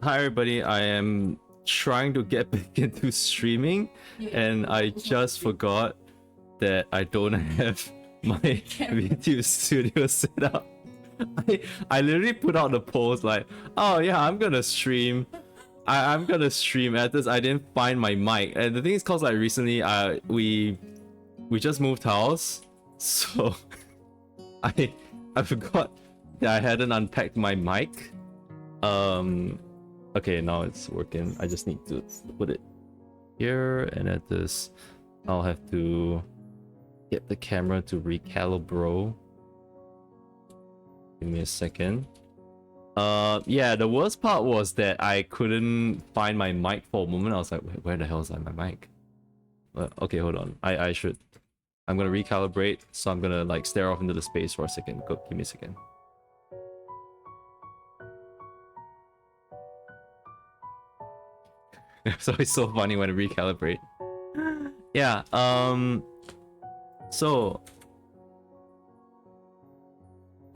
Hi everybody, I am trying to get back into streaming and I just forgot that I don't have my video studio set up. I literally put out the post like, oh yeah, I'm gonna stream. I'm gonna stream at this. I didn't find my mic, and the thing is, cause like recently, we just moved house, so I forgot that I hadn't unpacked my mic. Okay, now it's working. I just need to put it here, and at this, I'll have to get the camera to recalibrate. Give me a second. Yeah, the worst part was that I couldn't find my mic for a moment. I was like, where the hell is my mic? Okay, hold on. I should. I'm gonna recalibrate, so I'm gonna like stare off into the space for a second. Go, give me a second. It's always so funny when I recalibrate. Yeah, so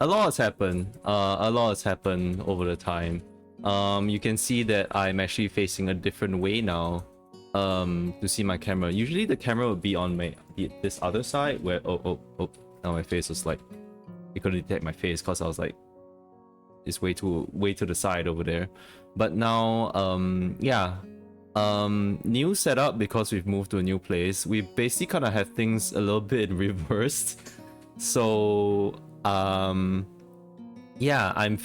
a lot has happened. A lot has happened over the time. You can see that I'm actually facing a different way now. To see my camera. Usually the camera would be on this other side where oh now my face was like, it couldn't detect my face because I was like, it's way to the side over there. But now yeah, new setup because we've moved to a new place. We basically kind of have things a little bit reversed. So yeah, I'm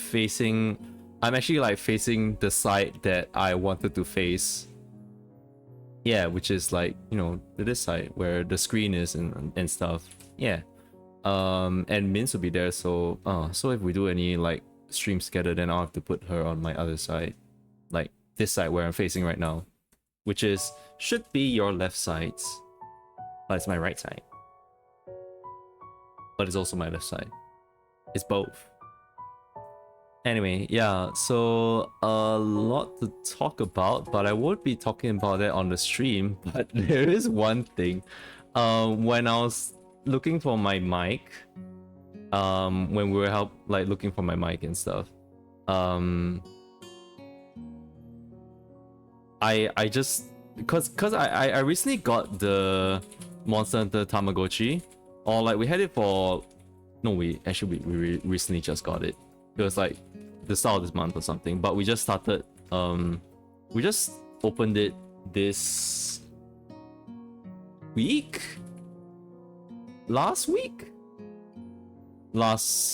actually like facing the side that I wanted to face. Yeah, which is like, you know, this side where the screen is and stuff. Yeah. And Mince will be there, so so if we do any like stream scatter, then I'll have to put her on my other side. Like this side where I'm facing right now. Which should be your left sides. But it's my right side. But it's also my left side. It's both. Anyway, yeah, so a lot to talk about, but I won't be talking about that on the stream. But there is one thing. When I was looking for my mic, when we were looking for my mic and stuff, I just because I recently got the Monster Hunter Tamagotchi, or like we had it for we recently just got it. It was like the start of this month or something, but we just started we just opened it this week, last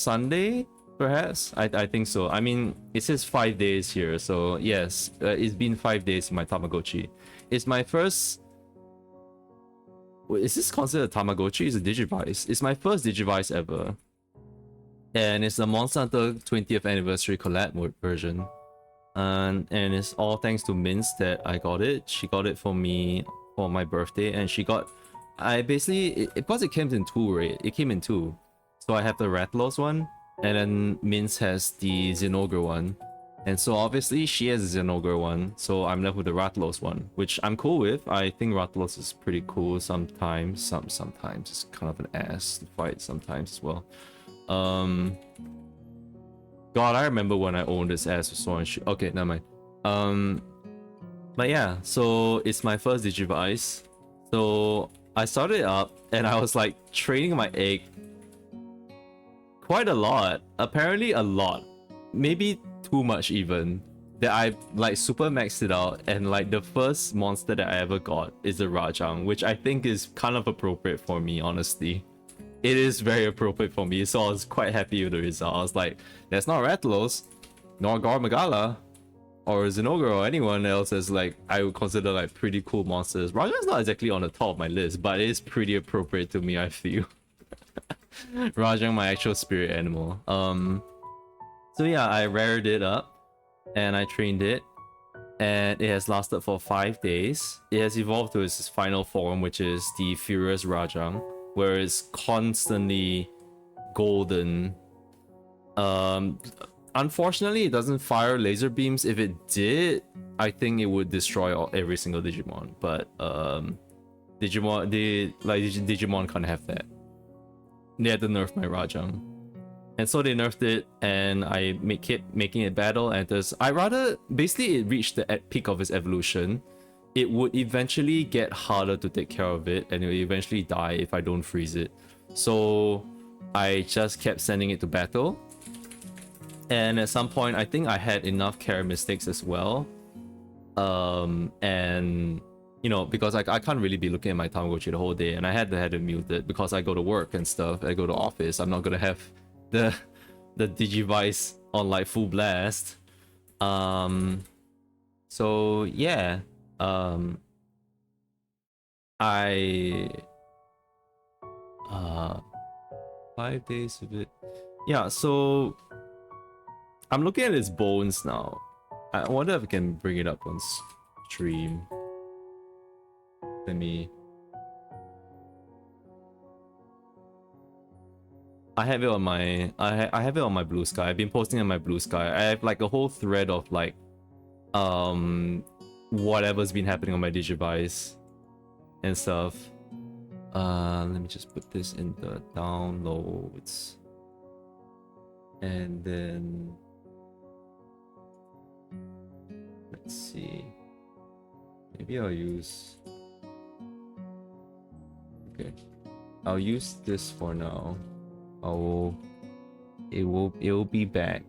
Sunday perhaps. I think so. I mean, it says 5 days here, so yes, it's been 5 days in my Tamagotchi. It's my first. Is this considered a Tamagotchi? It's a Digivice. It's my first Digivice ever. And it's the Monster Hunter 20th anniversary collab version. And it's all thanks to Mince that I got it. She got it for me for my birthday, and she got. Because it came in two, right? It came in two. So I have the Rathalos one, and then Mince has the Zinogre one. And so obviously she has the Zinogre one, so I'm left with the Rathalos one, which I'm cool with. I think Rathalos is pretty cool sometimes. Sometimes it's kind of an ass to fight sometimes as well. God, I remember when I owned this ass with Sword and Shield. Okay, never mind. But yeah, so it's my first Digivice. So I started it up and I was like training my egg quite a lot. Apparently a lot. Maybe too much even. That I like super maxed it out, and like the first monster that I ever got is the Rajang, which I think is kind of appropriate for me, honestly. It is very appropriate for me, so I was quite happy with the result. I was like, that's not Rathalos, nor Garmagala, or Zinogre, or anyone else as like I would consider like pretty cool monsters. Rajang's not exactly on the top of my list, but it is pretty appropriate to me, I feel. Rajang, my actual spirit animal. So yeah, I rared it up and I trained it, and it has lasted for 5 days. It has evolved to its final form, which is the Furious Rajang, where it's constantly golden. Unfortunately, it doesn't fire laser beams. If it did, I think it would destroy every single Digimon. But Digimon can't have that. They had to nerf my Rajang. And so they nerfed it, and I kept making it battle, and I rather basically it reached the peak of its evolution. It would eventually get harder to take care of it, and it would eventually die if I don't freeze it. So I just kept sending it to battle. And at some point, I think I had enough care mistakes as well. And you know, because I can't really be looking at my Tamagotchi the whole day, and I had to have it muted because I go to work and stuff. I go to office. I'm not gonna have the Digivice on like full blast. So yeah. I 5 days of it. Yeah, so I'm looking at his bones now. I wonder if I can bring it up on stream. Let me. I have it on my I have it on my Blue Sky. I've been posting on my Blue Sky. I have like a whole thread of like whatever's been happening on my Digivice and stuff. Let me just put this in the downloads. And then let's see. Maybe I'll use. Okay. I'll use this for now. It will be back.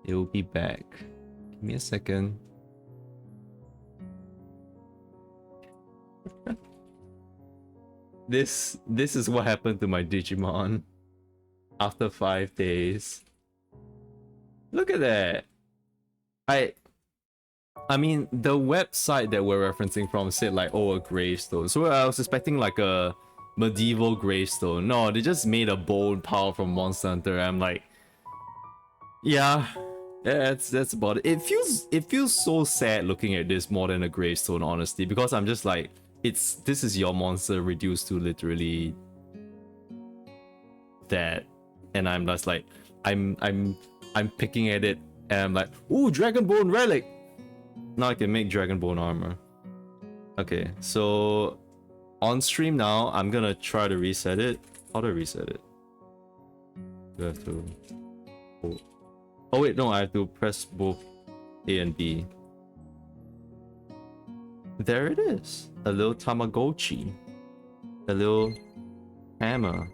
It will be back. Give me a second. This is what happened to my Digimon after 5 days. Look at that. I mean, the website that we're referencing from said like, oh, a gravestone. So I was expecting like a medieval gravestone. No, they just made a bone pile from Monster Hunter. I'm like, yeah, that's about it. It feels so sad looking at this more than a gravestone, honestly, because I'm just like, this is your monster reduced to literally that, and I'm just like, I'm picking at it, and I'm like, ooh, Dragonbone relic. Now I can make Dragonbone armor. Okay, so on stream now, I'm gonna try to reset it. How do I reset it? Do I have to? Oh wait, no, I have to press both A and B. There it is. A little Tamagotchi. A little hammer.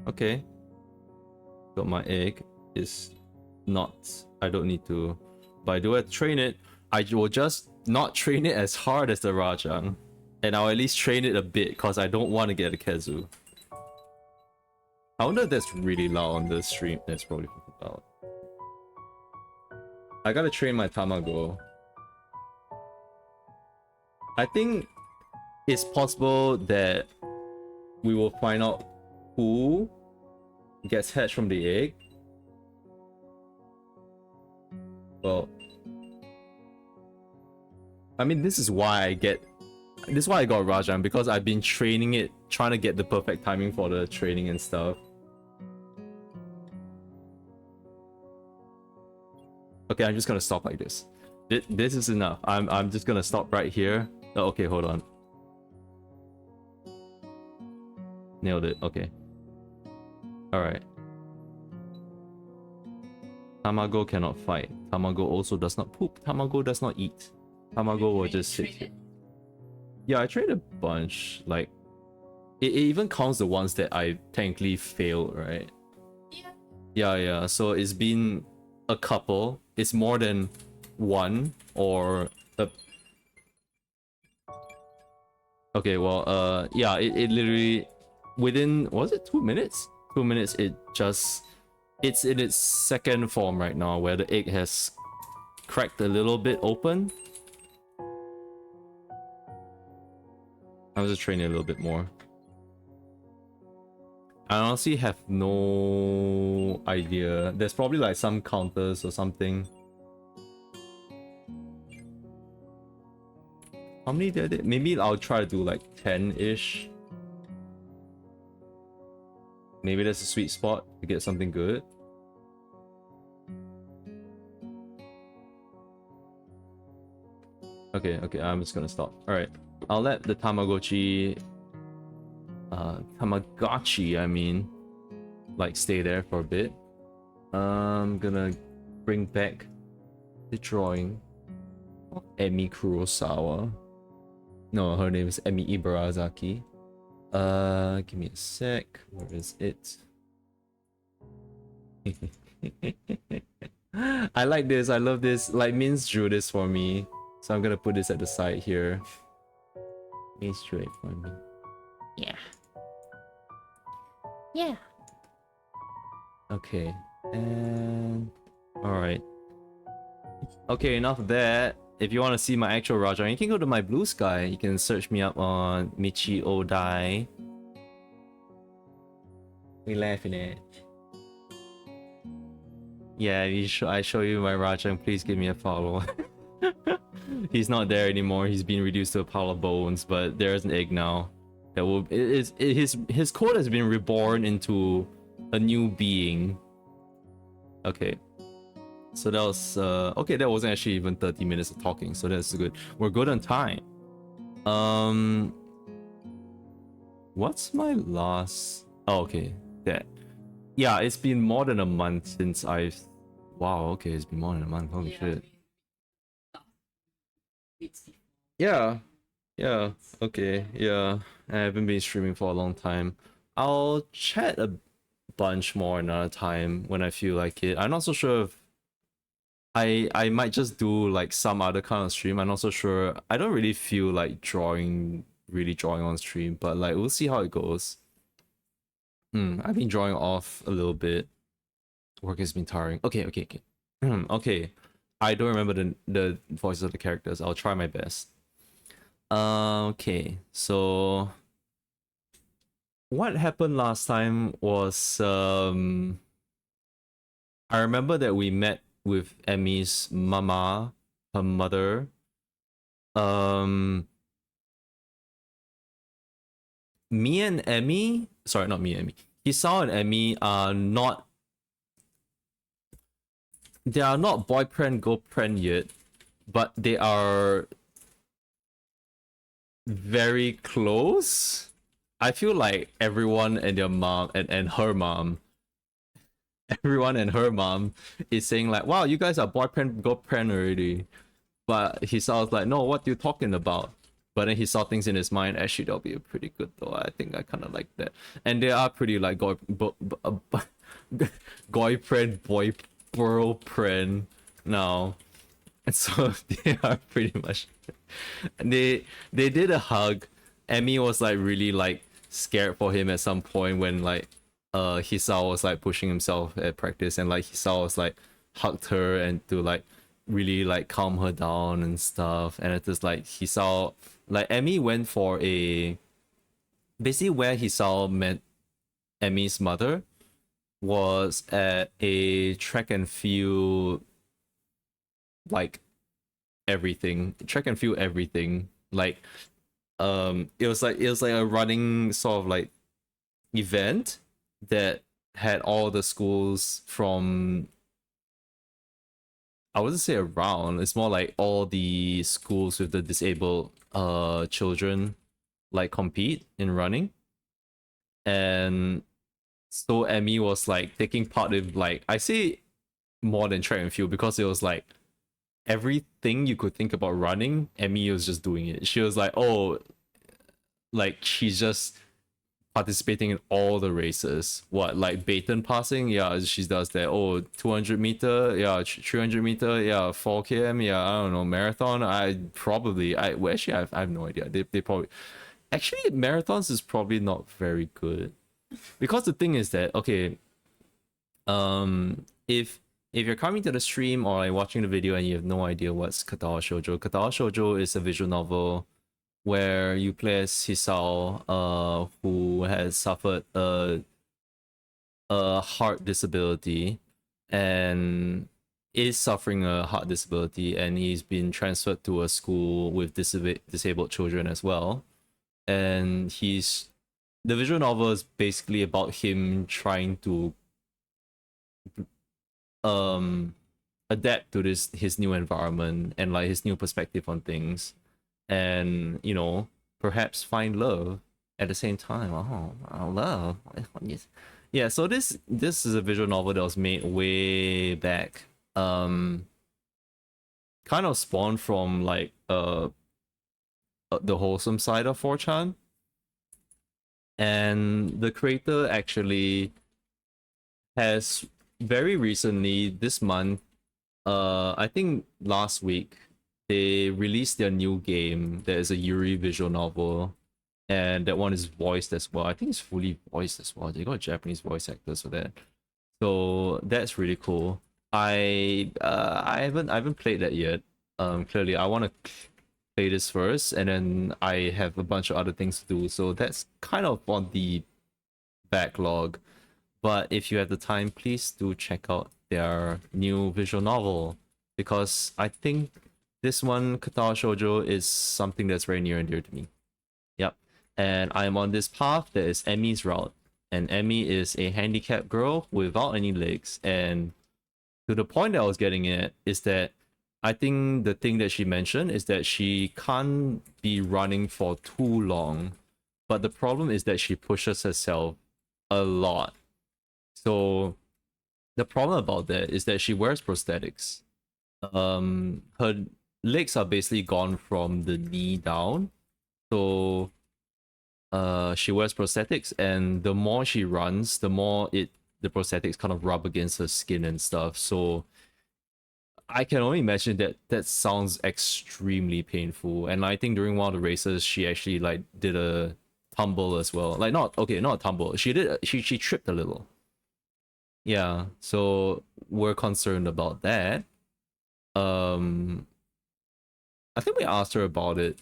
Okay. Got my egg. Is not. I don't need to. But I do have to train it. I will just not train it as hard as the Rajang. And I'll at least train it a bit because I don't want to get a Kezu. I wonder if that's really loud on the stream. That's probably loud. I gotta train my Tamago. I think it's possible that we will find out who gets hatched from the egg. Well, I mean, this is why I got Rajan, because I've been training it, trying to get the perfect timing for the training and stuff. Okay, I'm just gonna stop like this. This is enough. I'm just gonna stop right here. Oh, okay, hold on. Nailed it. Okay. All right. Tamago cannot fight. Tamago also does not poop. Tamago does not eat. Tamago will just sit here. Yeah, I trained a bunch. Like, it even counts the ones that I technically failed, right? Yeah. So it's been a couple. It's more than one or a... Okay, well, yeah, it literally within, was it 2 minutes? 2 minutes, it's in its second form right now, where the egg has cracked a little bit open. I'm just training a little bit more. I honestly have no idea. There's probably like some counters or something. How many did I do? Maybe I'll try to do like 10-ish. Maybe that's a sweet spot to get something good. Okay, I'm just gonna stop. Alright, I'll let the Tamagotchi Tamagotchi, I mean, like stay there for a bit. I'm gonna bring back the drawing of Emi Kurosawa. No, her name is Emi Ibarazaki. Give me a sec. Where is it? I like this. I love this. Like, Min's drew this for me, so I'm gonna put this at the side here. Min's drew it for me. Yeah. Yeah. Okay. And all right. Okay, enough of that. If you want to see my actual Raja, you can go to my Blue Sky. You can search me up on Michi Odai. We laughing at. Yeah, I show you my Raja, please give me a follow. He's not there anymore. He's been reduced to a pile of bones, but there's an egg now. That will his code has been reborn into a new being. Okay. So that was okay, that wasn't actually even 30 minutes of talking, so that's good. We're good on time. What's my last... Oh, okay, that. Yeah, it's been more than a month since I've... Wow, okay, it's been more than a month, holy shit. Yeah, yeah, okay, yeah. I haven't been streaming for a long time. I'll chat a bunch more another time when I feel like it. I'm not so sure if I might just do like some other kind of stream. I'm not so sure. I don't really feel like really drawing on stream, but like we'll see how it goes. I've been drawing off a little bit. Work has been tiring. Okay. Okay. I don't remember the voices of the characters. I'll try my best. Okay, so what happened last time was I remember that we met with Emmy's mama, her mother. Me and Emmy, sorry, not me and Emmy. Hisao and Emmy are not... They are not boyfriend girlfriend yet, but they are very close. I feel like everyone and their mom and her mom, everyone and her mom is saying like, wow, you guys are boyfriend girlfriend already. But he sounds like, no, what you talking about? But then he saw things in his mind. Actually, that'll be pretty good though. I think I kind of like that. And they are pretty like boyfriend girlfriend now. And so they are pretty much... they did a hug. Emmy was like really like scared for him at some point when like Hisao was like pushing himself at practice, and like Hisao was like hugged her and to like really like calm her down and stuff. And it's just like Hisao, like Emmy went for a... Basically where Hisao met Emmy's mother was at a track and field, like track and field everything. Like it was like a running sort of like event that had all the schools from... I wouldn't say around, it's more like all the schools with the disabled children like compete in running. And so Emmy was like taking part in, like, I say more than track and field because it was like everything you could think about running, Emmy was just doing it. She was like, oh, like she's just participating in all the races. What, like baton passing? Yeah, she does that. Oh, 200 meter, yeah, 300 meter, yeah, 4 km, yeah, I don't know, marathon. Well, actually, I have no idea. They probably... Actually, marathons is probably not very good. Because the thing is that, okay, if you're coming to the stream or like watching the video and you have no idea what's Katawa Shoujo is a visual novel where you play as Hisao, who has suffered a heart disability and is suffering a heart disability, and he's been transferred to a school with disabled children as well. And the visual novel is basically about him trying to adapt to his new environment and like his new perspective on things, and you know, perhaps find love. at the same time. Oh, I love. Yes. Yeah, so this is a visual novel that was made way back. Kind of spawned from like the wholesome side of 4chan. And the creator actually has very recently this month, I think last week, they released their new game that is a Yuri visual novel, and that one is voiced as well. I think it's fully voiced as well. They got Japanese voice actors for that, so that's really cool. I haven't played that yet. Clearly I want to play this first, and then I have a bunch of other things to do, so that's kind of on the backlog. But if you have the time, please do check out their new visual novel, because I think this one, Katawa Shoujo, is something that's very near and dear to me. Yep. And I'm on this path that is Emmy's route. And Emmy is a handicapped girl without any legs. And to the point that I was getting at is that I think the thing that she mentioned is that she can't be running for too long. But the problem is that she pushes herself a lot. So the problem about that is that she wears prosthetics. Her legs are basically gone from the knee down. So she wears prosthetics, and the more she runs, the more the prosthetics kind of rub against her skin and stuff. So I can only imagine that that sounds extremely painful. And I think during one of the races, she actually like did a tumble as well. Like not a tumble. She tripped a little. Yeah, so we're concerned about that. I think we asked her about it,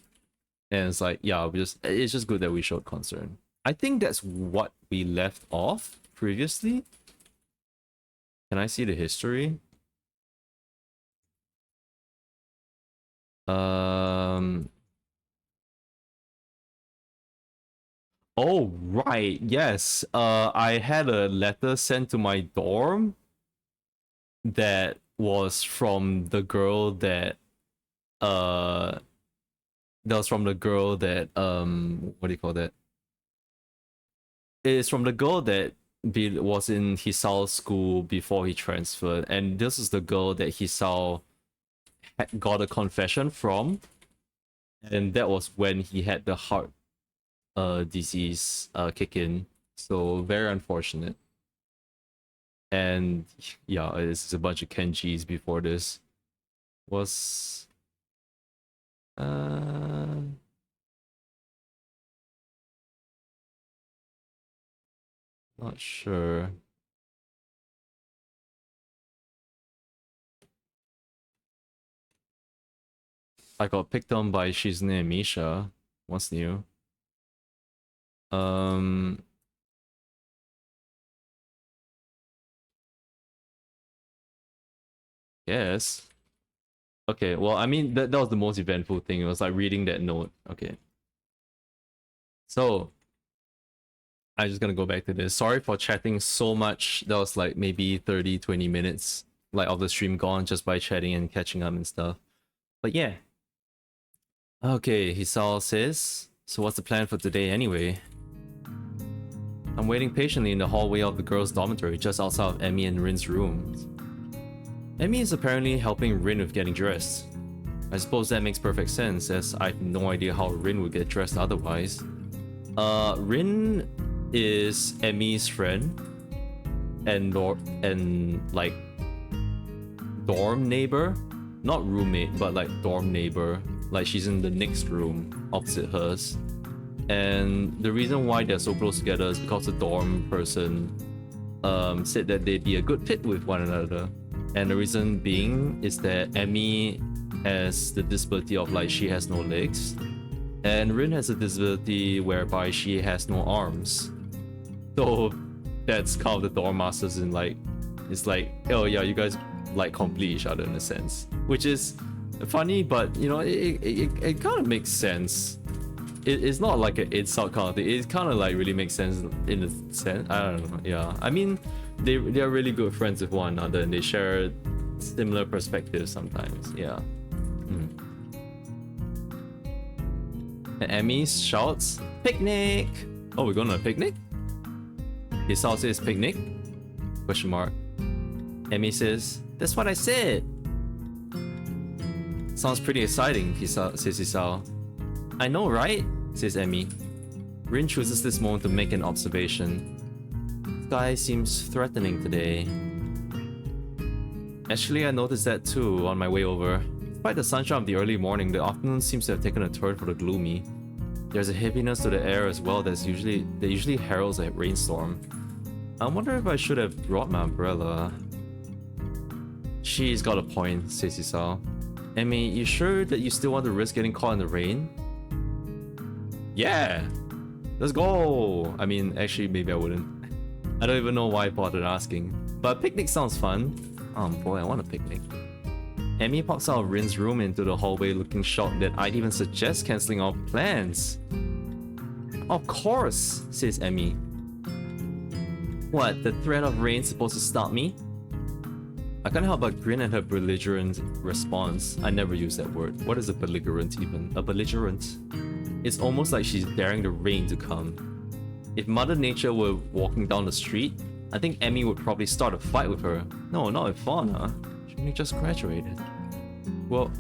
and it's like, yeah, it's just good that we showed concern. I think that's what we left off previously. Can I see the history? Oh, right, yes. I had a letter sent to my dorm that was from the girl that what do you call that? It's from the girl that was in Hisao's school before he transferred, and this is the girl that Hisao got a confession from, and that was when he had the heart disease kick in. So very unfortunate. And yeah, it's a bunch of Kenjis before this. Was not sure. I got picked on by Shizune and Misha. What's new? Yes. Okay, well, I mean, that was the most eventful thing. It was like reading that note. Okay. So, I'm just gonna go back to this. Sorry for chatting so much. That was like maybe 30, 20 minutes like of the stream gone just by chatting and catching up and stuff. But yeah. Okay, Hisao says, so what's the plan for today anyway? I'm waiting patiently in the hallway of the girls' dormitory just outside of Emmy and Rin's rooms. Emmy is apparently helping Rin with getting dressed. I suppose that makes perfect sense, as I have no idea how Rin would get dressed otherwise. Rin is Emmy's friend and like dorm neighbor, not roommate, but like dorm neighbor. Like she's in the next room opposite hers. And the reason why they're so close together is because the dorm person said that they'd be a good fit with one another. And the reason being is that Emmy has the disability of like she has no legs, and Rin has a disability whereby she has no arms. So that's kind of the dorm masters in like, it's like, oh yeah, you guys like complete each other in a sense, which is funny, but you know, it kind of makes sense. It's not like an insult kind of thing. It kind of like really makes sense in a sense. I don't know. Yeah, I mean, they are really good friends with one another, and they share similar perspectives sometimes. Yeah. And Emmy shouts, Picnic! Oh, we're going on a picnic? Hisao says picnic? Question mark. Emmy says, that's what I said! Sounds pretty exciting, says Hisao. I know, right? Says Emmy. Rin chooses this moment to make an observation. Sky seems threatening today. Actually, I noticed that too on my way over. Despite the sunshine of the early morning, the afternoon seems to have taken a turn for the gloomy. There's a heaviness to the air as well that usually heralds a rainstorm. I wonder if I should have brought my umbrella. She's got a point, says Hisao. Emmy, you sure that you still want to risk getting caught in the rain? Yeah! Let's go! I mean, actually, maybe I wouldn't. I don't even know why I bothered asking. But picnic sounds fun. Oh boy, I want a picnic. Emmy pops out of Rin's room into the hallway looking shocked that I'd even suggest cancelling our plans. Of course, says Emmy. What, the threat of rain supposed to stop me? I can't help but grin at her belligerent response. I never use that word. What is a belligerent even? A belligerent? It's almost like she's daring the rain to come. If Mother Nature were walking down the street, I think Emmy would probably start a fight with her. No, not with Fauna. She only just graduated. Well...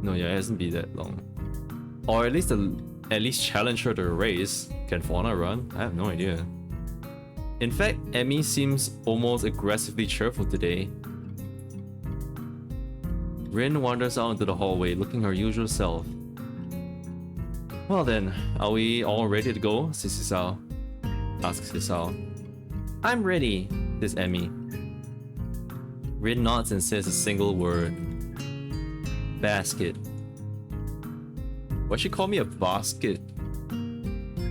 No, yeah, it hasn't been that long. Or at least challenge her to a race. Can Fauna run? I have no idea. In fact, Emmy seems almost aggressively cheerful today. Rin wanders out into the hallway looking her usual self. Well then, are we all ready to go? Says Hisao. Asks Hisao. I'm ready, says Emmy. Rin nods and says a single word. Basket. Why'd she call me a basket?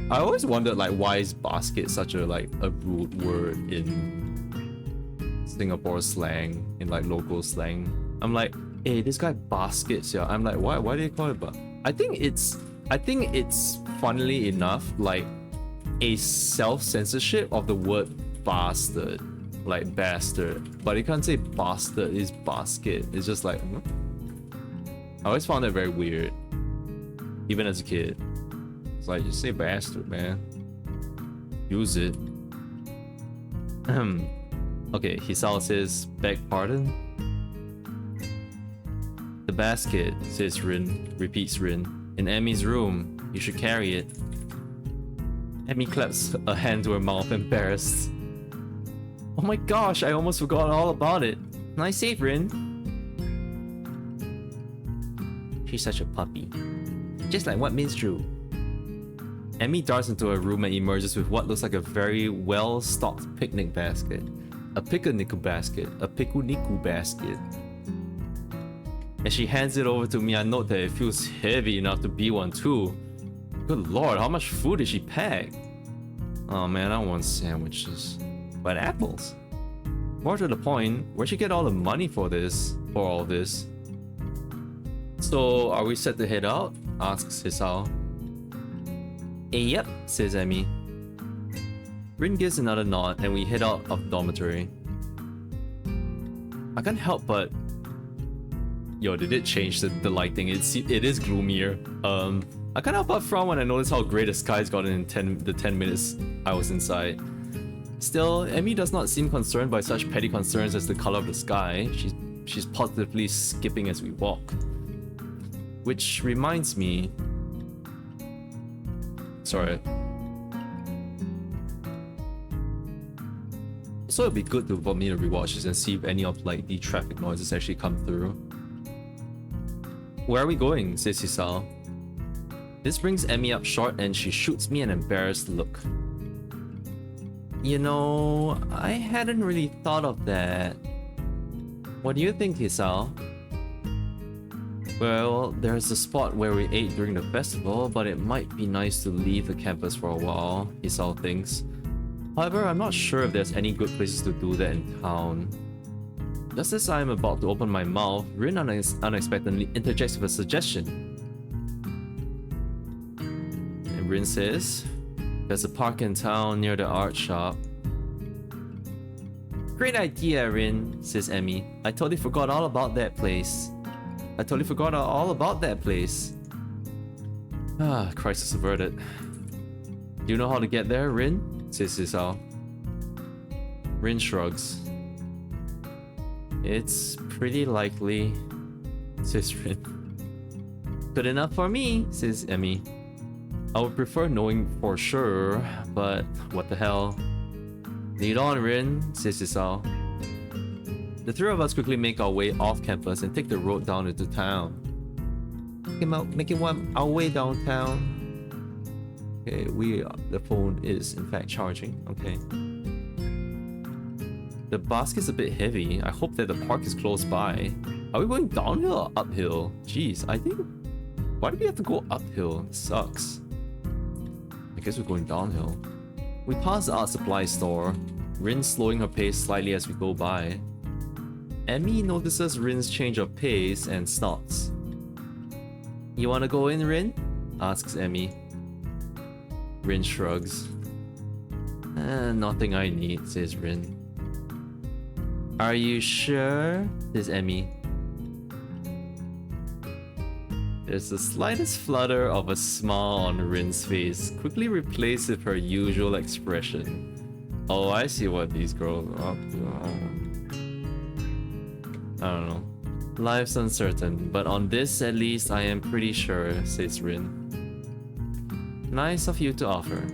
I always wondered like why is basket such a rude word in Singapore slang, in like local slang. I'm like, hey, this guy baskets, yeah. I'm like, why do they call it I think it's funnily enough like a self-censorship of the word bastard, like bastard. But you can't say bastard, it's basket. It's just like I always found it very weird. Even as a kid. It's like, just say bastard, man. Use it. Okay, Hisao says, beg pardon? The basket, says Rin, repeats Rin. In Emmy's room, you should carry it. Emmy claps a hand to her mouth, embarrassed. Oh my gosh, I almost forgot all about it. Nice save, Rin. She's such a puppy. Just like what means true. Emmy darts into her room and emerges with what looks like a very well-stocked picnic basket. A picnic basket. A picnic basket. As she hands it over to me, I note that it feels heavy enough to be one too. Good lord, how much food did she pack? Oh man, I want sandwiches. But apples. More to the point, where'd she get all the money for all this? So, are we set to head out? Asks Hisao. Yep, says Emmy. Rin gives another nod and we head out of the dormitory. I can't help but... Yo, they did change the lighting. It is gloomier. I can't help but frown when I notice how grey the skies got in the 10 minutes I was inside. Still, Emmy does not seem concerned by such petty concerns as the color of the sky. She's positively skipping as we walk. Which reminds me... Sorry. So it'd be good for me to rewatch this and see if any of like the traffic noises actually come through. Where are we going? Says Hisao. This brings Emmy up short and she shoots me an embarrassed look. You know, I hadn't really thought of that. What do you think, Hisao? Well, there's a spot where we ate during the festival, but it might be nice to leave the campus for a while, Hisao thinks. However, I'm not sure if there's any good places to do that in town. Just as I'm about to open my mouth, Rin unexpectedly interjects with a suggestion. And Rin says, there's a park in town near the art shop. Great idea, Rin, says Emmy. I totally forgot all about that place. Ah, crisis averted. Do you know how to get there, Rin? Says Isao. Rin shrugs. It's pretty likely, says Rin. Good enough for me, says Emmy. I would prefer knowing for sure, but what the hell. Lead on, Rin, says Isao. The three of us quickly make our way off campus and take the road down into town. Making our way downtown. Okay, the phone is in fact charging. Okay. The basket's a bit heavy. I hope that the park is close by. Are we going downhill or uphill? Jeez, I think... Why do we have to go uphill? It sucks. I guess we're going downhill. We pass the art supply store, Rin slowing her pace slightly as we go by. Emmy notices Rin's change of pace and stops. You wanna go in, Rin? Asks Emmy. Rin shrugs. Nothing I need, says Rin. Are you sure? Says Emmy. There's the slightest flutter of a smile on Rin's face, quickly replaced with her usual expression. Oh, I see what these girls are up to. I don't know. Life's uncertain, but on this at least I am pretty sure, says Rin. Nice of you to offer.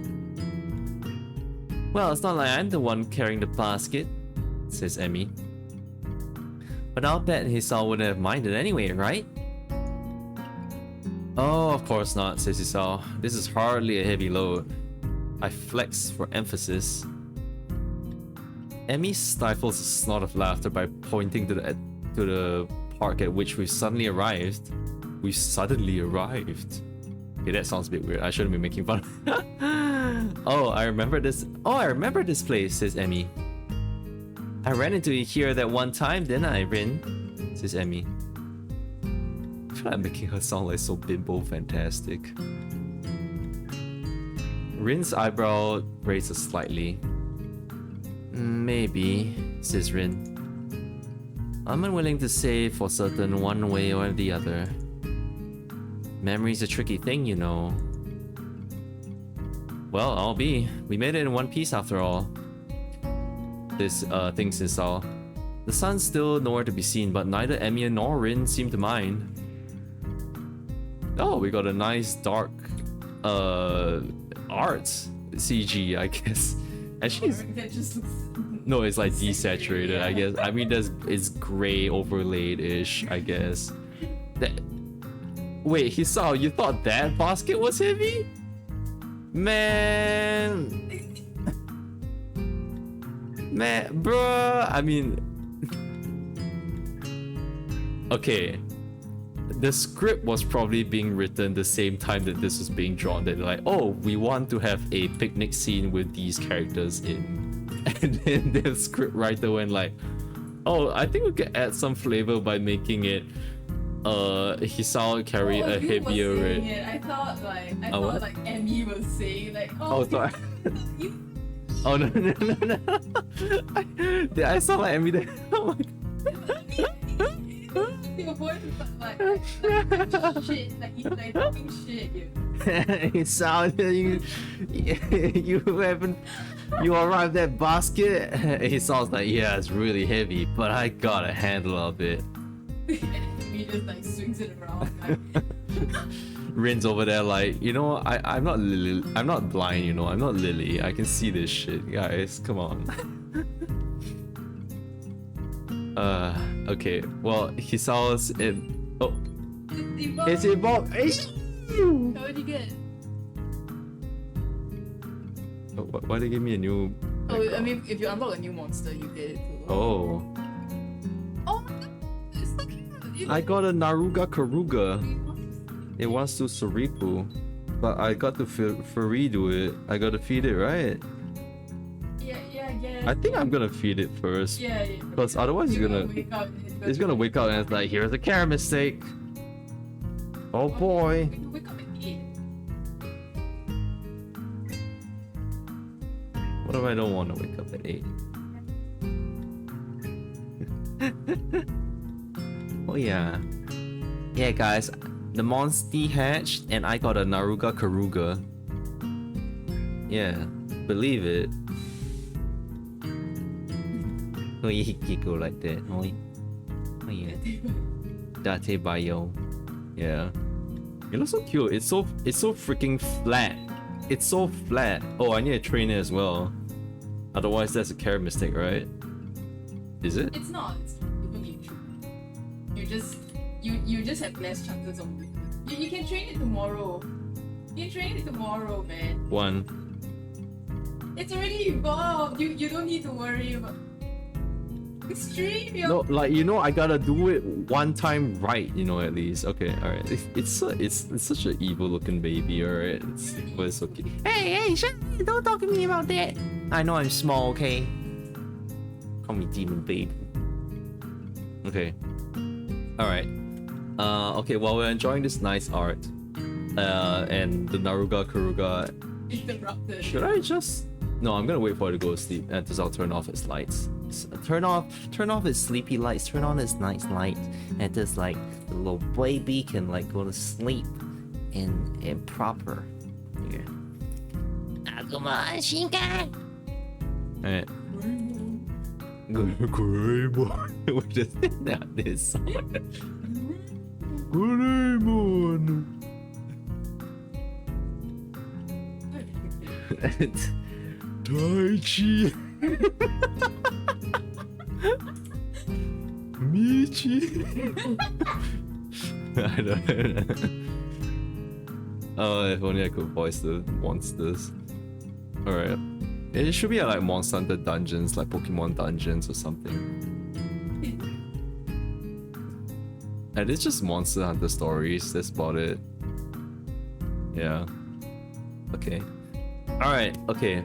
Well, it's not like I'm the one carrying the basket, says Emmy. But I'll bet Hisao wouldn't have minded anyway, right? Oh, of course not, says Hisao. This is hardly a heavy load. I flex for emphasis. Emmy stifles a snort of laughter by pointing to the park at which we've suddenly arrived. We've suddenly arrived. Okay, that sounds a bit weird. I shouldn't be making fun. Oh, I remember this. Oh, I remember this place, says Emmy. I ran into it here that one time, didn't I, Rin? Says Emmy. I feel like I'm making her sound like so bimbo fantastic. Rin's eyebrow raises slightly. Maybe, says Rin. I'm unwilling to say for certain one way or the other. Memory's a tricky thing, you know. Well, I'll be. We made it in one piece after all. This thinks Isao. The sun's still nowhere to be seen, but neither Emmy nor Rin seem to mind. Oh, we got a nice dark art CG, I guess. Actually, no, it's like desaturated, I guess. I mean, it's gray overlaid-ish, I guess. Wait, Hisao, you thought that basket was heavy? Man, bruh. I mean, okay. The script was probably being written the same time that this was being drawn. That like, oh, we want to have a picnic scene with these characters in, and then the script writer went like, oh, I think we could add some flavor by making it Hisao carry a heavier red. I thought like Emmy was saying like, oh sorry. Oh no. I saw like Emmy there. Oh my god. Your voice is like shit, like you like talking shit, you. It sounded you arrived at basket. He sounds like, yeah, it's really heavy, but I got a handle of it. He just like swings it around. Like. Rin's over there like, you know, I'm not Lily, I'm not blind, you know, I'm not Lily. I can see this shit, guys. Come on. Okay. Well, Hisao's in. Oh, it's evolved. How would you get? Oh, why they give me a new? Oh, I mean, if you unlock a new monster, you get it too. Oh. Oh my god, it's so cute. I got a Naruga Karuga. It wants to Soripu, but I got to Furidu it. I got to feed it, right? Yeah. I think I'm gonna feed it first. Yeah. Because otherwise it's gonna wake up and it's like, here's a carrot mistake. Oh boy. Wake up at 8. What if I don't want to wake up at 8? Oh yeah. Yeah guys, The Monstie hatched, and I got a Naruga Karuga. Yeah, believe it. Oh, you giggle like that. Oh, yeah. Date Bayo. Yeah. It looks so cute. It's so freaking flat. It's so flat. Oh, I need to train it as well. Otherwise, that's a carrot mistake, right? Is it? It's not. It's not. You don't need to. You just have less chances of winning. You can train it tomorrow. You can train it tomorrow, man. One. It's already evolved. You don't need to worry about. Extreme, yo. No, like, you know, I gotta do it one time right, you know, at least. Okay, alright. It's such an evil looking baby, alright. But it's okay. Hey, shut up. Don't talk to me about that. I know I'm small, okay? Call me demon babe. Okay. Alright. Okay, while we're enjoying this nice art, and the Naruga Karuga, Interrupted. should I just... No, I'm gonna wait for it to go to sleep, and just I'll turn off its lights. Turn off its sleepy lights, turn on its nice light, and just like the little baby can like go to sleep in proper. Here. Aguma Shinkai! Alright. Greymon. We just did that this. Greymon! Taichi! Michi! I don't know. Oh, if only I could voice the monsters. Alright. It should be like Monster Hunter dungeons, like Pokemon dungeons or something. And it's just Monster Hunter stories, that's about it. Yeah. Okay. Alright, okay.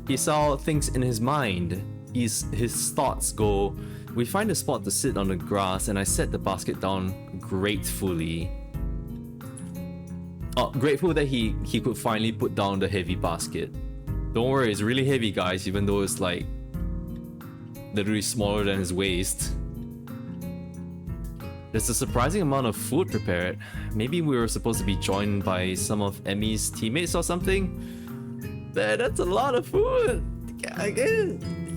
He saw things in his mind. His thoughts go, we find a spot to sit on the grass and I set the basket down gratefully. Oh, grateful that he could finally put down the heavy basket. Don't worry, it's really heavy, guys, even though it's like literally smaller than his waist. There's a surprising amount of food prepared. Maybe we were supposed to be joined by some of Emmy's teammates or something. Man, that's a lot of food.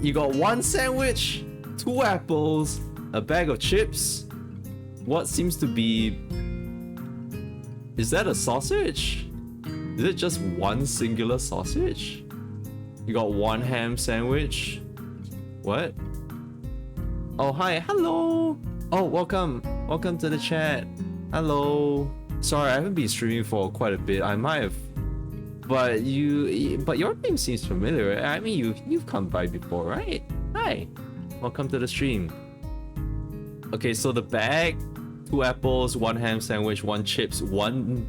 You got one sandwich, 2 apples, a bag of chips. What seems to be... Is that a sausage? Is it just one singular sausage? You got 1 ham sandwich. What? Oh, hi. Hello. Oh, welcome. Welcome to the chat. Hello. Sorry, I haven't been streaming for quite a bit. I might have... But your name seems familiar. I mean, you've come by before, right? Hi. Welcome to the stream. Okay, so the bag, 2 apples, 1 ham sandwich, 1 chips, 1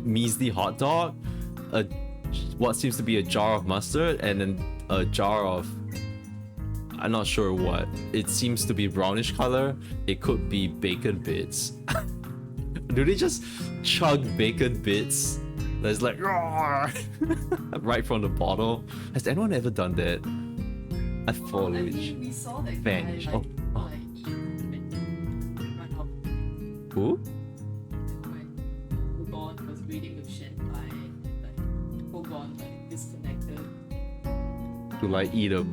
measly hot dog, what seems to be a jar of mustard, and then a jar of... I'm not sure what. It seems to be brownish color. It could be bacon bits. Do they just chug bacon bits? That's like right from the bottle. Has anyone ever done that? I follow it. We saw that Vanish. guy Oh. like eat and run out. Who? When Pogon was reading with Shenpai and like Pogon like disconnected. To like eat a...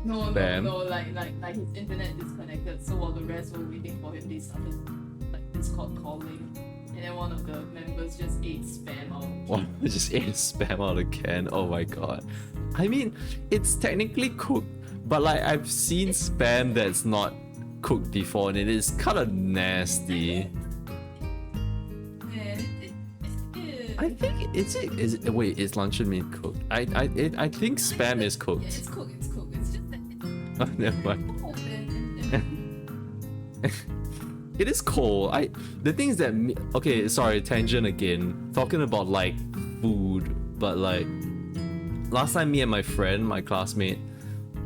No, Spam. like his internet disconnected. So while the rest were waiting for him, they started like Discord calling. And then one of the members just ate spam out of the Well, I just ate spam out of the can. Oh my god. I mean, it's technically cooked, but like I've seen spam that's not cooked before and it is kind of nasty. I think is it wait, is luncheon meat cooked? I think spam is Yeah, cooked. it's cooked. It's cooked. It's just that it's Oh, never mind. cold and It is cold. The thing is that okay, sorry, tangent again. Talking about like food, but like last time me and my friend, my classmate,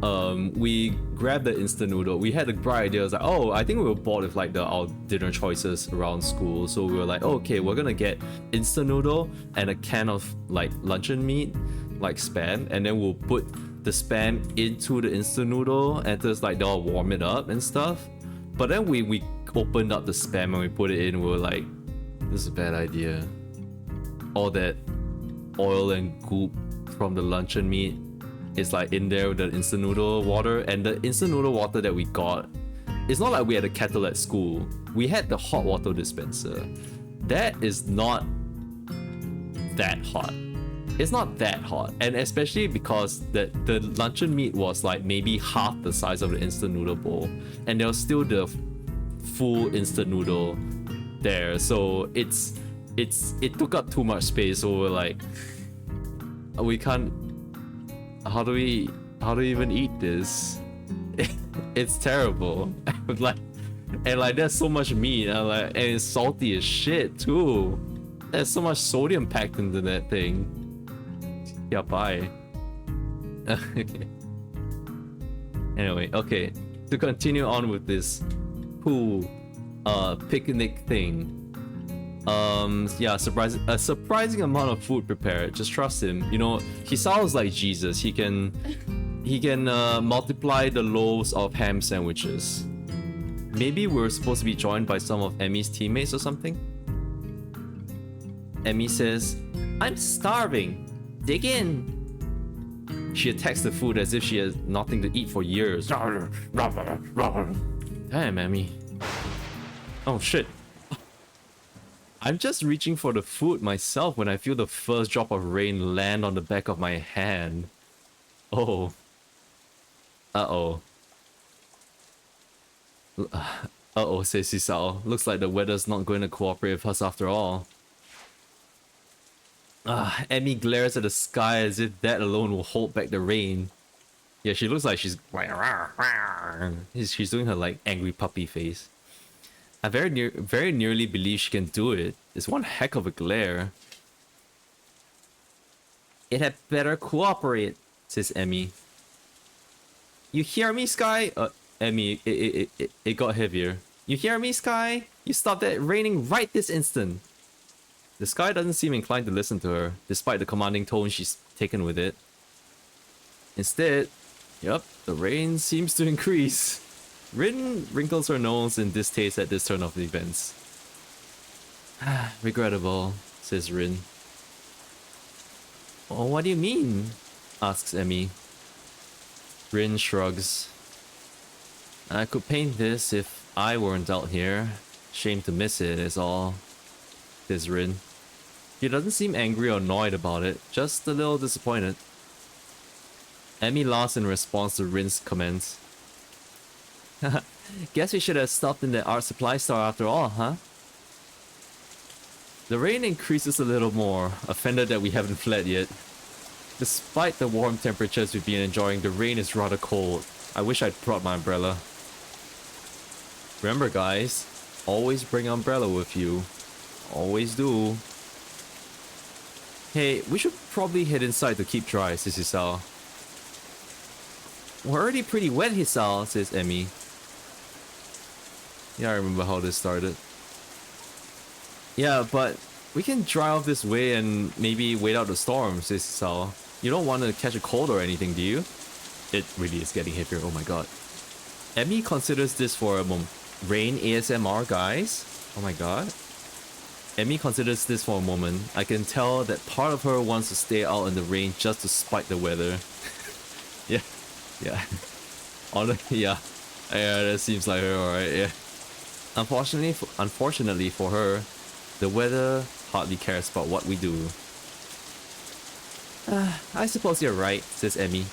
we grabbed the instant noodle. We had a bright idea. It was like, oh, I think we were bored with like our dinner choices around school, so we were like, oh, okay, we're gonna get instant noodle and a can of like luncheon meat, like spam, and then we'll put the spam into the instant noodle and just like they'll warm it up and stuff. But then we opened up the spam and we put it in. We were like, This is a bad idea. All that oil and goop from the luncheon meat is like in there with the instant noodle water, and the instant noodle water that we got, it's not like we had a kettle at school. We had the hot water dispenser. That is not that hot. It's not that hot, and especially because the luncheon meat was like maybe half the size of the instant noodle bowl, and there was still the full instant noodle there, so it took up too much space. So we're like, we can't. How do we even eat this? It's terrible. And there's so much meat, and it's salty as shit too. There's so much sodium packed into that thing. Yeah, bye. Anyway, okay. To continue on with this pool picnic thing. Yeah, a surprising amount of food prepared. Just trust him. You know, he sounds like Jesus. He can multiply the loaves of ham sandwiches. Maybe we're supposed to be joined by some of Emmy's teammates or something? Emmy says, "I'm starving. Dig in." She attacks the food as if she has nothing to eat for years. Damn, Emmy. Oh shit. I'm just reaching for the food myself when I feel the first drop of rain land on the back of my hand. Oh. Uh-oh. Uh-oh, says Sisao. Looks like the weather's not going to cooperate with us after all. Emmy glares at the sky as if that alone will hold back the rain. Yeah, she looks like she's doing her like angry puppy face. I very nearly believe she can do it. It's one heck of a glare. It had better cooperate, says Emmy. You hear me, Sky? Emmy, it got heavier. You hear me, Sky? You stopped that raining right this instant. The Sky doesn't seem inclined to listen to her, despite the commanding tone she's taken with it. Instead, yep, the rain seems to increase. Rin wrinkles her nose in distaste at this turn of events. Regrettable, says Rin. Oh, what do you mean? Asks Emmy. Rin shrugs. I could paint this if I weren't out here. Shame to miss it is all, says Rin. He doesn't seem angry or annoyed about it, just a little disappointed. Emmy laughs in response to Rin's comments. Guess we should have stopped in the art supply store after all, huh? The rain increases a little more, offended that we haven't fled yet. Despite the warm temperatures we've been enjoying, the rain is rather cold. I wish I'd brought my umbrella. Remember guys, always bring an umbrella with you. Always do. Hey, we should probably head inside to keep dry, says Hisao. We're already pretty wet, Hisao, says Emmy. Yeah, I remember how this started. Yeah, but we can dry off this way and maybe wait out the storm, says Hisao. You don't want to catch a cold or anything, do you? It really is getting heavier, oh my god. Emmy considers this for a moment. Rain ASMR, guys? Oh my god. Emmy considers this for a moment. I can tell that part of her wants to stay out in the rain just to spite the weather. Yeah. Yeah, that seems like her, alright, yeah. Unfortunately for her, the weather hardly cares about what we do. I suppose you're right, says Emmy.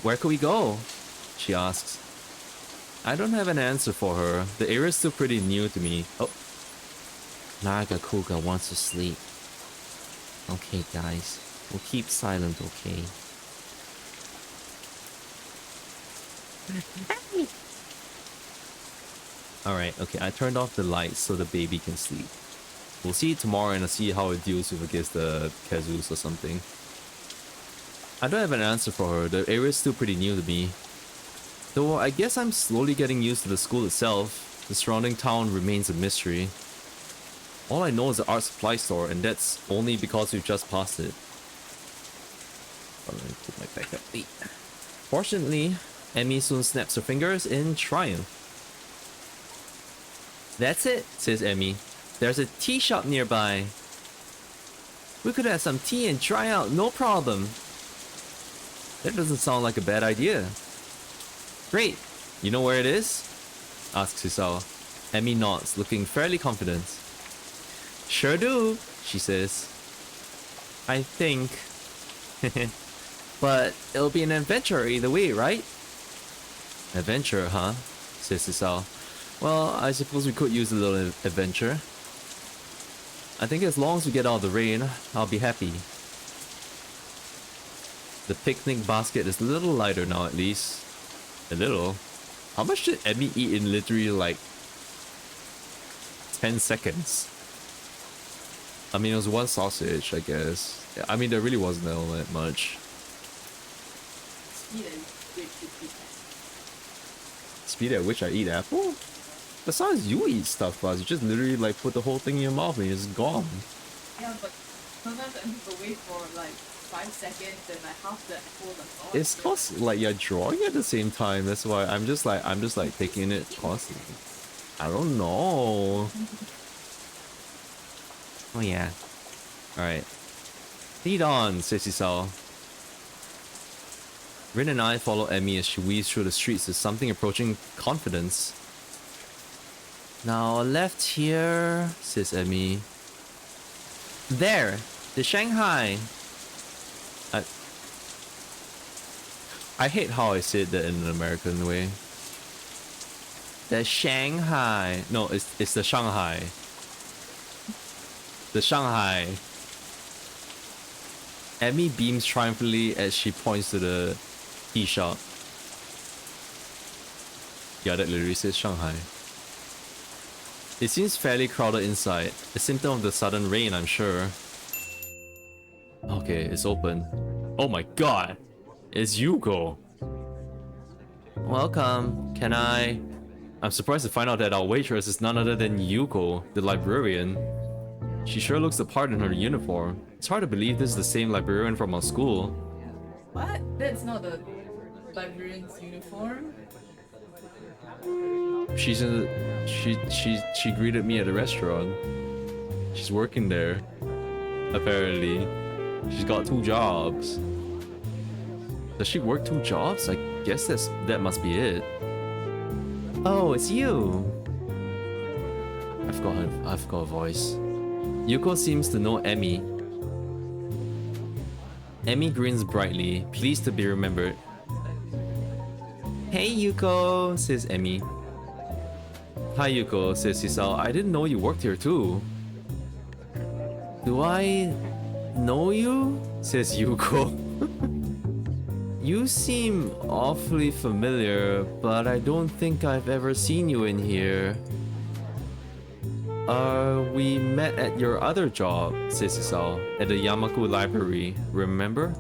Where could we go? She asks. I don't have an answer for her. The area's still pretty new to me. Oh. Nagakuga wants to sleep. Okay, guys. We'll keep silent, okay? Alright, okay. I turned off the lights so the baby can sleep. We'll see it tomorrow and I'll see how it deals with against the Kazus or something. I don't have an answer for her. The area's still pretty new to me. Though I guess I'm slowly getting used to the school itself. The surrounding town remains a mystery. All I know is the art supply store, and that's only because we've just passed it. Let me put my back up. Fortunately, Emmy soon snaps her fingers in triumph. That's it, says Emmy. There's a tea shop nearby. We could have some tea and try out, no problem. That doesn't sound like a bad idea. Great. You know where it is? Asks Hisao. Emmy nods, looking fairly confident. Sure do, she says. I think. But it'll be an adventure either way, right? Adventure, huh? Says Hisao. Well, I suppose we could use a little adventure. I think as long as we get out of the rain, I'll be happy. The picnic basket is a little lighter now at least. A little? How much did Emmy eat in literally like 10 seconds? I mean, it was one sausage, I guess. I mean, there really wasn't all that much. Speed at which I eat apple? Besides, you eat stuff, Buzz. You just literally like put the whole thing in your mouth and it's gone. Yeah, but sometimes I have to wait for like 5 seconds and like half the apple is gone. It's cause like you're drawing at the same time. That's why I'm just like taking it constantly. I don't know. Oh yeah. Alright. Lead on, says Isao. Rin and I follow Emmy as she weaves through the streets with something approaching confidence. Now left here, says Emmy. There, the Shanghai. I hate how I say that in an American way. The Shanghai. No, it's the Shanghai. The Shanghai. Emmy beams triumphantly as she points to the tea shop. Yeah, that literally says Shanghai. It seems fairly crowded inside. A symptom of the sudden rain, I'm sure. Okay, it's open. Oh my god! It's Yuko! Welcome. Can I... I'm surprised to find out that our waitress is none other than Yuko, the librarian. She sure looks the part in her uniform. It's hard to believe this is the same librarian from our school. What? That's not the librarian's uniform? She's in the, she greeted me at the restaurant. She's working there. Apparently. She's got 2 jobs. Does she work 2 jobs? I guess that must be it. Oh, it's you. I've got a voice. Yuko seems to know Emmy. Emmy grins brightly, pleased to be remembered. Hey Yuko, says Emmy. Hi Yuko, says Hisao. I didn't know you worked here too. Do I know you? Says Yuko. You seem awfully familiar, but I don't think I've ever seen you in here. We met at your other job, says Hisao, at the Yamaku library, remember?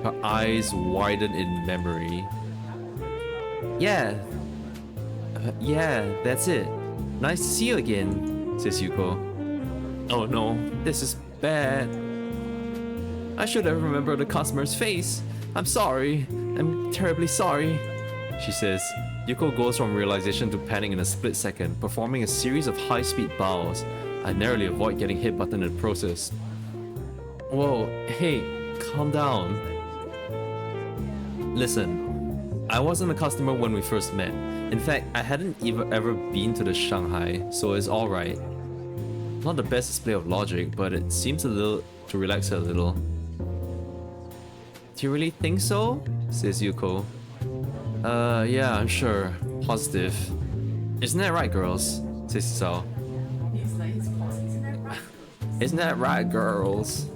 Her eyes widen in memory. Yeah. Yeah, that's it. Nice to see you again, says Yuko. Oh no, this is bad. I should have remembered the customer's face. I'm sorry. I'm terribly sorry, she says. Yuko goes from realization to panic in a split second, performing a series of high-speed bows. I narrowly avoid getting hit button in the process. Whoa, hey, calm down. Listen, I wasn't a customer when we first met. In fact, I hadn't ever been to the Shanghai, so it's alright. Not the best display of logic, but it seems a little to relax her a little. Do you really think so? Says Yuko. Yeah, I'm sure. Positive. Isn't that right, girls? Says Hisao. He's like, isn't that right? Isn't that right, girls?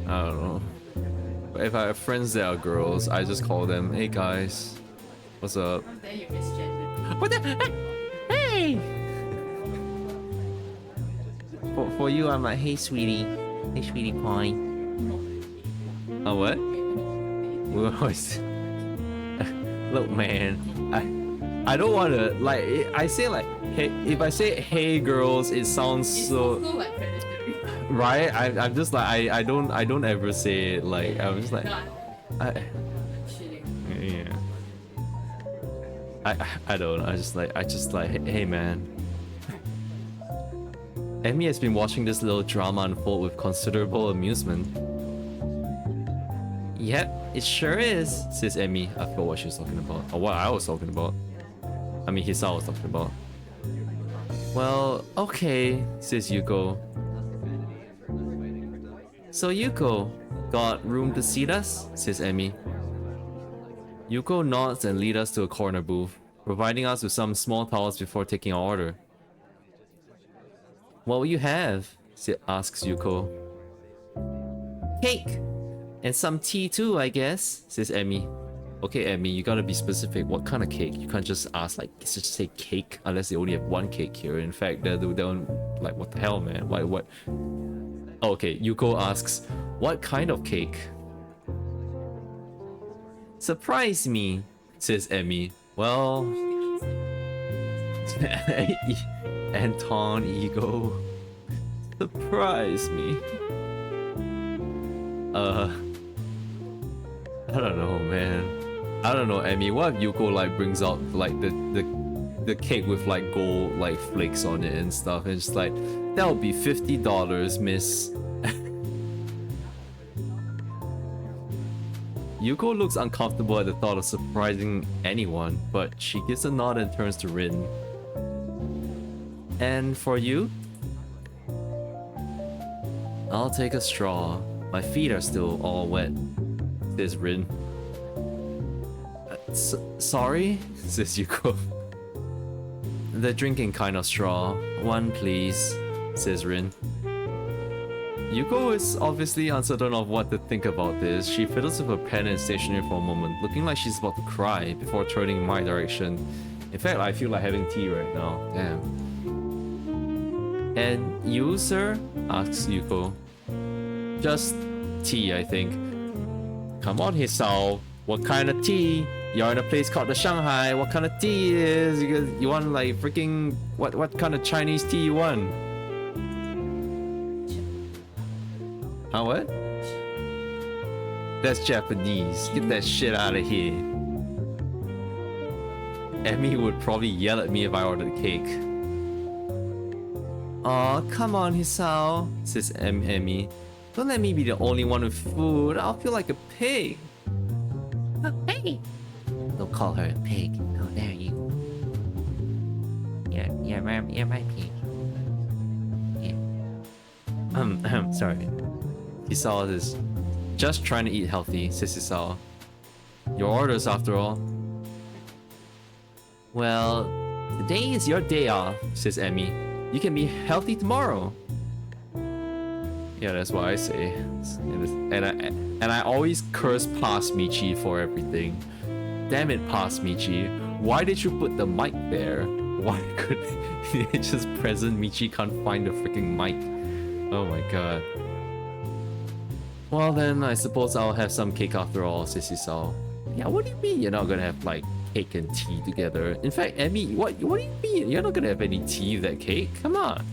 I don't know. But if I have friends that are girls, I just call them, hey guys. What's up? How dare you misgender? What the? Hey! For you, I'm like, hey sweetie. Hey sweetie pie. Oh, what? Look, man, I don't want to like. I say like, hey. If I say hey girls, it sounds so also like predatory. right. I'm just like I don't ever say it like I'm just like. No, I, shitting. yeah. I don't. I just like hey man. Emmy has been watching this little drama unfold with considerable amusement. Yep, it sure is, says Emmy. I forgot what she was talking about. Or what I was talking about. I mean, Hisa was talking about. Well, okay, says Yuko. So Yuko, got room to seat us? Says Emmy. Yuko nods and leads us to a corner booth, providing us with some small towels before taking our order. What will you have? Asks Yuko. Cake! And some tea too, I guess, says Emmy. Okay, Emmy, you gotta be specific. What kind of cake? You can't just ask, like, just say cake, unless they only have one cake here. In fact, they don't, like, what the hell, man? What? Oh, okay, Yuko asks, what kind of cake? Surprise me, says Emmy. Well... Anton, ego. Surprise me. I don't know, man. I don't know, Emmy. What if Yuko like brings out like the cake with like gold like flakes on it and stuff, and just like that would be $50, miss. Yuko looks uncomfortable at the thought of surprising anyone, but she gives a nod and turns to Rin. And for you? I'll take a straw. My feet are still all wet, says Rin. Sorry? Says Yuko. The drinking kind of straw. One, please, says Rin. Yuko is obviously uncertain of what to think about this. She fiddles with her pen and stationery for a moment, looking like she's about to cry before turning in my direction. In fact, I feel like having tea right now. Damn. And you, sir? Asks Yuko. Just tea, I think. Come on, Hisao. What kind of tea? You're in a place called the Shanghai. What kind of tea is? You want like freaking what kind of Chinese tea you want? Huh, what? That's Japanese. Get that shit out of here. Emmy would probably yell at me if I ordered cake. Aw, come on, Hisao, says Emmy. Don't let me be the only one with food. I'll feel like a pig. A pig? Don't call her a pig. How dare you? You're my pig. Yeah. Sorry. Hisao is just trying to eat healthy, says Hisao. Your orders, after all. Well, today is your day off, says Emmy. You can be healthy tomorrow. Yeah, that's what I say. And I always curse past Michi for everything. Damn it, past Michi. Why did you put the mic there? Why could it just present Michi can't find the freaking mic? Oh my god. Well then, I suppose I'll have some cake after all, says Hisao. Yeah, what do you mean you're not gonna have like cake and tea together? In fact, Emmy, what do you mean? You're not gonna have any tea with that cake? Come on.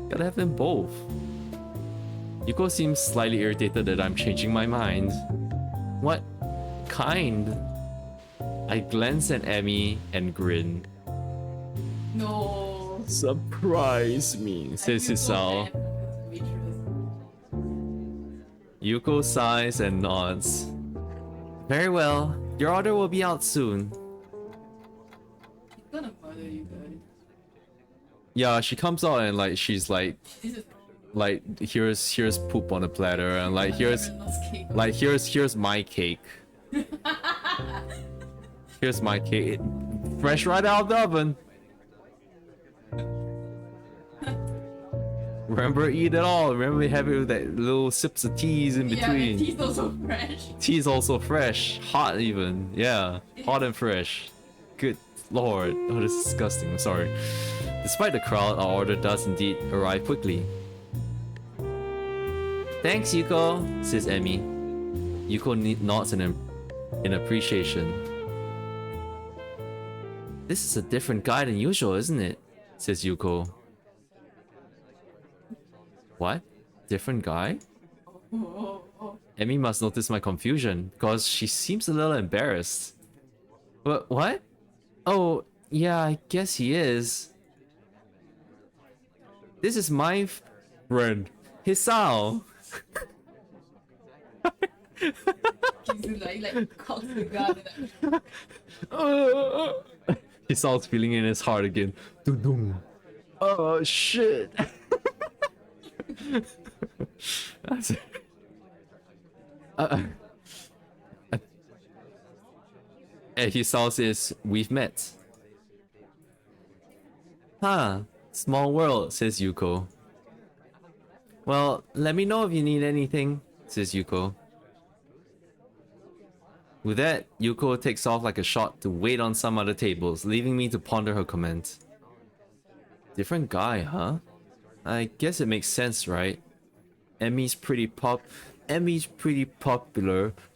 Gotta have them both. Yuko seems slightly irritated that I'm changing my mind. What kind? I glance at Emmy and grin. No. Surprise me, says Hisao. Yuko sighs and nods. Very well. Your order will be out soon. He's gonna murder you guys. Yeah, she comes out and like she's like here's poop on a platter and like here's my cake. Here's my cake. Fresh right out of the oven. Remember, eat it all. Remember, have it with that little sips of teas in between. Yeah, tea's also fresh. Tea's also fresh, hot even. Yeah, hot and fresh. Good lord, oh, this is disgusting. I'm sorry. Despite the crowd, our order does indeed arrive quickly. Thanks, Yuko, says Emmy. Yuko nods in appreciation. This is a different guy than usual, isn't it? Says Yuko. What? Different guy? Emmy must notice my confusion, because she seems a little embarrassed. What? Oh, yeah, I guess he is. This is my friend, Hisao. Like cocks the gun and Hisao's feeling in his heart again. Dum-dum. Oh shit. And Hisao says, we've met. Huh, small world, says Yuko. Well, let me know if you need anything, says Yuko. With that, Yuko takes off like a shot to wait on some other tables, leaving me to ponder her comment. Different guy, huh? I guess it makes sense, right? Emmy's pretty popular,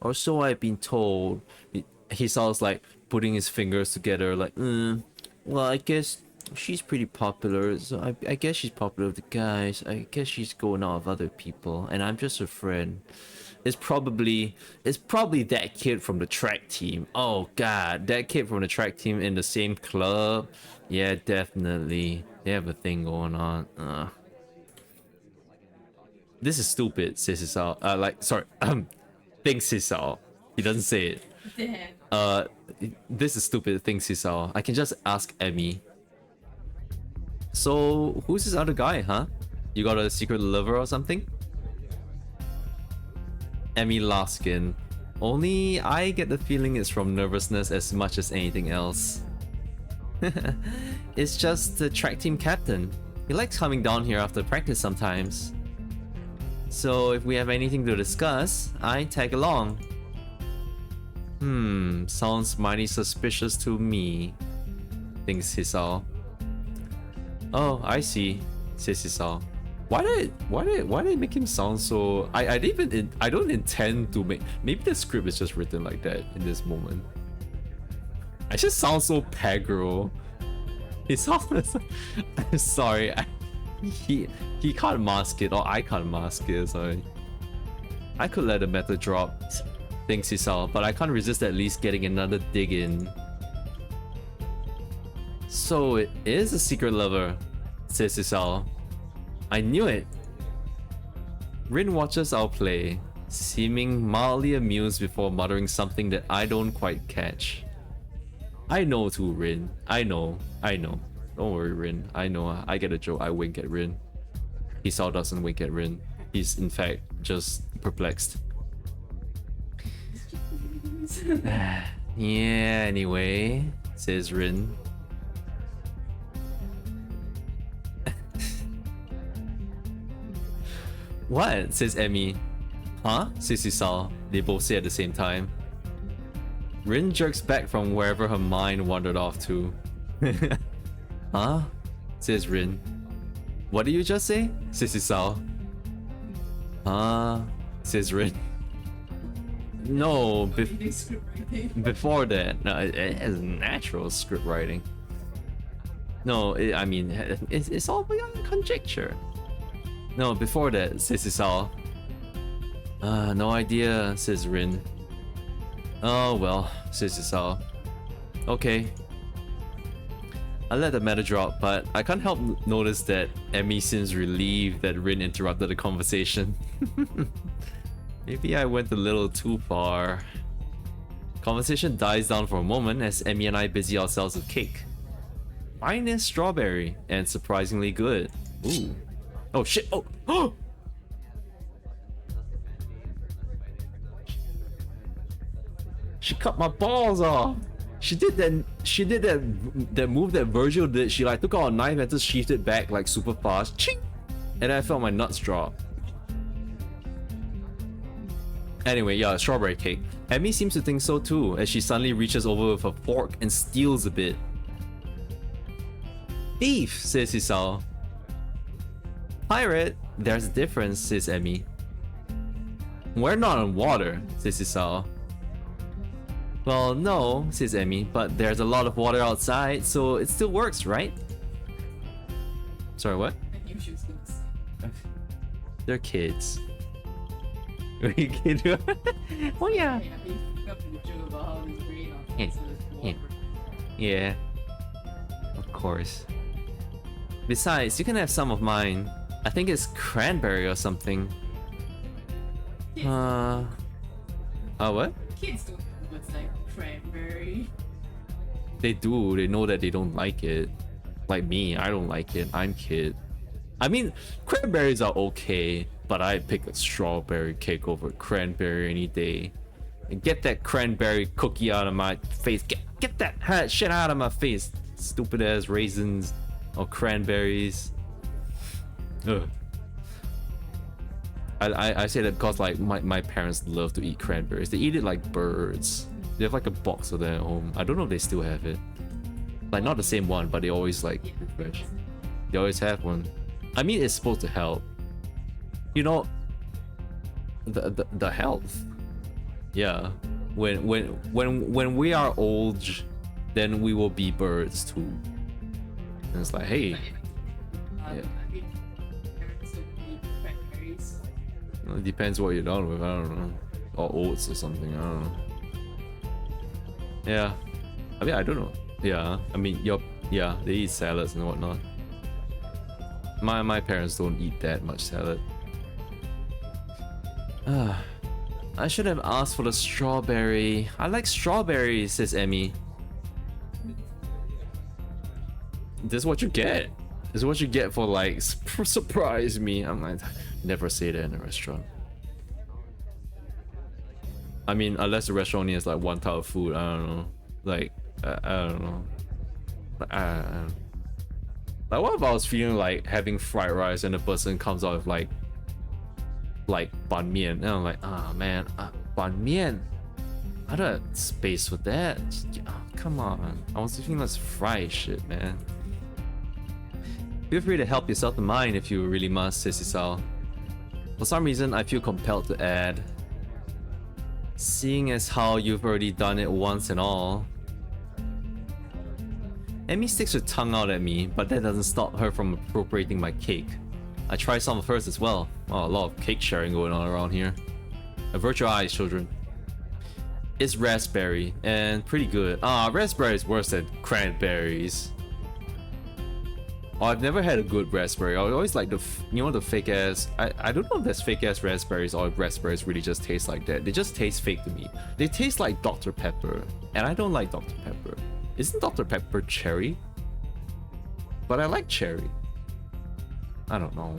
or so I've been told. He sounds like putting his fingers together, like, well, I guess she's pretty popular, so I guess she's popular with the guys. I guess she's going out with other people, and I'm just a friend. It's probably that kid from the track team. Oh god, that kid from the track team in the same club. Yeah, definitely. They have a thing going on. This is stupid, says Hisao. Thinks Hisao. He doesn't say it. damn. This is stupid, thinks Hisao. I can just ask Emmy. So, who's this other guy, huh? You got a secret lover or something? Emmy laughs again. Only I get the feeling it's from nervousness as much as anything else. It's just the track team captain. He likes coming down here after practice sometimes. So if we have anything to discuss, I tag along. Sounds mighty suspicious to me, thinks Hisao. Oh, I see, says Hisao. Why did it make him sound so? I don't intend to make. Maybe the script is just written like that in this moment. I just sound so pegro. He sounds. I'm sorry. He can't mask it, or I can't mask it. Sorry. I could let the meta drop, thinks Hisao, but I can't resist at least getting another dig in. So it is a secret lover, says Hisao. I knew it. Rin watches our play, seeming mildly amused before muttering something that I don't quite catch. I know too, Rin. I know. Don't worry, Rin. I know. I get a joke. I wink at Rin. Hisao doesn't wink at Rin. He's in fact just perplexed. Yeah, anyway, says Rin. What? Says Emmy. Huh? Says Hisao. They both say at the same time. Rin jerks back from wherever her mind wandered off to. Huh? Says Rin. What did you just say? Says Hisao. Huh? Says Rin. No, before that. No, it has natural script writing. No, it's all beyond conjecture. No, before that, says Hisao. No idea, says Rin. Oh well, says Hisao. Okay. I let the matter drop, but I can't help notice that Emmy seems relieved that Rin interrupted the conversation. Maybe I went a little too far. Conversation dies down for a moment as Emmy and I busy ourselves with cake. Mine is strawberry and surprisingly good. Ooh. Oh shit! Oh! She cut my balls off. She did that move that Virgil did. She like took out a knife and just sheathed it back like super fast. Ching! And I felt my nuts drop. Anyway, yeah, strawberry cake. Emmy seems to think so too, as she suddenly reaches over with a fork and steals a bit. Thief, says Hisao. Pirate, there's a difference, says Emmy. We're not on water, says Hisao. Well, no, says Emmy, but there's a lot of water outside, so it still works, right? Sorry, what? They're kids. Oh yeah. Yeah. Of course. Besides, you can have some of mine. I think it's cranberry or something. Kids, What? kids don't know what's like cranberry. They do. They know that they don't like it. Like me, I don't like it. I'm kid. I mean, cranberries are okay, but I pick a strawberry cake over cranberry any day. And get that cranberry cookie out of my face. Get that shit out of my face. Stupid ass raisins or cranberries. Ugh. I say that because like my parents love to eat cranberries. They eat it like birds. They have like a box of them at home. I don't know if they still have it. Like not the same one, but they always like refresh. They always have one. I mean, it's supposed to help. You know, the health. Yeah. When we are old, then we will be birds too. And it's like, hey. Yeah. It depends what you're done with. I don't know. Or oats or something. I don't know. Yeah. I mean, I don't know. Yeah. I mean, yeah, they eat salads and whatnot. My parents don't eat that much salad. I should have asked for the strawberry. I like strawberries, says Emmy. This is what you get. This is what you get for like surprise me. I'm like, never say that in a restaurant. I mean, unless the restaurant only has like one type of food. I don't know. Like, I don't know. Like, what if I was feeling like having fried rice and the person comes out with like ban mian, and I'm like, ah, man, ban mian. I don't have space for that. Come on, I was thinking let's fry shit, man. Feel free to help yourself to mine if you really must, says Isao. For some reason, I feel compelled to add. Seeing as how you've already done it once and all. Emmy sticks her tongue out at me, but that doesn't stop her from appropriating my cake. I try some of hers as well. Oh, a lot of cake sharing going on around here. Avert your eyes, children. It's raspberry, and pretty good. Raspberry is worse than cranberries. Oh, I've never had a good raspberry. I always like the fake ass. I don't know if there's fake ass raspberries or if raspberries really just taste like that. They just taste fake to me. They taste like Dr. Pepper, and I don't like Dr. Pepper. Isn't Dr. Pepper cherry? But I like cherry. I don't know.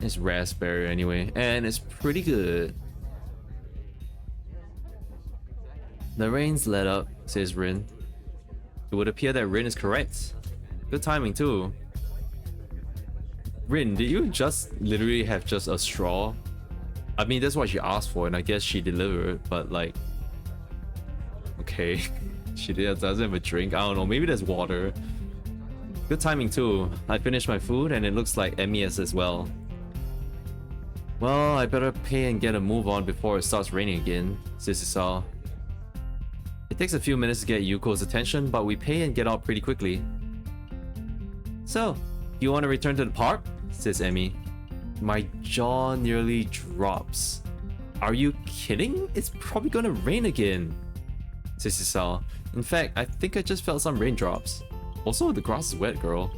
It's raspberry anyway, and it's pretty good. The rain's let up, says Rin. It would appear that Rin is correct. Good timing too. Rin, did you just literally have just a straw? I mean, that's what she asked for, and I guess she delivered, but like... Okay. She doesn't have a drink. I don't know, maybe there's water. Good timing too. I finished my food, and it looks like Emmy is as well. Well, I better pay and get a move on before it starts raining again, says Isao. It takes a few minutes to get Yuko's attention, but we pay and get out pretty quickly. So, you want to return to the park? Says Emmy. My jaw nearly drops. Are you kidding? It's probably gonna rain again, says Isao. In fact, I think I just felt some raindrops. Also, the grass is wet, girl.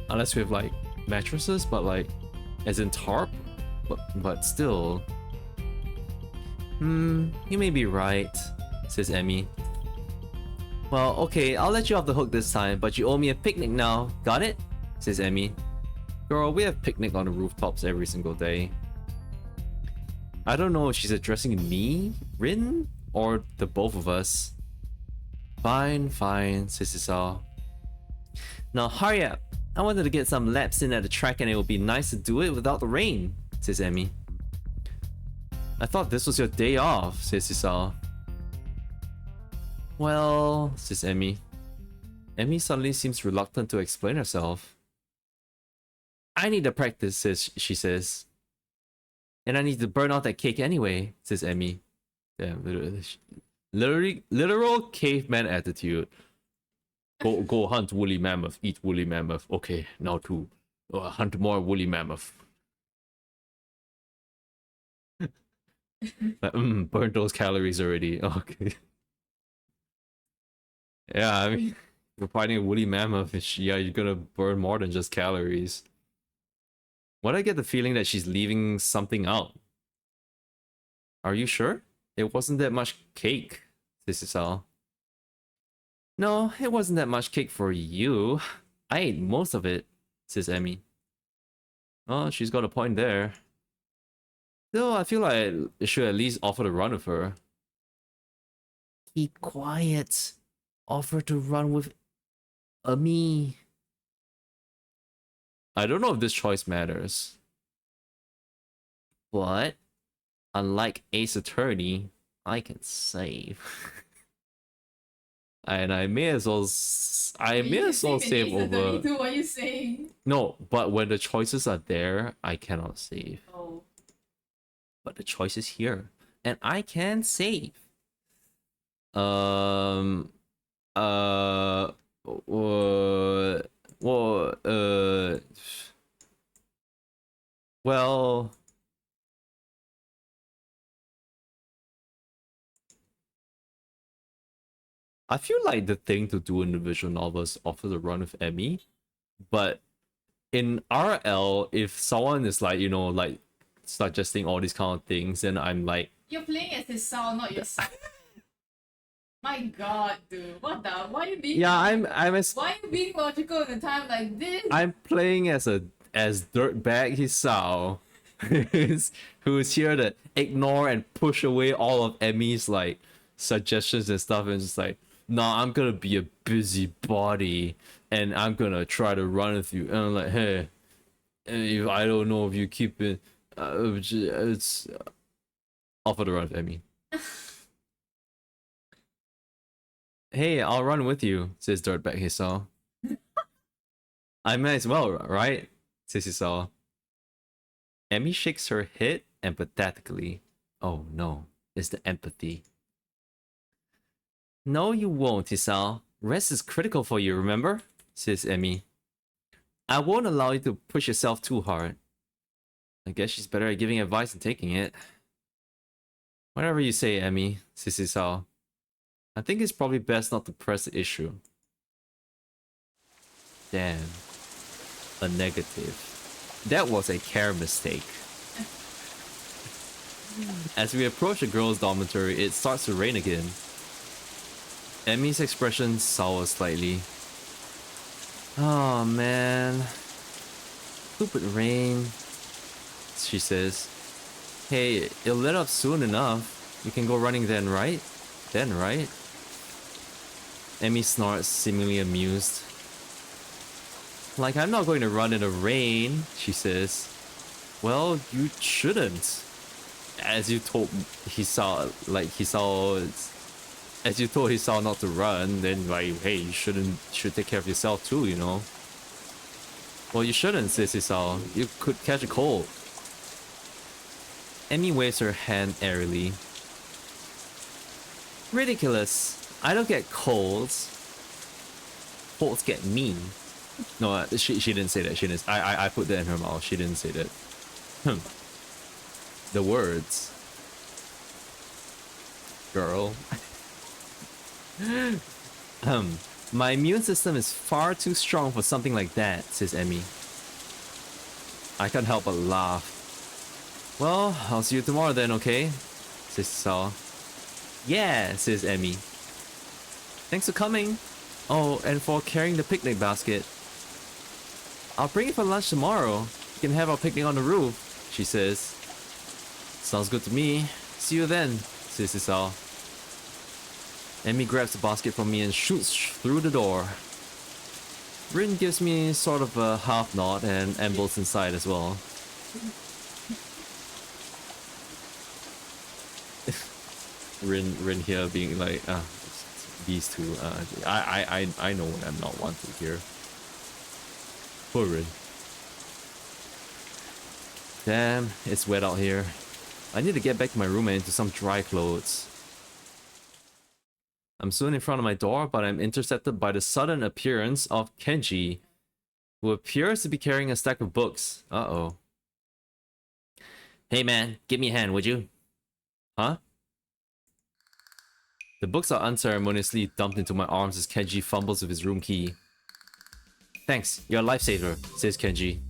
Unless we have like mattresses, but like as in tarp, but still. You may be right, says Emmy. Well, okay, I'll let you off the hook this time, but you owe me a picnic now. Got it? Says Emmy. Girl, we have picnic on the rooftops every single day. I don't know if she's addressing me, Rin, or the both of us. Fine, says Isao. Now hurry up. I wanted to get some laps in at the track and it would be nice to do it without the rain, says Emmy. I thought this was your day off, says Isao. Well, says Emmy. Emmy suddenly seems reluctant to explain herself. I need to practice, she says. And I need to burn out that cake anyway, says Emmy. Damn, literal caveman attitude. Go hunt woolly mammoth, eat woolly mammoth. Okay, now to hunt more woolly mammoth. Burn those calories already. Okay. Yeah, I mean, You're fighting a woolly mammoth. Yeah, you're gonna burn more than just calories. Why do I get the feeling that she's leaving something out? Are you sure? It wasn't that much cake, this is all. No, it wasn't that much cake for you. I ate most of it, says Emmy. Oh, she's got a point there. Still, I feel like I should at least offer to run with her. Keep quiet. Offer to run with me. I don't know if this choice matters. But, unlike Ace Attorney, I can save. And I may as well save over. What are you saying? No, but when the choices are there, I cannot save. Oh. But the choice is here, and I can save. Uh, well, I feel like the thing to do in the visual novel is offer the run with Emmy, but in RL, if someone is like, you know, like suggesting all these kind of things, then I'm like, you're playing as his sound, not your son. My god, dude. What the? Why are you being yeah, why are you being logical in a time like this? I'm playing as dirtbag Hisao, who's here to ignore and push away all of Emmy's like suggestions and stuff, and just like, nah, I'm gonna be a busybody and I'm gonna try to run with you. And I'm like, hey, if I don't know if you keep it, it's offer to run with Emmy. Hey, I'll run with you, says dirtbag Hisao. I might as well, right? Says Hisao. Emmy shakes her head empathetically. Oh no, it's the empathy. No, you won't, Hisao. Rest is critical for you, remember? Says Emmy. I won't allow you to push yourself too hard. I guess she's better at giving advice than taking it. Whatever you say, Emmy, says Hisao. I think it's probably best not to press the issue. Damn. A negative. That was a care mistake. As we approach the girls' dormitory, it starts to rain again. Emmy's expression sours slightly. Oh man. Stupid rain, she says. Hey, it'll let up soon enough. We can go running then, right? Then, right? Emmy snorts, seemingly amused. Like, I'm not going to run in the rain, she says. Well, you shouldn't. As you told Hisao not to run, then like, hey, you should take care of yourself too, you know? Well, you shouldn't, says Hisao. You could catch a cold. Emmy waves her hand airily. Ridiculous. I don't get colds. Colds get me. No, she didn't say that. She didn't. I put that in her mouth. She didn't say that. The words. Girl. My immune system is far too strong for something like that, says Emmy. I can't help but laugh. Well, I'll see you tomorrow then, okay? Says Saw. Yeah, says Emmy. Thanks for coming. Oh, and for carrying the picnic basket. I'll bring it for lunch tomorrow. You can have our picnic on the roof, she says. Sounds good to me. See you then, says Isao. Emmy grabs the basket from me and shoots through the door. Rin gives me sort of a half nod and ambles inside as well. Rin here being like, these two, I know what I'm not wanted here. Poor Rin. Damn, it's wet out here. I need to get back to my room and into some dry clothes. I'm soon in front of my door, but I'm intercepted by the sudden appearance of Kenji, who appears to be carrying a stack of books. Uh-oh. Hey man, give me a hand, would you? Huh? The books are unceremoniously dumped into my arms as Kenji fumbles with his room key. Thanks, you're a lifesaver, says Kenji.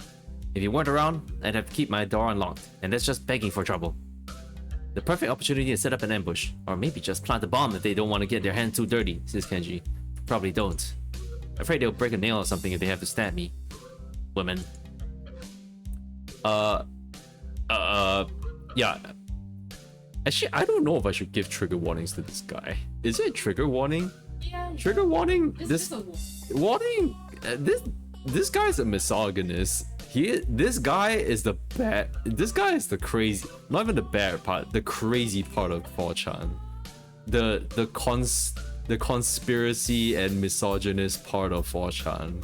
If you weren't around, I'd have to keep my door unlocked, and that's just begging for trouble. The perfect opportunity to set up an ambush, or maybe just plant a bomb if they don't want to get their hands too dirty, says Kenji. Probably don't. Afraid they'll break a nail or something if they have to stab me. Women. Yeah. Actually, I don't know if I should give trigger warnings to this guy. Is it a trigger warning? Yeah. Trigger warning? This is a warning? This guy's a misogynist. This guy is the bad. This guy is the crazy. Not even the bad part. The crazy part of 4chan. The conspiracy and misogynist part of 4chan.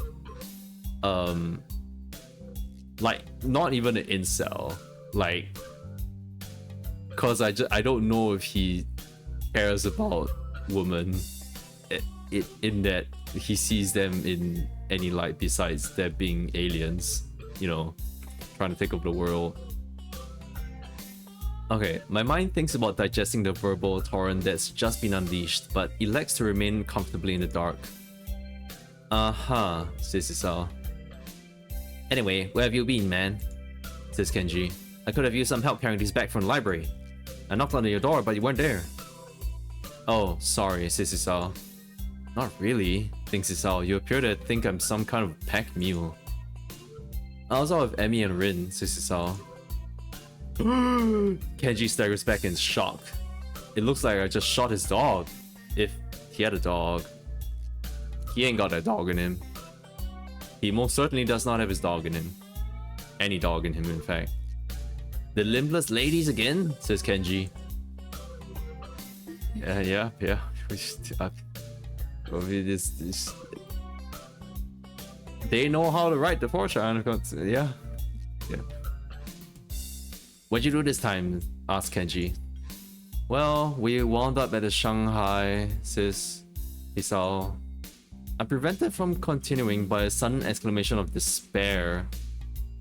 Like not even an incel. Like, cause I don't know if he cares about women. In that he sees them in any light besides there being aliens, you know, trying to take over the world. Okay, my mind thinks about digesting the verbal torrent that's just been unleashed, but elects to remain comfortably in the dark. Says Isao. Anyway, where have you been, man? Says Kenji. I could have used some help carrying these back from the library. I knocked on your door, but you weren't there. Oh, sorry, says Isao. Not really, thinks Isao. You appear to think I'm some kind of packed mule. I was out with Emmy and Rin, says Isao. Kenji staggers back in shock. It looks like I just shot his dog. If he had a dog. He ain't got a dog in him. He most certainly does not have his dog in him. Any dog in him, in fact. The limbless ladies again? Says Kenji. Yeah. They know how to write the 4chan. Yeah. What'd you do this time? Asked Kenji. Well, we wound up at the Shanghai, says Isao. I'm prevented from continuing by a sudden exclamation of despair.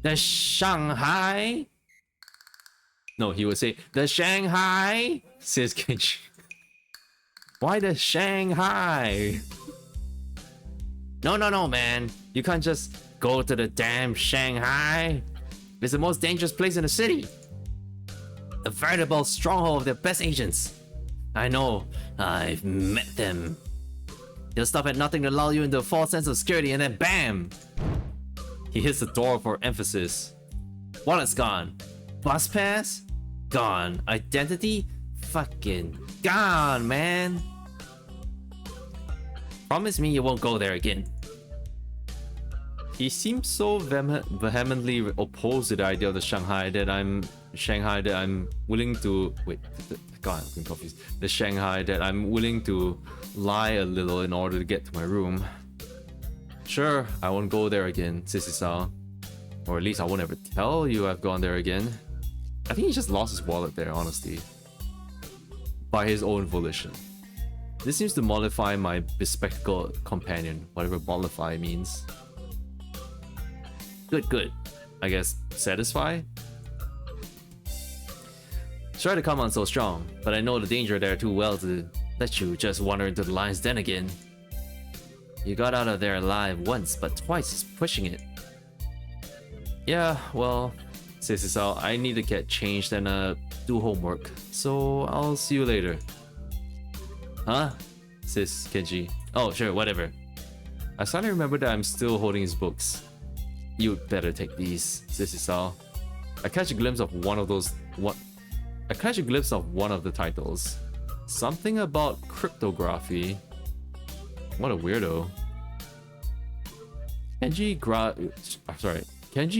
The Shanghai? No, he would say, the Shanghai, says Kenji. Why the Shanghai? No, man. You can't just go to the damn Shanghai. It's the most dangerous place in the city. A veritable stronghold of their best agents. I know. I've met them. They'll stop at nothing to lull you into a false sense of security and then BAM! He hits the door for emphasis. Wallet's gone. Bus pass? Gone. Identity? Fucking gone, man. Promise me you won't go there again. He seems so vehemently opposed to the idea of the Shanghai that I'm willing to wait. God, I'm confused. The Shanghai that I'm willing to lie a little in order to get to my room. Sure, I won't go there again, says Isao. Or at least I won't ever tell you I've gone there again. I think he just lost his wallet there, honestly. By his own volition. This seems to mollify my bespectacled companion, whatever mollify means. Good. I guess satisfy? Sorry to come on so strong, but I know the danger there too well to let you just wander into the lion's den again. You got out of there alive once, but twice is pushing it. Yeah, well, says Isao, I need to get changed and do homework, so I'll see you later. Huh? Says Kenji. Oh, sure, whatever. I suddenly remember that I'm still holding his books. You'd better take these, says Isao. I catch a glimpse of one of the titles. Something about cryptography. What a weirdo. Kenji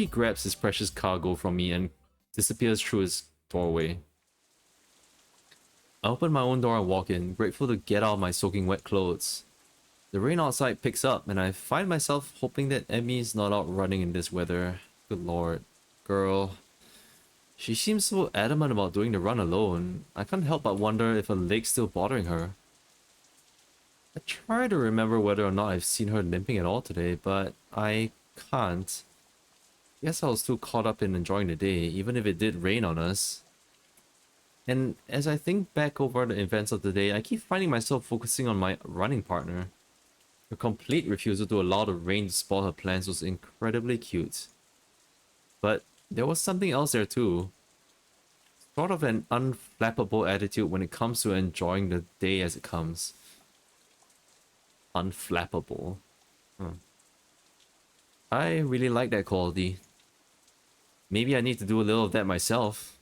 grabs his precious cargo from me and disappears through his doorway. I open my own door and walk in, grateful to get out of my soaking wet clothes. The rain outside picks up and I find myself hoping that Emmy's not out running in this weather. Good lord. Girl. She seems so adamant about doing the run alone. I can't help but wonder if her leg's still bothering her. I try to remember whether or not I've seen her limping at all today, but I can't. Guess I was too caught up in enjoying the day, even if it did rain on us. And as I think back over the events of the day, I keep finding myself focusing on my running partner. Her complete refusal to allow the rain to spoil her plans was incredibly cute. But there was something else there too. Sort of an unflappable attitude when it comes to enjoying the day as it comes. Unflappable. Huh. I really like that quality. Maybe I need to do a little of that myself.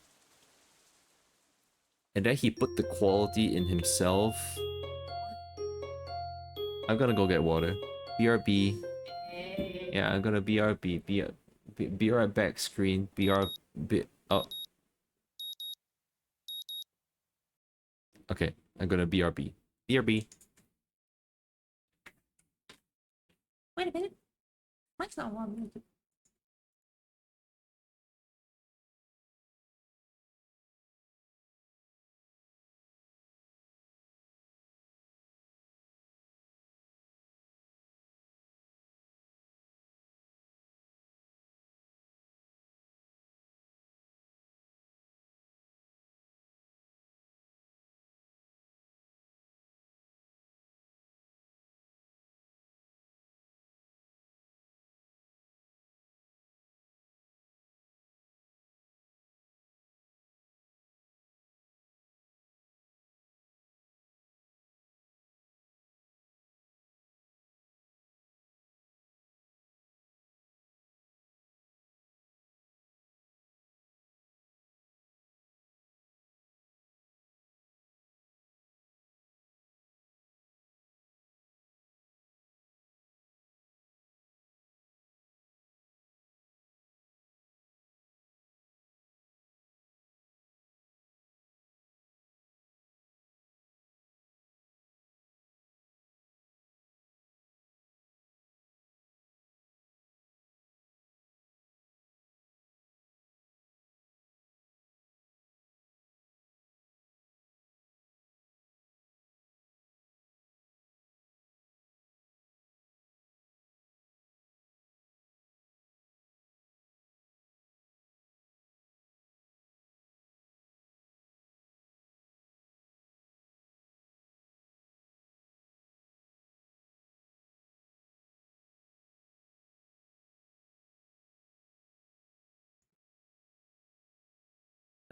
And then he put the quality in himself. I'm gonna go get water. BRB. Yeah, I'm gonna BRB. Be right back, screen. Oh. Okay, I'm gonna BRB. BRB. Wait a minute. Mike's not on.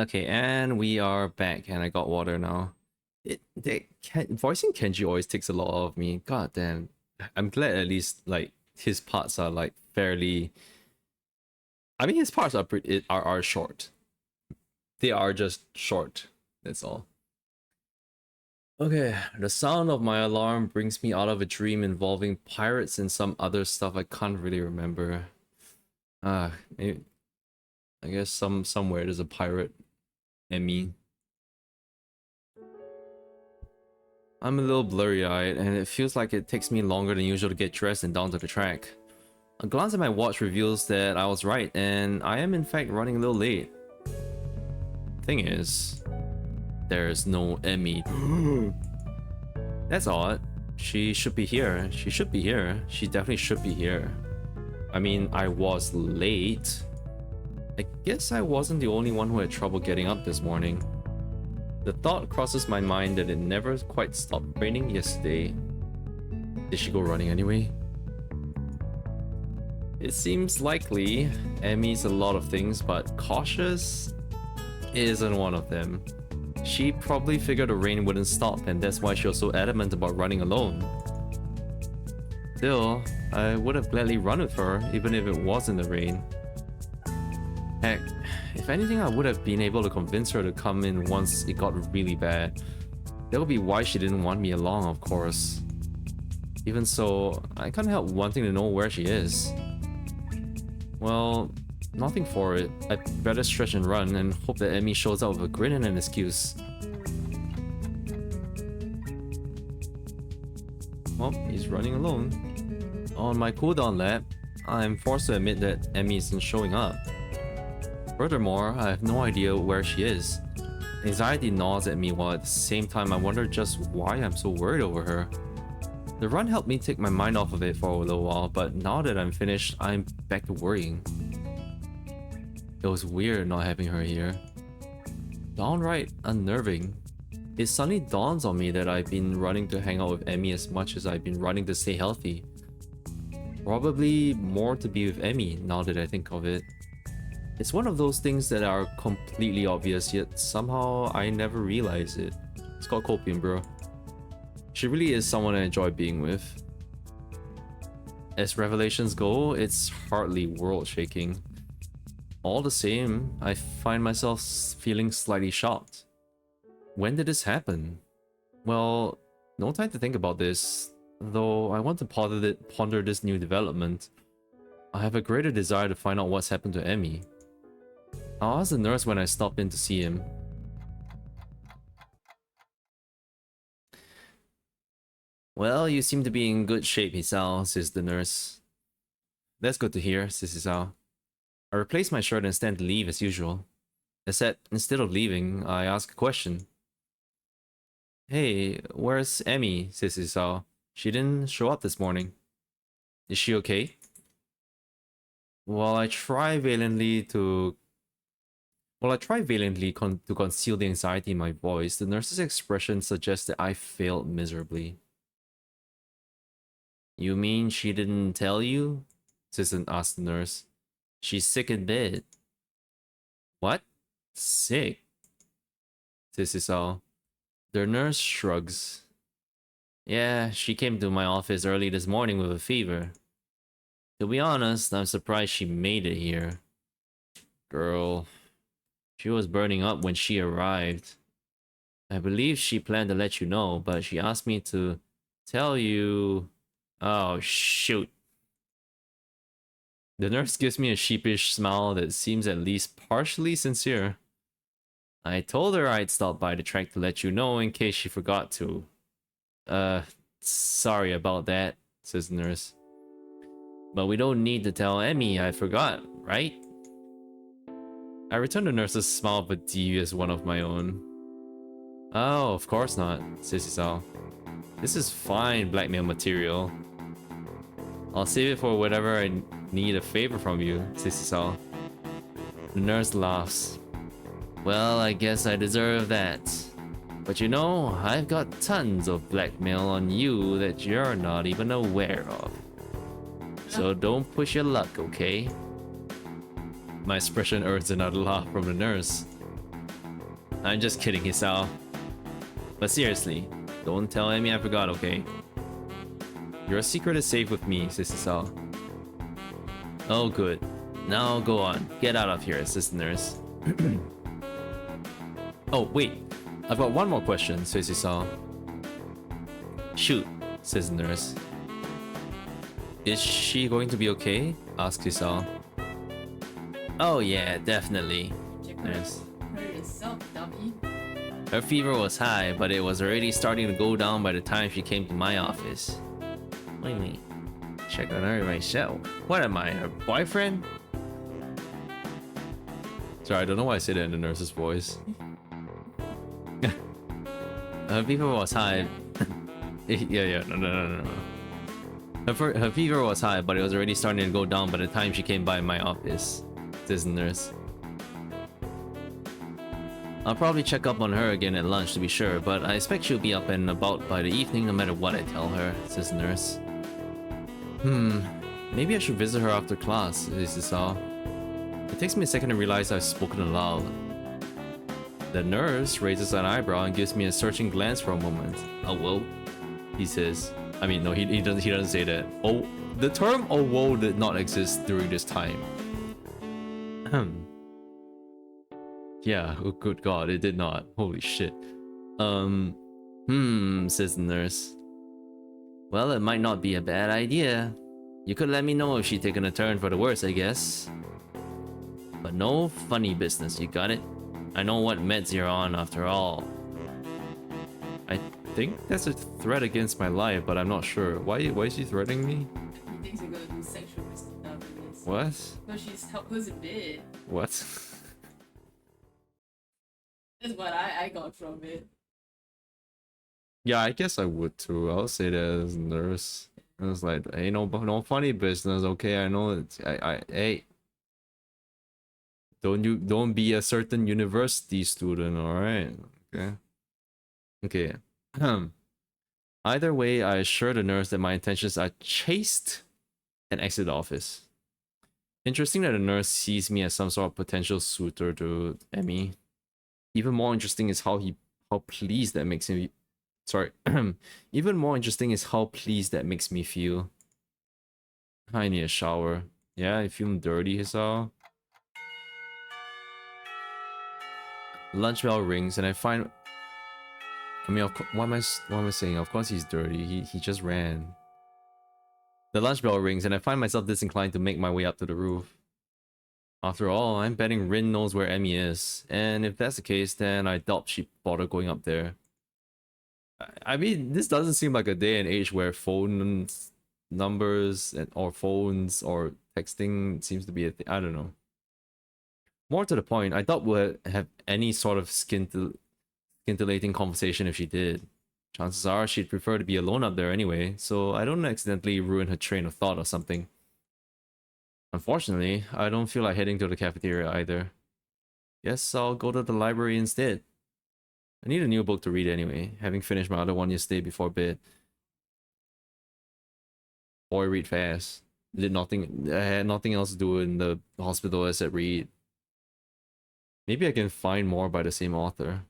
Okay, and we are back, and I got water now. Voicing Kenji always takes a lot of me. God damn. I'm glad at least like his parts are like fairly. I mean, his parts are are short. They are just short. That's all. Okay, the sound of my alarm brings me out of a dream involving pirates and some other stuff I can't really remember. I guess somewhere there's a pirate and me. I'm a little blurry-eyed, and it feels like it takes me longer than usual to get dressed and down to the track. A glance at my watch reveals that I was right, and I am in fact running a little late. Thing is, there's no Emmy. That's odd. She should be here. She should be here. She definitely should be here. I mean, I was late. I guess I wasn't the only one who had trouble getting up this morning. The thought crosses my mind that it never quite stopped raining yesterday. Did she go running anyway? It seems likely. Emmy's a lot of things, but cautious isn't one of them. She probably figured the rain wouldn't stop, and that's why she was so adamant about running alone. Still, I would have gladly run with her, even if it was in the rain. Heck, if anything, I would have been able to convince her to come in once it got really bad. That would be why she didn't want me along, of course. Even so, I can't help wanting to know where she is. Well, nothing for it. I'd better stretch and run and hope that Emmy shows up with a grin and an excuse. Well, he's running alone. On my cooldown lap, I'm forced to admit that Emmy isn't showing up. Furthermore, I have no idea where she is. Anxiety gnaws at me while at the same time I wonder just why I'm so worried over her. The run helped me take my mind off of it for a little while, but now that I'm finished, I'm back to worrying. It was weird not having her here. downright unnerving. It suddenly dawns on me that I've been running to hang out with Emmy as much as I've been running to stay healthy. Probably more to be with Emmy now that I think of it. It's one of those things that are completely obvious, yet somehow I never realize it. It's called copium, bro. She really is someone I enjoy being with. As revelations go, it's hardly world-shaking. All the same, I find myself feeling slightly shocked. When did this happen? Well, no time to think about this, though I want to ponder this new development. I have a greater desire to find out what's happened to Emmy. I'll ask the nurse when I stop in to see him. Well, you seem to be in good shape, Hisao, says the nurse. That's good to hear, says Hisao. I replace my shirt and stand to leave as usual. Except, instead of leaving, I ask a question. Hey, where's Emmy, says Hisao. She didn't show up this morning. Is she okay? While I try valiantly to conceal the anxiety in my voice, the nurse's expression suggests that I failed miserably. You mean she didn't tell you? Assistant asked the nurse. She's sick in bed. What? Sick? Says Hisao. The nurse shrugs. Yeah, she came to my office early this morning with a fever. To be honest, I'm surprised she made it here. Girl. She was burning up when she arrived. I believe she planned to let you know, but she asked me to tell you... Oh, shoot. The nurse gives me a sheepish smile that seems at least partially sincere. I told her I'd stop by the track to let you know in case she forgot to. Sorry about that, says the nurse. But we don't need to tell Emmy I forgot, right? I return the nurse's smile but devious one of my own. Oh, of course not, says Hisao. This is fine blackmail material. I'll save it for whenever I need a favor from you, says Hisao. The nurse laughs. Well, I guess I deserve that. But you know, I've got tons of blackmail on you that you're not even aware of. So don't push your luck, okay? My expression earns another laugh from the nurse. I'm just kidding, Hisao. But seriously, don't tell Emmy I forgot, okay? Your secret is safe with me, says Hisao. Oh good. Now go on. Get out of here, says the nurse. Oh wait, I've got one more question, says Hisao. Shoot, says the nurse. Is she going to be okay? Asks Hisao. Oh yeah, definitely. Nurse. Her fever was high, but it was already starting to go down by the time she came to my office. What do you mean? Check on her myself. What am I, her boyfriend? Sorry, I don't know why I say that in the nurse's voice. Her fever was high. No. Her fever was high, but it was already starting to go down by the time she came by my office, says the nurse. I'll probably check up on her again at lunch to be sure, but I expect she'll be up and about by the evening no matter what I tell her, says the nurse. Maybe I should visit her after class, says Hisao. It takes me a second to realize I've spoken aloud. The nurse raises an eyebrow and gives me a searching glance for a moment. Oh, whoa, he says. I mean, no, he doesn't say that. Oh, the term "oh whoa" did not exist during this time. Yeah, oh good god, it did not. Holy shit. Says the nurse. Well, it might not be a bad idea. You could let me know if she's taken a turn for the worse, I guess. But no funny business, you got it? I know what meds you're on after all. I think that's a threat against my life, but I'm not sure. Why is she threatening me? He thinks you're gonna do sexual misconduct. What? No, she's helpless in bed. What? That's what I got from it. Yeah, I guess I would too. I'll say that as a nurse. I was like, hey, no funny business, okay? I know it's hey. Don't be a certain university student, alright? Okay. Okay. Either way, I assure the nurse that my intentions are chaste and exit the office. Interesting that the nurse sees me as some sort of potential suitor to Emmy. Even more interesting is how pleased that makes me. Sorry. Even more interesting is how pleased that makes me feel. I need a shower. Yeah, you feeling dirty, Hisao? Lunch bell rings and I find. I mean, what am I saying? Of course he's dirty. He just ran. The lunch bell rings and I find myself disinclined to make my way up to the roof. After all, I'm betting Rin knows where Emmy is, and if that's the case, then I doubt she'd bother going up there. I mean, this doesn't seem like a day and age where phone numbers or phones or texting seems to be a thing. I don't know. More to the point, I doubt we'll have any sort of scintillating conversation if she did. Chances are she'd prefer to be alone up there anyway, so I don't accidentally ruin her train of thought or something. Unfortunately, I don't feel like heading to the cafeteria either. Guess I'll go to the library instead. I need a new book to read anyway, having finished my other one yesterday before bed. Or I read fast. I had nothing else to do in the hospital except read. Maybe I can find more by the same author.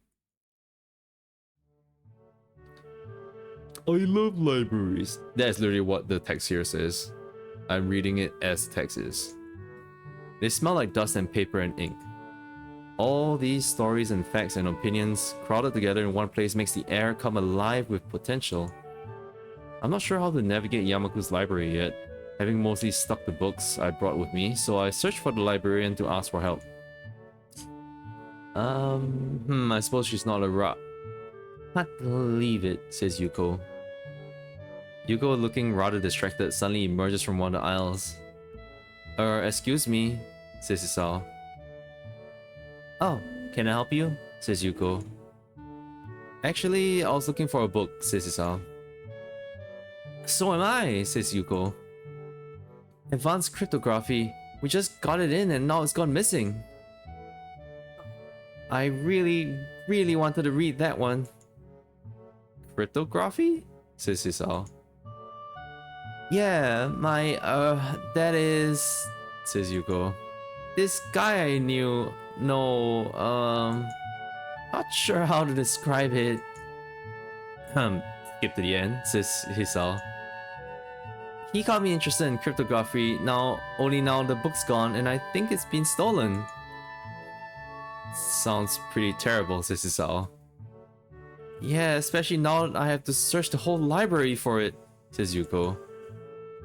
I love libraries. That's literally what the text here says. I'm reading it as text is. They smell like dust and paper and ink. All these stories and facts and opinions crowded together in one place makes the air come alive with potential. I'm not sure how to navigate Yamaku's library yet, having mostly stuck to books I brought with me, so I searched for the librarian to ask for help. I suppose she's not a rock. Can't believe it, says Yuko. Yuko, looking rather distracted, suddenly emerges from one of the aisles. Excuse me, says Isao. Oh, can I help you? Says Yuko. Actually, I was looking for a book, says Isao. So am I, says Yuko. Advanced cryptography. We just got it in and now it's gone missing. I really wanted to read that one. Cryptography? Says Isao. Yeah, that is... says Yuko. This guy I knew... No, not sure how to describe it. Skip to the end, says Hisao. He got me interested in cryptography, only now the book's gone and I think it's been stolen. Sounds pretty terrible, says Hisao. Yeah, especially now that I have to search the whole library for it, says Yuko.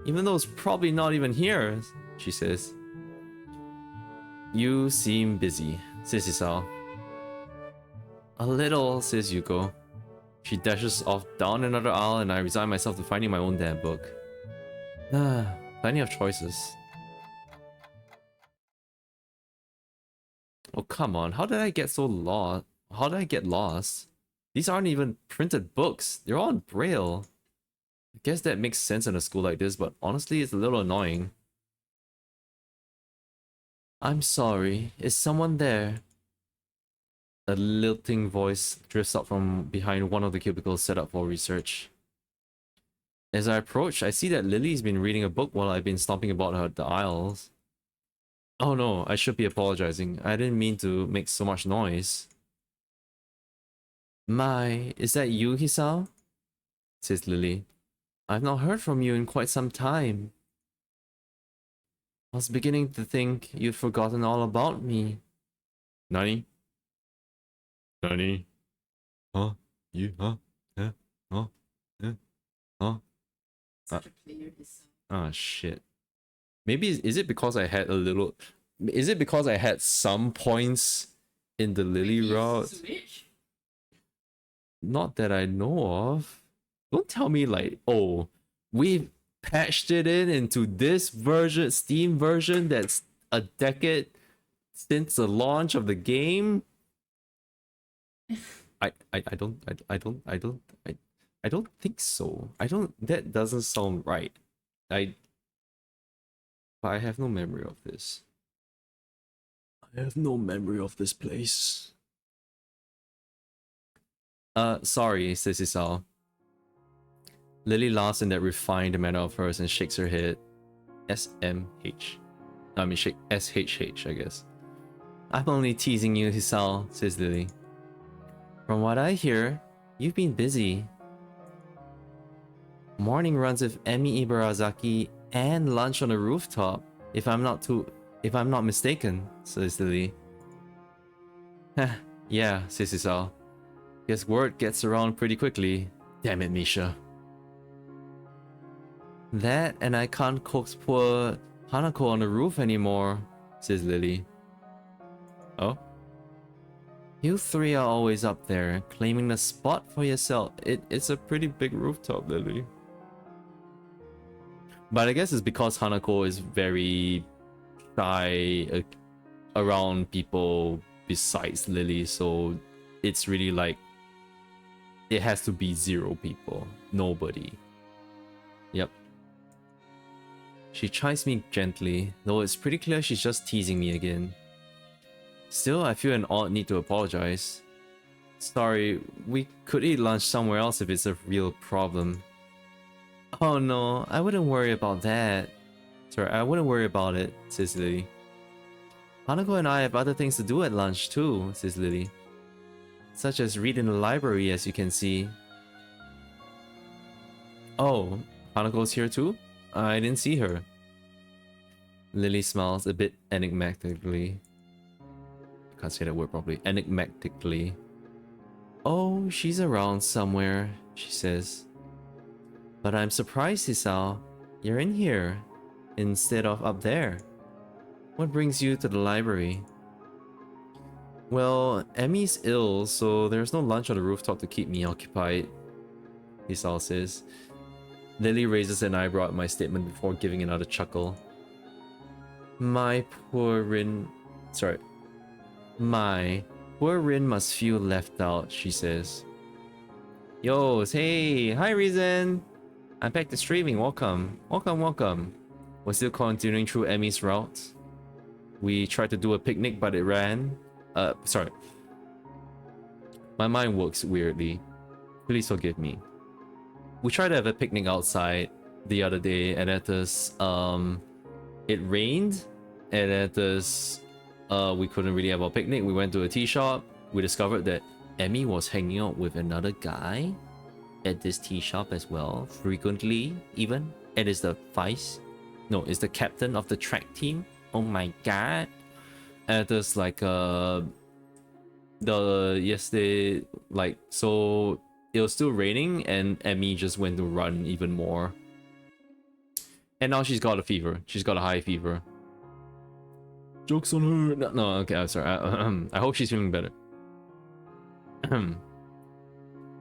Even though it's probably not even here, she says. You seem busy, says Hisao. A little, says Yuko. She dashes off down another aisle and I resign myself to finding my own damn book. Plenty of choices. Oh, come on. How did I get so lost? How did I get lost? These aren't even printed books. They're all in Braille. I guess that makes sense in a school like this, but honestly, it's a little annoying. I'm sorry. Is someone there? A lilting voice drifts up from behind one of the cubicles set up for research. As I approach, I see that Lily's been reading a book while I've been stomping about the aisles. Oh no, I should be apologizing. I didn't mean to make so much noise. My, is that you, Hisao? Says Lily. I've not heard from you in quite some time. I was beginning to think you'd forgotten all about me. Nani? Nani? Huh? You? Huh? Yeah? Huh? Yeah? Huh? Such a player, Hisao. Ah, shit. Maybe, is it because I had a little... Is it because I had some points in the Lily route? Switch? Not that I know of. Don't tell me like, oh, we've patched it into this version, Steam version that's a decade since the launch of the game. I don't think so. That doesn't sound right. But I have no memory of this. I have no memory of this place. Sorry, says Isao. Lily laughs in that refined manner of hers and shakes her head. SMH. I mean, shake SHH, I guess. I'm only teasing you, Hisao, says Lily. From what I hear, you've been busy. Morning runs with Emi Ibarazaki and lunch on the rooftop, if I'm not mistaken, says Lily. Yeah, says Hisao. Guess word gets around pretty quickly. Damn it, Misha. That and I can't coax poor Hanako on the roof anymore, says Lily. Oh? You three are always up there, claiming the spot for yourself. It's a pretty big rooftop, Lily. But I guess it's because Hanako is very shy around people besides Lily, so it's really like it has to be 0 people. Nobody. Yep. She chides me gently, though it's pretty clear she's just teasing me again. Still, I feel an odd need to apologize. Sorry, we could eat lunch somewhere else if it's a real problem. Oh no, I wouldn't worry about that. Sorry, I wouldn't worry about it, says Lily. Hanako and I have other things to do at lunch too, says Lily. Such as read in the library, as you can see. Oh, Hanako's here too? I didn't see her. Lily smiles a bit enigmatically. I can't say that word properly. Enigmatically. Oh, she's around somewhere, she says. But I'm surprised, Hisao. You're in here, instead of up there. What brings you to the library? Well, Emmy's ill, so there's no lunch on the rooftop to keep me occupied, Hisao says. Lily raises an eyebrow at my statement before giving another chuckle. My poor Rin must feel left out, she says. Yo, hey, hi Reason! I'm back to streaming, welcome. We're still continuing through Emmy's route. We tried to do a picnic, but it ran. Sorry. My mind works weirdly. Please forgive me. We tried to have a picnic outside the other day, and at this, it rained, and at this, we couldn't really have a picnic. We went to a tea shop. We discovered that Emmy was hanging out with another guy at this tea shop as well, frequently even. And it's the it's the captain of the track team. Oh my god. And there's like yesterday, like, so it was still raining and Emmy just went to run even more. And now she's got a fever. She's got a high fever. Joke's on her. No, okay, I'm sorry. I hope she's feeling better.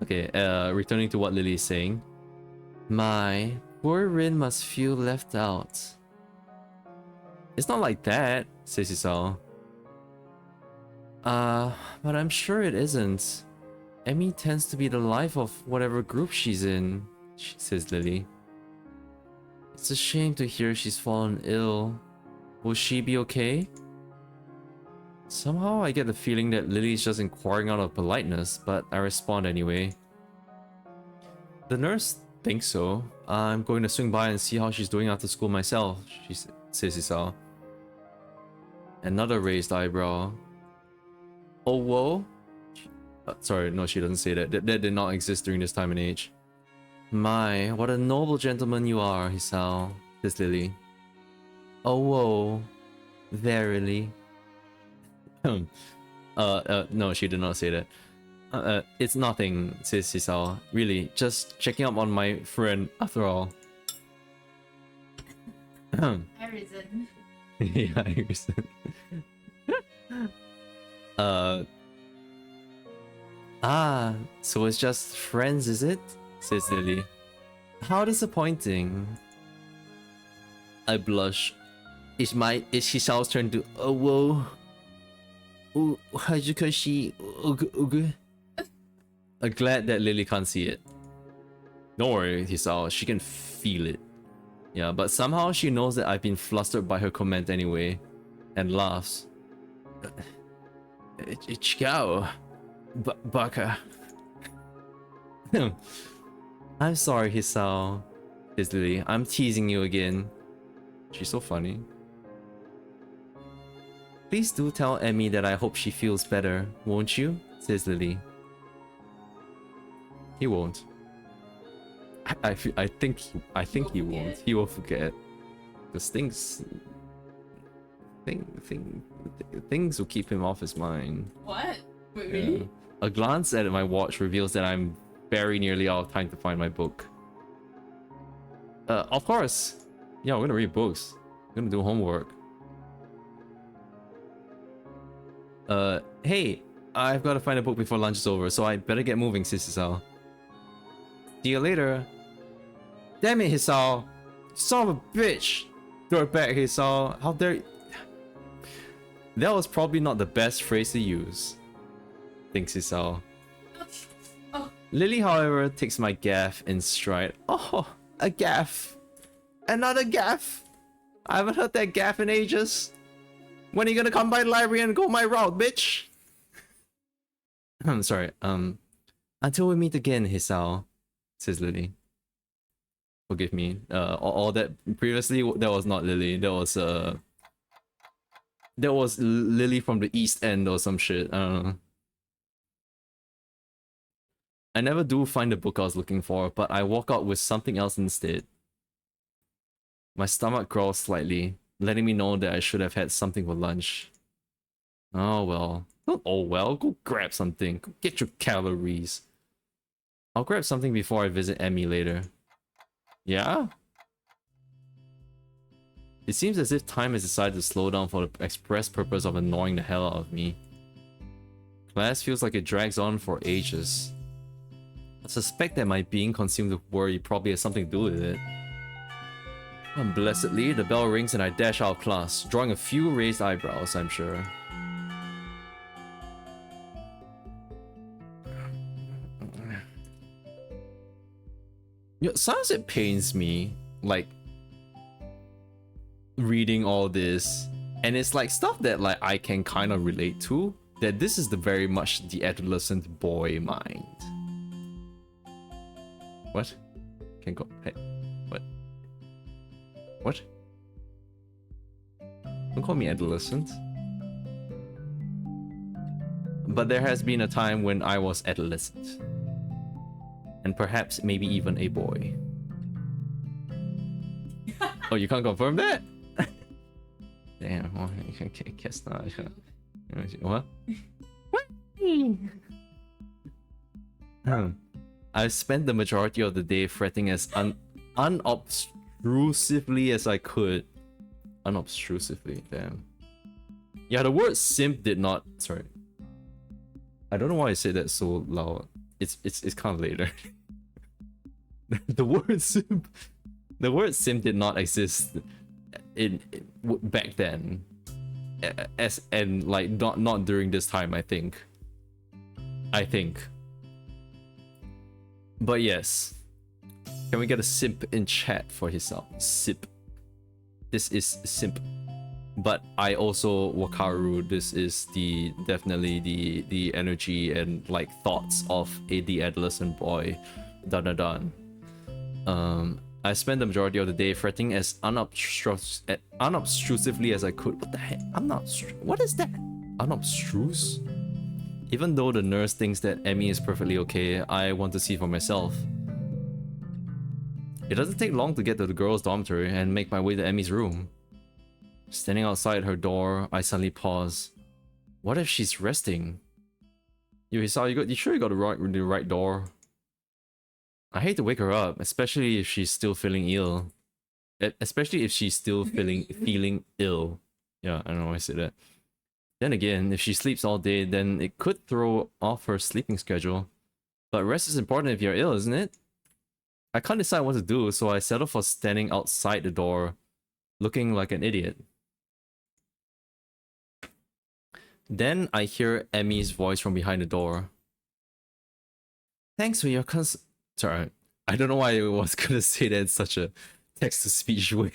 Okay, returning to what Lily is saying. My poor Rin must feel left out. It's not like that, says Isao. But I'm sure it isn't. Emmy tends to be the life of whatever group she's in, says Lily. It's a shame to hear she's fallen ill. Will she be okay? Somehow I get the feeling that Lily's just inquiring out of politeness, but I respond anyway. The nurse thinks so. I'm going to swing by and see how she's doing after school myself, she says Isao. Another raised eyebrow. Oh, whoa? Sorry, no, she doesn't say that. That did not exist during this time and age. My, what a noble gentleman you are, Hisao, says Lily. Oh, whoa. Verily. No, she did not say that. It's nothing, says Hisao. Really, just checking up on my friend, after all. I reason. Yeah, I reason. So it's just friends, is it? Says Lily. How disappointing. I blush. It's Hisao's turn to whoa. Oh, Hajukashi. I'm glad that Lily can't see it. Don't worry, Hisao, she can feel it. Yeah, but somehow she knows that I've been flustered by her comment anyway, and laughs. Ichigao. Baka. I'm sorry, Hisao. Says Lily. I'm teasing you again. She's so funny. Please do tell Emmy that I hope she feels better, won't you? Says Lily. He won't. I think he won't. He will forget. Because things will keep him off his mind. What? Wait, really? Yeah. A glance at my watch reveals that I'm very nearly out of time to find my book. Of course. Yeah, we're gonna read books. We're gonna do homework. Hey, I've got to find a book before lunch is over, so I better get moving, Hisao. See you later. Damn it, Hisao. Son of a bitch. Throw it back, Hisao. How dare you? That was probably not the best phrase to use, thinks Hisao. Oh. Lily, however, takes my gaffe in stride. Oh, a gaffe. Another gaffe. I haven't heard that gaffe in ages. When are you gonna come by the library and go my route, bitch? I'm sorry, until we meet again, Hisao, says Lily. Forgive me. All that previously, that was not Lily. That was Lily from the East End or some shit. I don't know. I never do find the book I was looking for, but I walk out with something else instead. My stomach growls slightly, letting me know that I should have had something for lunch. Oh well. Not oh well, go grab something. Go get your calories. I'll grab something before I visit Emmy later. Yeah? It seems as if time has decided to slow down for the express purpose of annoying the hell out of me. Class feels like it drags on for ages. I suspect that my being consumed with worry probably has something to do with it. Unblessedly, the bell rings and I dash out of class, drawing a few raised eyebrows, I'm sure. You know, sometimes it pains me, like, reading all this, and it's like stuff that like I can kind of relate to, that this is the very much the adolescent boy mind. What? Can't go. Hey, what? What? Don't call me adolescent. But there has been a time when I was adolescent. And perhaps maybe even a boy. Oh, you can't confirm that? Damn, well, I guess not. What? I spent the majority of the day fretting as unobtrusively as I could. Unobtrusively, damn. Yeah, the word simp did not. Sorry. I don't know why I said that so loud. It's kind of later. The word simp did not exist back then, and like not during this time. I think. But yes, can we get a simp in chat for himself? Simp. This is simp. But I also Wakaru. This is definitely the energy and like thoughts of the adolescent boy. Dun. I spent the majority of the day fretting as unobtrusively as I could. What the heck? What is that? Unobtruse? Even though the nurse thinks that Emmy is perfectly okay, I want to see for myself. It doesn't take long to get to the girls' dormitory and make my way to Emmy's room. Standing outside her door, I suddenly pause. What if she's resting? You sure you got the right door? I hate to wake her up, especially if she's still feeling ill. Especially if she's still feeling ill. Yeah, I don't know why I say that. Then again, if she sleeps all day, then it could throw off her sleeping schedule. But rest is important if you're ill, isn't it? I can't decide what to do, so I settle for standing outside the door, looking like an idiot. Then I hear Emmy's voice from behind the door. Thanks for your Sorry, I don't know why I was gonna say that in such a text-to-speech way.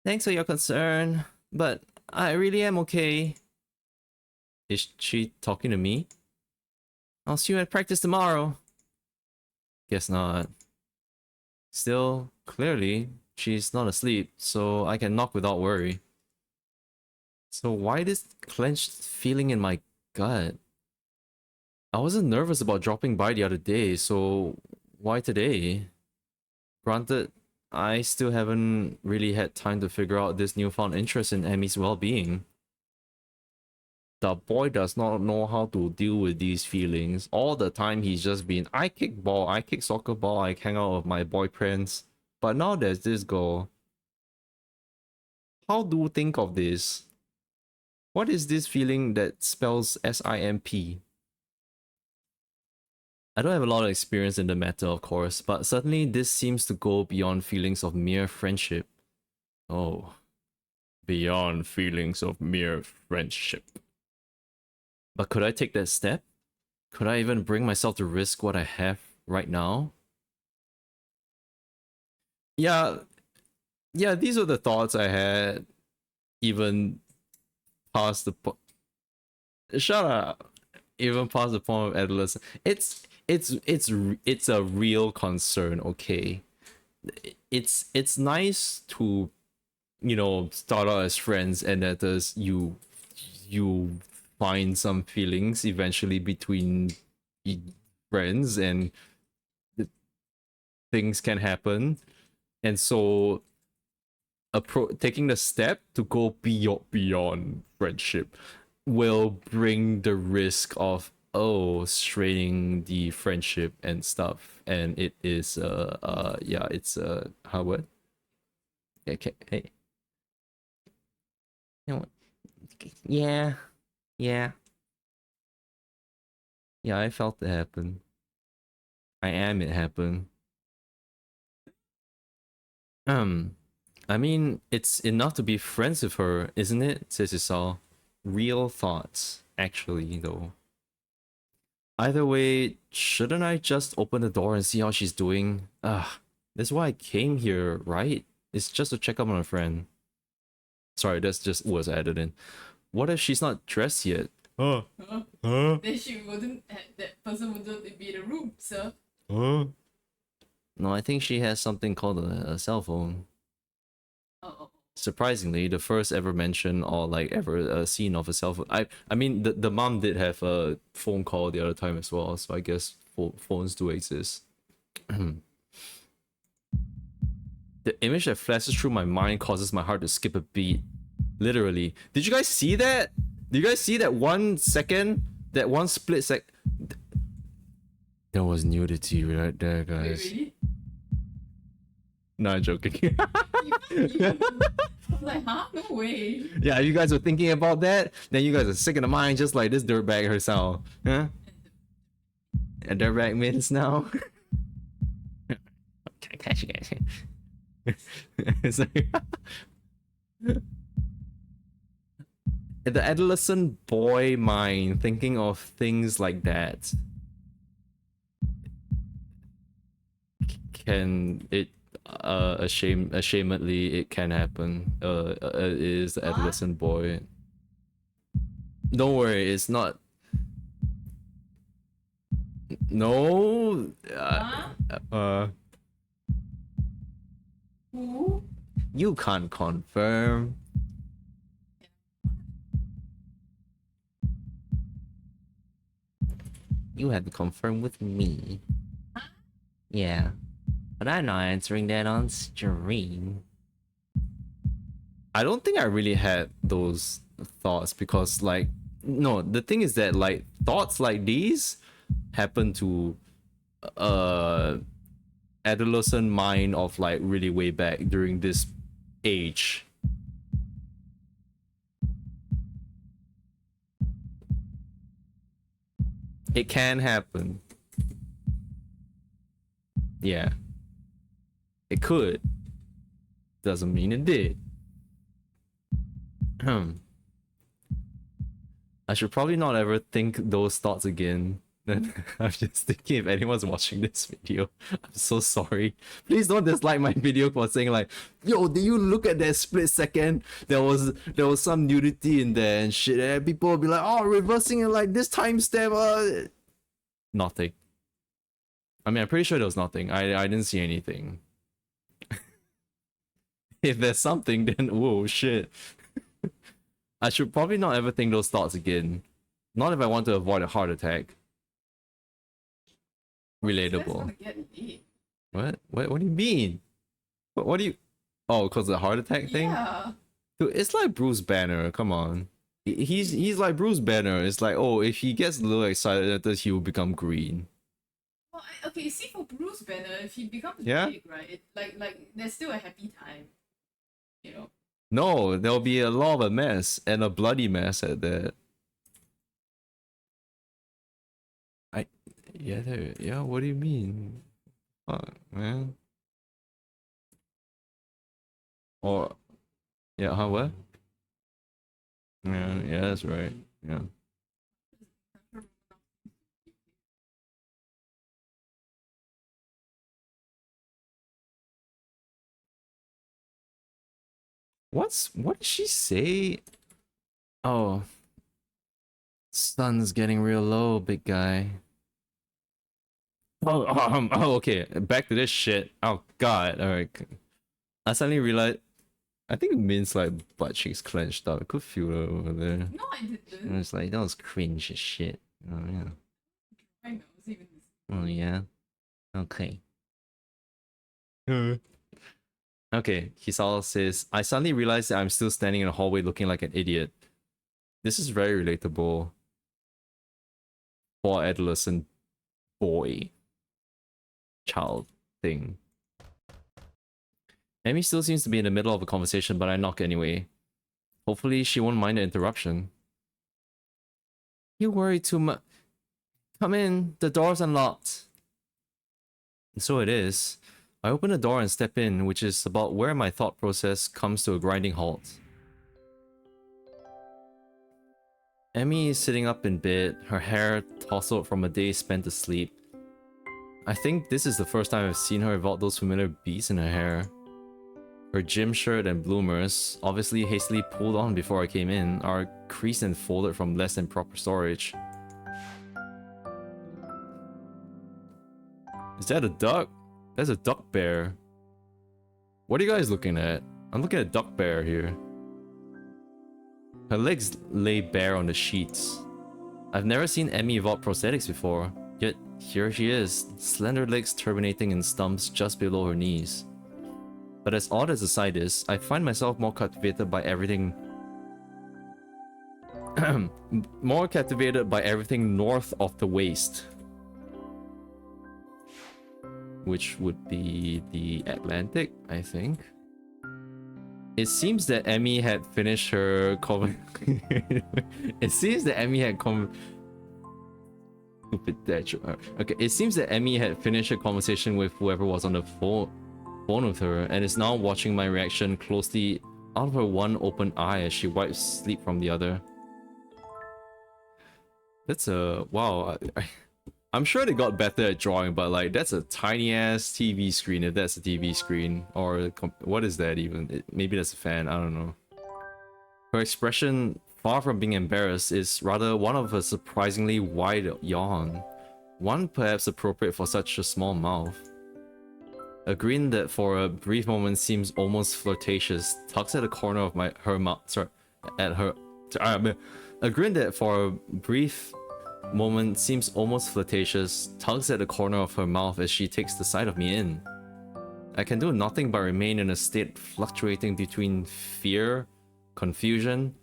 Thanks for your concern. but I really am okay. Is she talking to me? I'll see you at practice tomorrow. Guess not. Still, clearly, she's not asleep, so I can knock without worry. So why this clenched feeling in my gut? I wasn't nervous about dropping by the other day, so why today? Granted, I still haven't really had time to figure out this newfound interest in Emmy's well-being. The boy does not know how to deal with these feelings. All the time he's just been, I kick ball, I kick soccer ball, I hang out with my boyfriends. But now there's this girl. How do you think of this? What is this feeling that spells SIMP? I don't have a lot of experience in the matter, of course, but certainly this seems to go beyond feelings of mere friendship. Oh, beyond feelings of mere friendship. But could I take that step? Could I even bring myself to risk what I have right now? Yeah, these are the thoughts I had even past the shut up. Even past the point of adolescence. It's a real concern, okay? It's nice to, you know, start out as friends and that you find some feelings eventually between friends and things can happen. And so taking the step to go beyond friendship will bring the risk of straining the friendship and stuff, and it is it's how what okay, hey, you know what? Yeah, yeah, I felt it happen. It happened. I mean, it's enough to be friends with her, isn't it? Says Isao. Real thoughts, actually, though. Either way, shouldn't I just open the door and see how she's doing? That's why I came here, right? It's just to check up on a friend. Sorry, that's just was added in. What if she's not dressed yet? Huh? Then she wouldn't. That person wouldn't be in the room, sir. No, I think she has something called a cell phone. Oh. Surprisingly, the first ever mention or like ever seen of a cell phone. I mean, the mom did have a phone call the other time as well, so I guess phones do exist. The image that flashes through my mind causes my heart to skip a beat. Literally. Did you guys see that? Did you guys see that 1 second? That one split sec. There was nudity right there, guys. Wait, really? No, I'm joking. I was like, huh? No way. Yeah, you guys were thinking about that? Then you guys are sick in the mind just like this dirtbag herself. Huh? A dirtbag means now? Can I catch you guys? It's like the adolescent boy mind thinking of things like that. Can it ashamedly it can happen. It is the adolescent boy. Don't worry, it's not. No. Who? You can't confirm. You had to confirm with me. Yeah. But I'm not answering that on stream. I don't think I really had those thoughts because, like, no, the thing is that, like, thoughts like these happen to adolescent mind of, like, really way back during this age. It can happen. Yeah. It could. Doesn't mean it did. I should probably not ever think those thoughts again. I'm just thinking if anyone's watching this video, I'm so sorry. Please don't dislike my video for saying like, yo, did you look at that split second? There was some nudity in there and shit. And people will be like, oh, reversing it like this timestamp. Nothing. I mean, I'm pretty sure there was nothing. I didn't see anything. If there's something, then whoa, shit. I should probably not ever think those thoughts again. Not if I want to avoid a heart attack. Relatable. What do you mean? What do you... Oh, because of the heart attack thing? Yeah. Dude, it's like Bruce Banner, come on. He's like Bruce Banner. It's like, oh, if he gets a little excited, he will become green. Well, okay, see, for Bruce Banner, if he becomes big, right, like there's still a happy time, you know. No, there'll be a lot of a mess, and a bloody mess at that. Yeah, what do you mean? Fuck, man. Or, yeah, huh, what? Yeah, that's right, yeah. What did she say? Oh. Sun's getting real low, big guy. Oh, okay. Back to this shit. Oh god. Alright. I suddenly realized I think Min's like butt cheeks clenched up. I could feel it over there. No, I didn't. And it's like that was cringe as shit. Oh yeah. I know, it's even this. Oh yeah. Okay. Okay, Hisal says, I suddenly realized that I'm still standing in the hallway looking like an idiot. This is very relatable for adolescent boy child thing. Amy still seems to be in the middle of a conversation, but I knock anyway. Hopefully she won't mind the interruption. You worry too much. Come in, the door's unlocked. And so it is. I open the door and step in, which is about where my thought process comes to a grinding halt. Emmy is sitting up in bed, her hair tousled from a day spent asleep. I think this is the first time I've seen her without those familiar beads in her hair. Her gym shirt and bloomers, obviously hastily pulled on before I came in, are creased and folded from less than proper storage. Is that a duck? That's a duck bear. What are you guys looking at? I'm looking at a duck bear here. Her legs lay bare on the sheets. I've never seen Emmy without prosthetics before, yet here she is, slender legs terminating in stumps just below her knees. But as odd as the sight is, I find myself more captivated by everything north of the waist. Which would be the Atlantic, I think. It seems that Emmy had finished her It seems that Emmy had Okay, it seems that Emmy had finished a conversation with whoever was on the phone with her and is now watching my reaction closely out of her one open eye as she wipes sleep from the other. That's a wow. I'm sure they got better at drawing, but like that's a tiny ass TV screen if that's a TV screen, or what is that even? Maybe that's a fan, I don't know. Her expression, far from being embarrassed, is rather one of a surprisingly wide yawn, one perhaps appropriate for such a small mouth. A grin that for a brief moment seems almost flirtatious tugs at the corner of her mouth. Sorry, at her. A grin that for a brief moment seems almost flirtatious tugs at the corner of her mouth as she takes the sight of me in. I can do nothing but remain in a state fluctuating between fear, confusion,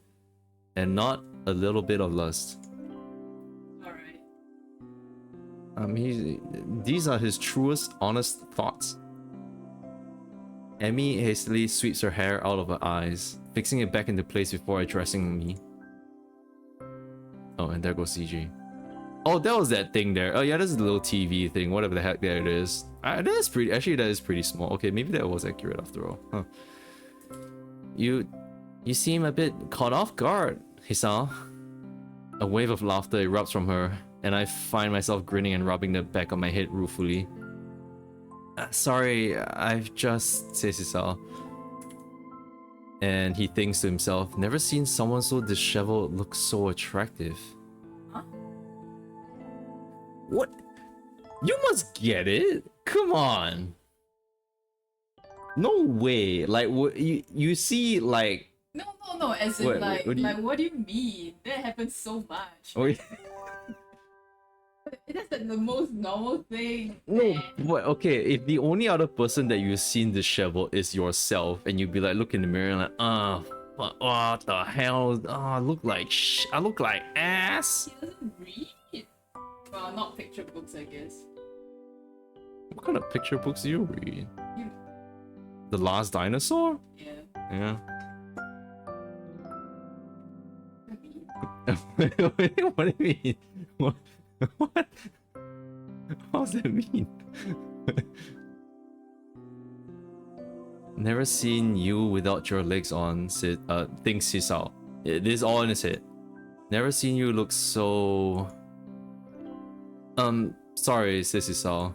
and not a little bit of lust. Alright. These are his truest, honest thoughts. Emmy hastily sweeps her hair out of her eyes, fixing it back into place before addressing me. Oh, and there goes CG. Oh, that was that thing there. Oh yeah, that's a little TV thing, whatever the heck that it is. That is pretty, actually that is pretty small. Okay, maybe that was accurate after all. Huh. You seem a bit caught off guard, Hisao. A wave of laughter erupts from her. and I find myself grinning and rubbing the back of my head ruefully. Sorry, I've just... says Isao. And he thinks to himself, never seen someone so disheveled look so attractive. Huh? What? You must get it? Come on. No way. Like, what you see, like... No, as in, what, like, what do you... like, what do you mean? That happens so much. Oh, yeah. That's like the most normal thing. No, man. but okay, if the only other person that you've seen disheveled is yourself, and you'd be like, look in the mirror and like, what the hell? I look like I look like ass. He doesn't read. Well, not picture books, I guess. What kind of picture books do you read? You... The Last Dinosaur? Yeah. Yeah. I mean, What do you mean? What? What does that mean? Never seen you without your legs on, thinks Sisao. It is all in his head. Never seen you look so... sorry, says Sisao.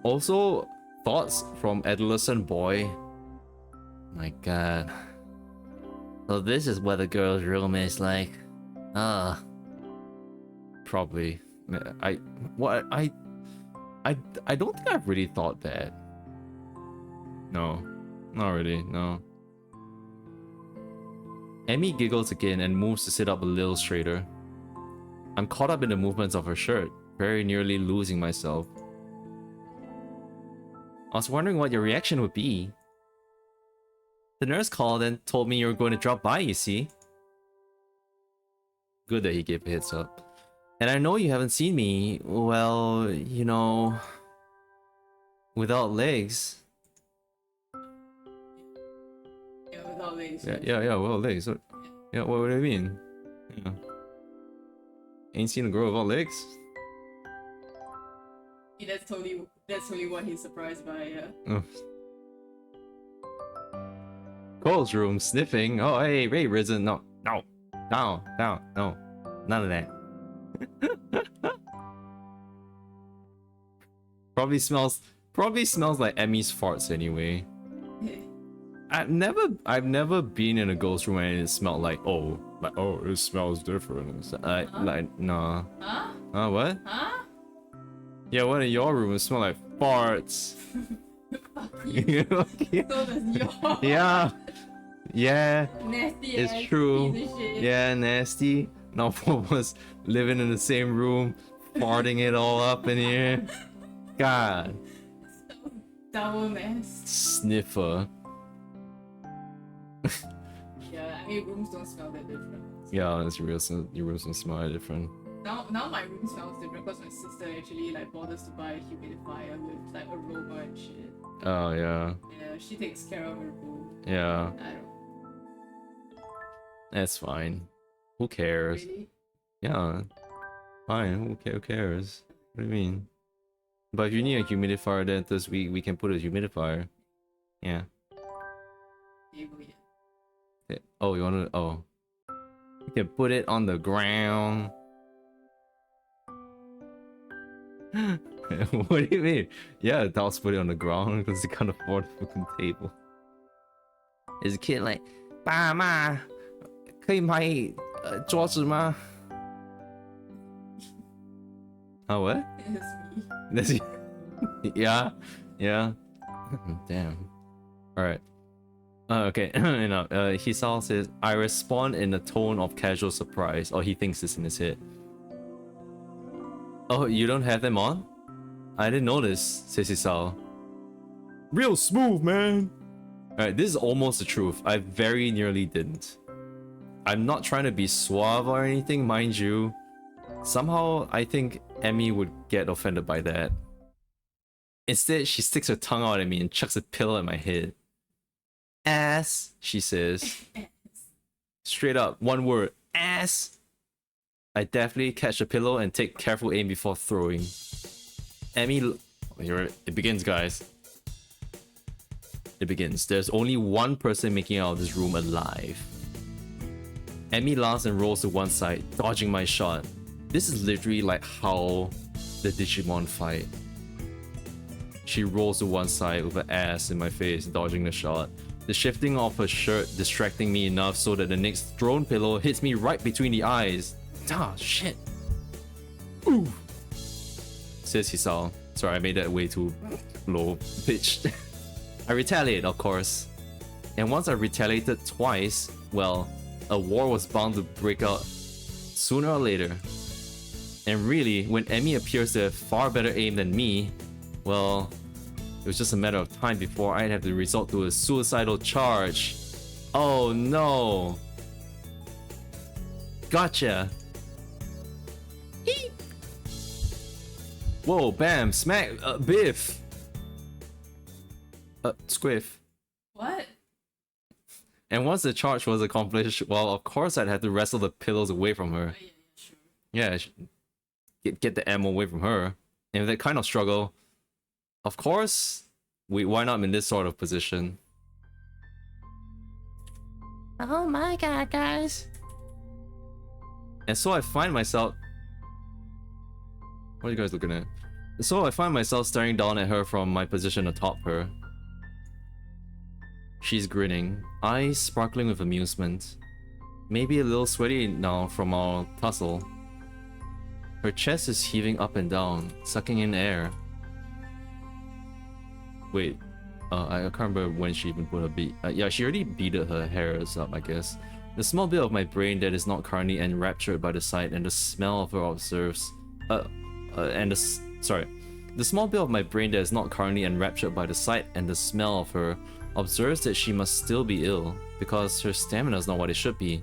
Also, thoughts from adolescent boy. My god. So this is what a girl's room is like. Probably. I don't think I've really thought that. No. Not really, no. Emmy giggles again and moves to sit up a little straighter. I'm caught up in the movements of her shirt, very nearly losing myself. I was wondering what your reaction would be. The nurse called and told me you were going to drop by, you see. Good that he gave a heads up. And I know you haven't seen me, well, you know, without legs. yeah, without legs. Yeah, without legs. Yeah, what do you mean? Yeah. Ain't seen a girl without legs? Yeah, that's totally what he's surprised by, yeah. Oh. Cole's room, sniffing. Oh, hey, Risen. No, no, none of that. Probably smells like Emmy's farts anyway. I've never been in a ghost room and it smelled like it smells different. Like nah. Huh? What? Huh? Yeah, one in your room smelled like farts. Okay. So does yours. Yeah. Nasty. It's ass true. piece of shit. Yeah, nasty. Now four of us living in the same room, farting it all up in here. God. So double mess. Sniffer. Yeah, I mean rooms don't smell that different. Yeah, that's real. Your rooms don't smell different. Now my room smells different because my sister actually like bothers to buy a humidifier with like aroma and shit. Oh yeah. Yeah, she takes care of her room. Yeah. I don't. That's fine. Who cares? Really? Yeah. Fine. Who cares? What do you mean? But if you need a humidifier, then we can put a humidifier. Yeah. Yeah. Oh, you wanna? Oh. We can put it on the ground. What do you mean? Yeah, adults put it on the ground because they can't afford a fucking table. Is a kid like, 爸妈，可以买桌子吗? Oh, what? That's me. That's yeah. Damn. Alright. Okay. Hisao says, I respond in a tone of casual surprise, or he thinks this in his head. Oh, you don't have them on? I didn't notice, says Hisao. Real smooth, man. Alright, this is almost the truth. I very nearly didn't. I'm not trying to be suave or anything, mind you. Somehow, I think Emmy would get offended by that. Instead, she sticks her tongue out at me and chucks a pillow at my head. Ass, she says. Straight up, one word, ass. I definitely catch the pillow and take careful aim before throwing. Emmy... Here it begins, guys. It begins. There's only one person making it out of this room alive. Emmy laughs and rolls to one side, dodging my shot. This is literally like how the Digimon fight. She rolls to one side with her ass in my face, dodging the shot. The shifting of her shirt distracting me enough so that the next thrown pillow hits me right between the eyes. Ah, shit. Ooh. Says Hisao. Sorry, I made that way too low pitched. I retaliate, of course. And once I retaliated twice, well, a war was bound to break out sooner or later. And really, when Emmy appears to have far better aim than me, well, it was just a matter of time before I'd have to resort to a suicidal charge. Oh no! Gotcha! Eep. Whoa, bam, smack, biff! Squiff. What? And once the charge was accomplished, well, of course I'd have to wrestle the pillows away from her. Oh, yeah, sure. Yeah, get the ammo away from her. And with that kind of struggle, of course, why not in this sort of position? Oh my god, guys. And so I find myself... What are you guys looking at? So I find myself staring down at her from my position atop her. She's grinning, eyes sparkling with amusement. Maybe a little sweaty now from our tussle. Her chest is heaving up and down, sucking in air. Wait, I can't remember when she even put her beat. Yeah, she already beaded her hairs up, I guess. The small bit of my brain that is not currently enraptured by the sight and the smell of her observes. The small bit of my brain that is not currently enraptured by the sight and the smell of her observes that she must still be ill because her stamina is not what it should be.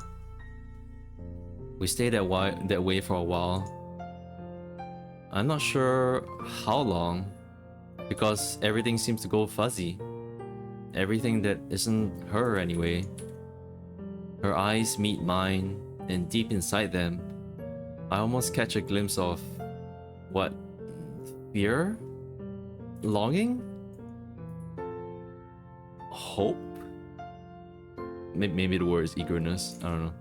We stay that way for a while. I'm not sure how long, because everything seems to go fuzzy. Everything that isn't her anyway. Her eyes meet mine, and deep inside them, I almost catch a glimpse of... what? Fear? Longing? Hope? Maybe the word is eagerness. I don't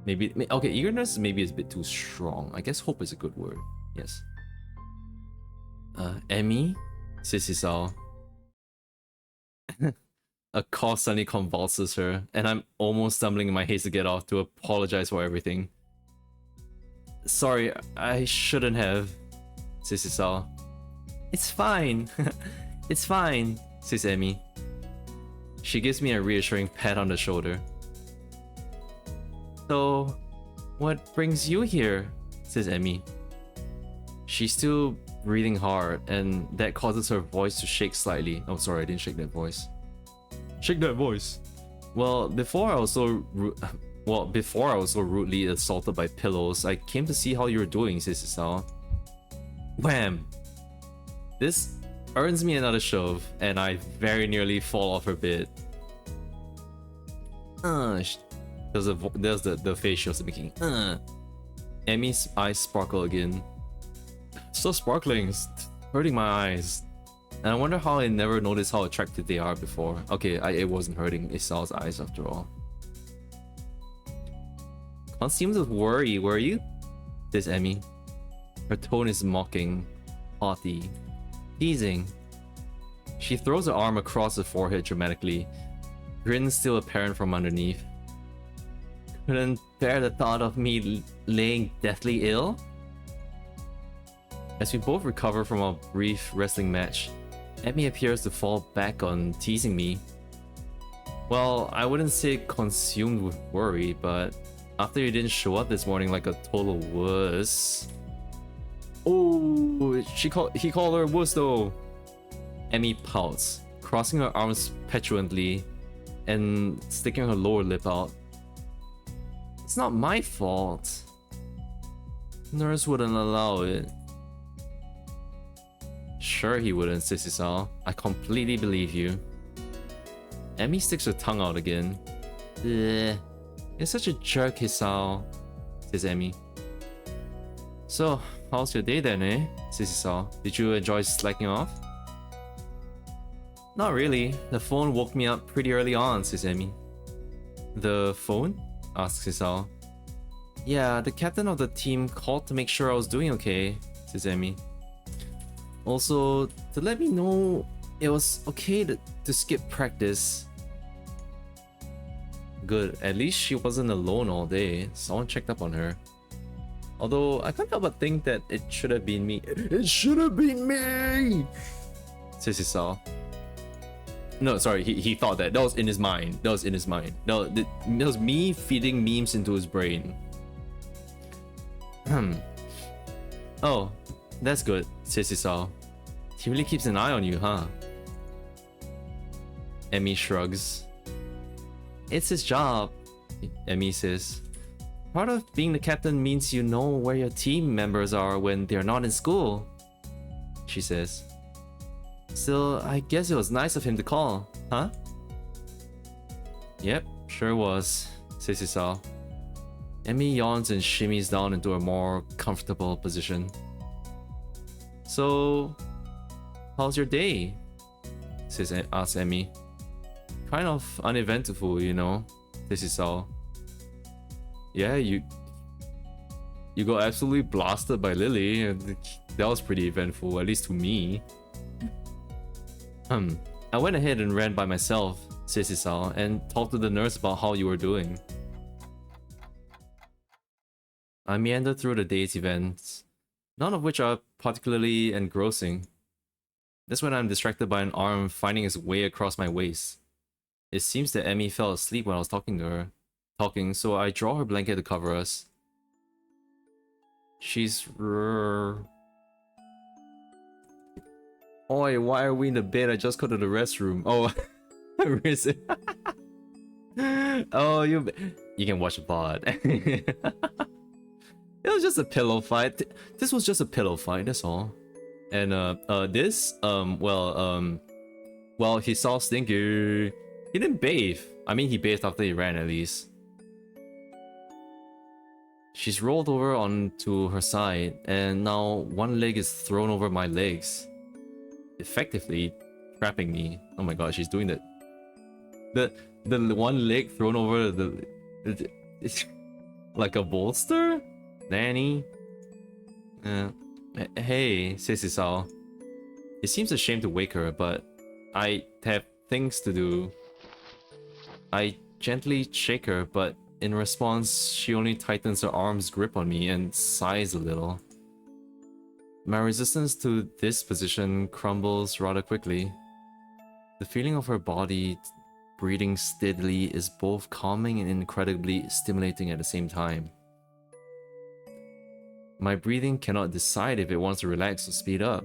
know. Okay, eagerness maybe is a bit too strong. I guess hope is a good word. Yes. Emmy? Says Hisao. A cough suddenly convulses her, and I'm almost stumbling in my haste to get off to apologize for everything. Sorry, I shouldn't have, says Hisao. It's fine. It's fine, says Emmy. She gives me a reassuring pat on the shoulder. So, what brings you here? Says Emmy. She's still breathing hard, and that causes her voice to shake slightly. Oh, sorry, I didn't shake that voice. Shake that voice. Well, before I was so rudely assaulted by pillows, I came to see how you were doing, says Hisao. Wham! This earns me another shove, and I very nearly fall off her bed. There's the face she was making. Emmy's eyes sparkle again. So sparkling, it's hurting my eyes. And I wonder how I never noticed how attractive they are before. Okay, it wasn't hurting Isao's eyes after all. Consumed with worry, were you? Says Emmy. Her tone is mocking, haughty, teasing. She throws her arm across her forehead dramatically, grin still apparent from underneath. Couldn't bear the thought of me laying deathly ill? As we both recover from our brief wrestling match, Emmy appears to fall back on teasing me. Well, I wouldn't say consumed with worry, but after you didn't show up this morning like a total wuss... Oh, he called her wuss though. Emmy pouts, crossing her arms petulantly and sticking her lower lip out. It's not my fault. Nurse wouldn't allow it. Sure he wouldn't, says Hisao. I completely believe you. Emmy sticks her tongue out again. Ugh. You're such a jerk, Hisao, says Emmy. So, how's your day then, eh? Says Hisao. Did you enjoy slacking off? Not really. The phone woke me up pretty early on, says Emmy. The phone? Asks Hisao. Yeah, the captain of the team called to make sure I was doing okay, says Emmy. Also, to let me know it was okay to skip practice. Good, at least she wasn't alone all day. Someone checked up on her. Although, I can't help but think that it should have been me. It should have been me! Says Isao. No, sorry, he thought that. That was in his mind. That was in his mind. No, that was me feeding memes into his brain. Oh, that's good, says Isao. He really keeps an eye on you, huh? Emmy shrugs. It's his job, Emmy says. Part of being the captain means you know where your team members are when they're not in school, she says. Still, I guess it was nice of him to call, huh? Yep, sure was, says Isao. Emmy yawns and shimmies down into a more comfortable position. So, how's your day? Asks Emmy. Kind of uneventful, you know, says Isao. Yeah, you got absolutely blasted by Lily, and that was pretty eventful, at least to me. I went ahead and ran by myself, says Isao, and talked to the nurse about how you were doing. I meandered through the day's events, none of which are particularly engrossing. That's when I'm distracted by an arm finding its way across my waist. It seems that Emmy fell asleep when I was talking to her. So I draw her blanket to cover us. She's... Oi, why are we in the bed? I just go to the restroom. Oh, where is it? Oh, you can watch the VOD. It was just a pillow fight. This was just a pillow fight, that's all. And well, he saw Stinky. He didn't bathe. I mean, he bathed after he ran at least. She's rolled over onto her side, and now one leg is thrown over my legs, effectively trapping me. Oh my god, she's doing that. The one leg thrown over it's like a bolster? Nanny? Hey, says Isao. It seems a shame to wake her, but I have things to do. I gently shake her, but in response, she only tightens her arm's grip on me and sighs a little. My resistance to this position crumbles rather quickly. The feeling of her body breathing steadily is both calming and incredibly stimulating at the same time. My breathing cannot decide if it wants to relax or speed up.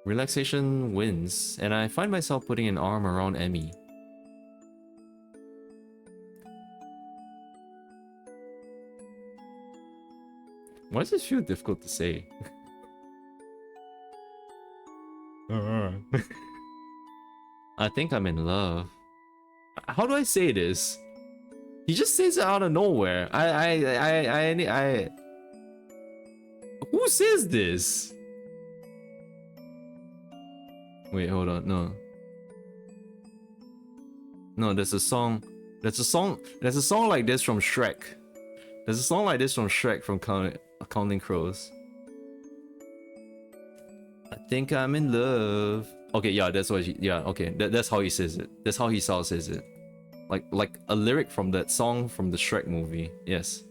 Relaxation wins, and I find myself putting an arm around Emmy. Why does this feel difficult to say? I think I'm in love. How do I say this? He just says it out of nowhere. Who says this? Wait, hold on. No, there's a song like this from Shrek. There's a song like this from Shrek from Counting Crows. I think I'm in love. Okay, yeah, that's what that's how he says it. That's how Hisao says it. Like a lyric from that song from the Shrek movie. Yes.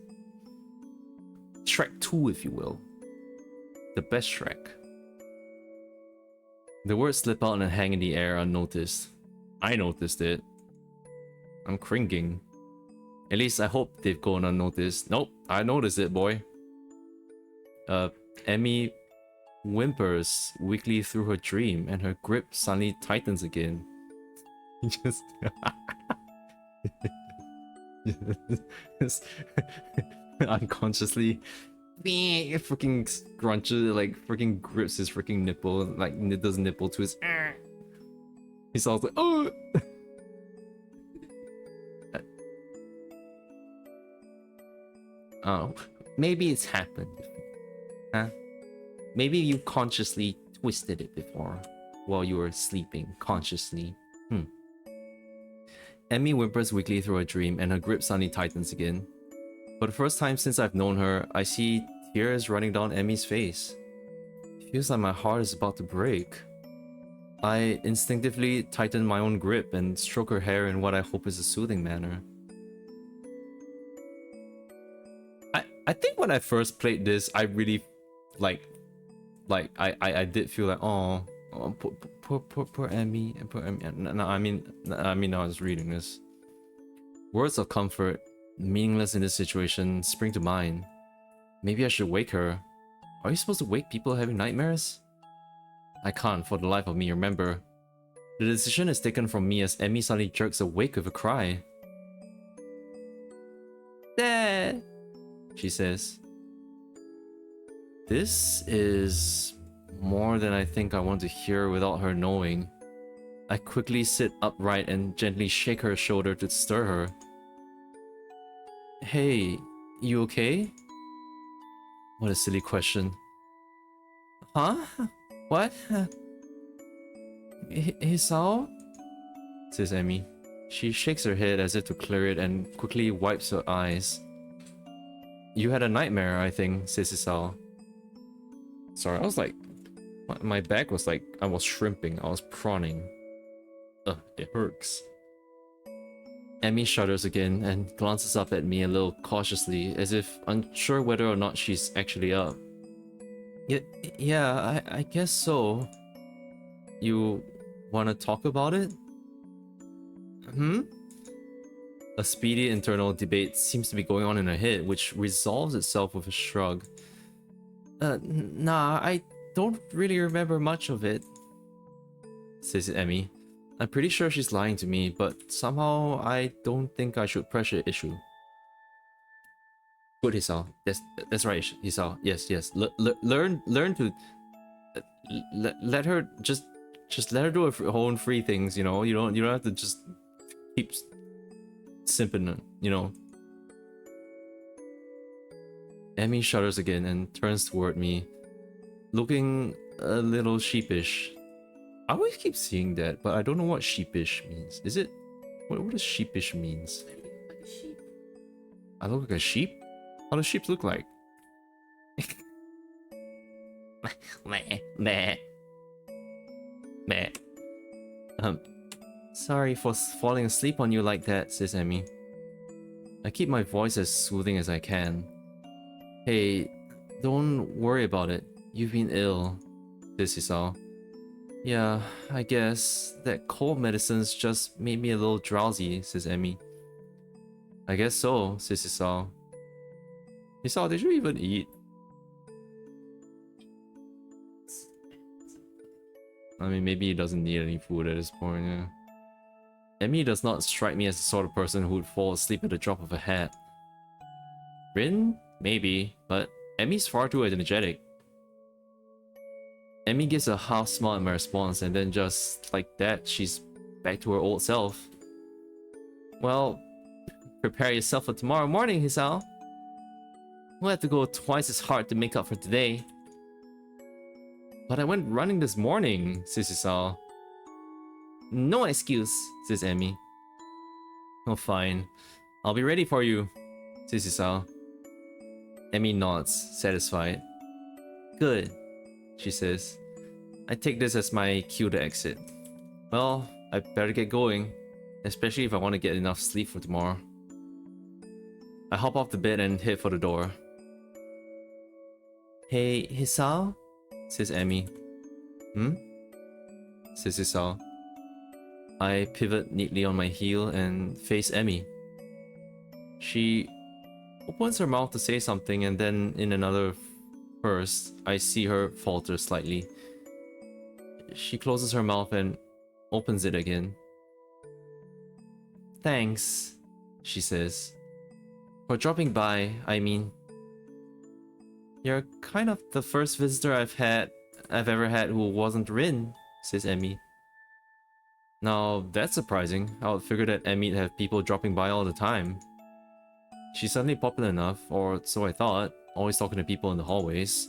Shrek 2, if you will. The best Shrek. The words slip out and hang in the air unnoticed. I noticed it. I'm cringing. At least I hope they've gone unnoticed. Nope, I noticed it, boy. Emmy whimpers weakly through her dream, and her grip suddenly tightens again. Just... unconsciously freaking scrunches, like freaking grips his freaking nipple, like does nipple to his... He's also like, oh! Oh, maybe it's happened. Huh? Maybe you consciously twisted it before while you were sleeping, consciously. Emmy whimpers weakly through her dream, and her grip suddenly tightens again. For the first time since I've known her, I see tears running down Emmy's face. It feels like my heart is about to break. I instinctively tighten my own grip and stroke her hair in what I hope is a soothing manner. I think when I first played this, I really I did feel like, oh poor Emmy, poor Emmy. No, I mean I was reading this. Words of comfort, meaningless in this situation, spring to mind. Maybe I should wake her. Are you supposed to wake people having nightmares? I can't for the life of me remember. The decision is taken from me as Emmy suddenly jerks awake with a cry. Dad! She says. This is more than I think I want to hear without her knowing. I quickly sit upright and gently shake her shoulder to stir her. Hey, you okay? What a silly question. Huh? What? Hisao? Says Emmy. She shakes her head as if to clear it and quickly wipes her eyes. You had a nightmare, I think, says Hisao. Sorry, I was like... My back was like... I was shrimping, I was prawning. Ugh, it hurts. Emmy shudders again and glances up at me a little cautiously, as if unsure whether or not she's actually up. Yeah, I guess so. You wanna talk about it? A speedy internal debate seems to be going on in her head, which resolves itself with a shrug. Nah, I don't really remember much of it, says Emmy. I'm pretty sure she's lying to me, but somehow I don't think I should pressure the issue. Good, Hisao. That's right, Hisao. Yes. Learn to let her just let her do her own free things. You know, you don't have to just keep simping. You know. Emmy shudders again and turns toward me, looking a little sheepish. I always keep seeing that, but I don't know what sheepish means. Is it? What does sheepish means? Like a sheep. I look like a sheep? How do sheep look like? Meh. Sorry for falling asleep on you like that, says Emmy. I keep my voice as soothing as I can. Hey, don't worry about it. You've been ill, says Hisao. Yeah, I guess that cold medicine's just made me a little drowsy, says Emmy. I guess so, says Hisao. Hisao, did you even eat? I mean, maybe he doesn't need any food at this point, yeah. Emmy does not strike me as the sort of person who would fall asleep at the drop of a hat. Rin? Maybe, but Emmy's far too energetic. Emmy gives a half smile at my response, and then just like that, she's back to her old self. Well, prepare yourself for tomorrow morning, Hisao. We'll have to go twice as hard to make up for today. But I went running this morning, says Hisao. No excuse, says Emmy. Oh, fine. I'll be ready for you, says Hisao. Emmy nods, satisfied. Good, she says. I take this as my cue to exit. Well, I better get going, especially if I want to get enough sleep for tomorrow. I hop off the bed and head for the door. Hey, Hisao? Says Emmy. Says Hisao. I pivot neatly on my heel and face Emmy. She opens her mouth to say something, and then in another burst, I see her falter slightly. She closes her mouth and opens it again. Thanks, she says. For dropping by, I mean. You're kind of the first visitor I've ever had who wasn't Rin, says Emmy. Now, that's surprising. I would figure that Emmy'd have people dropping by all the time. She's suddenly popular enough, or so I thought, always talking to people in the hallways.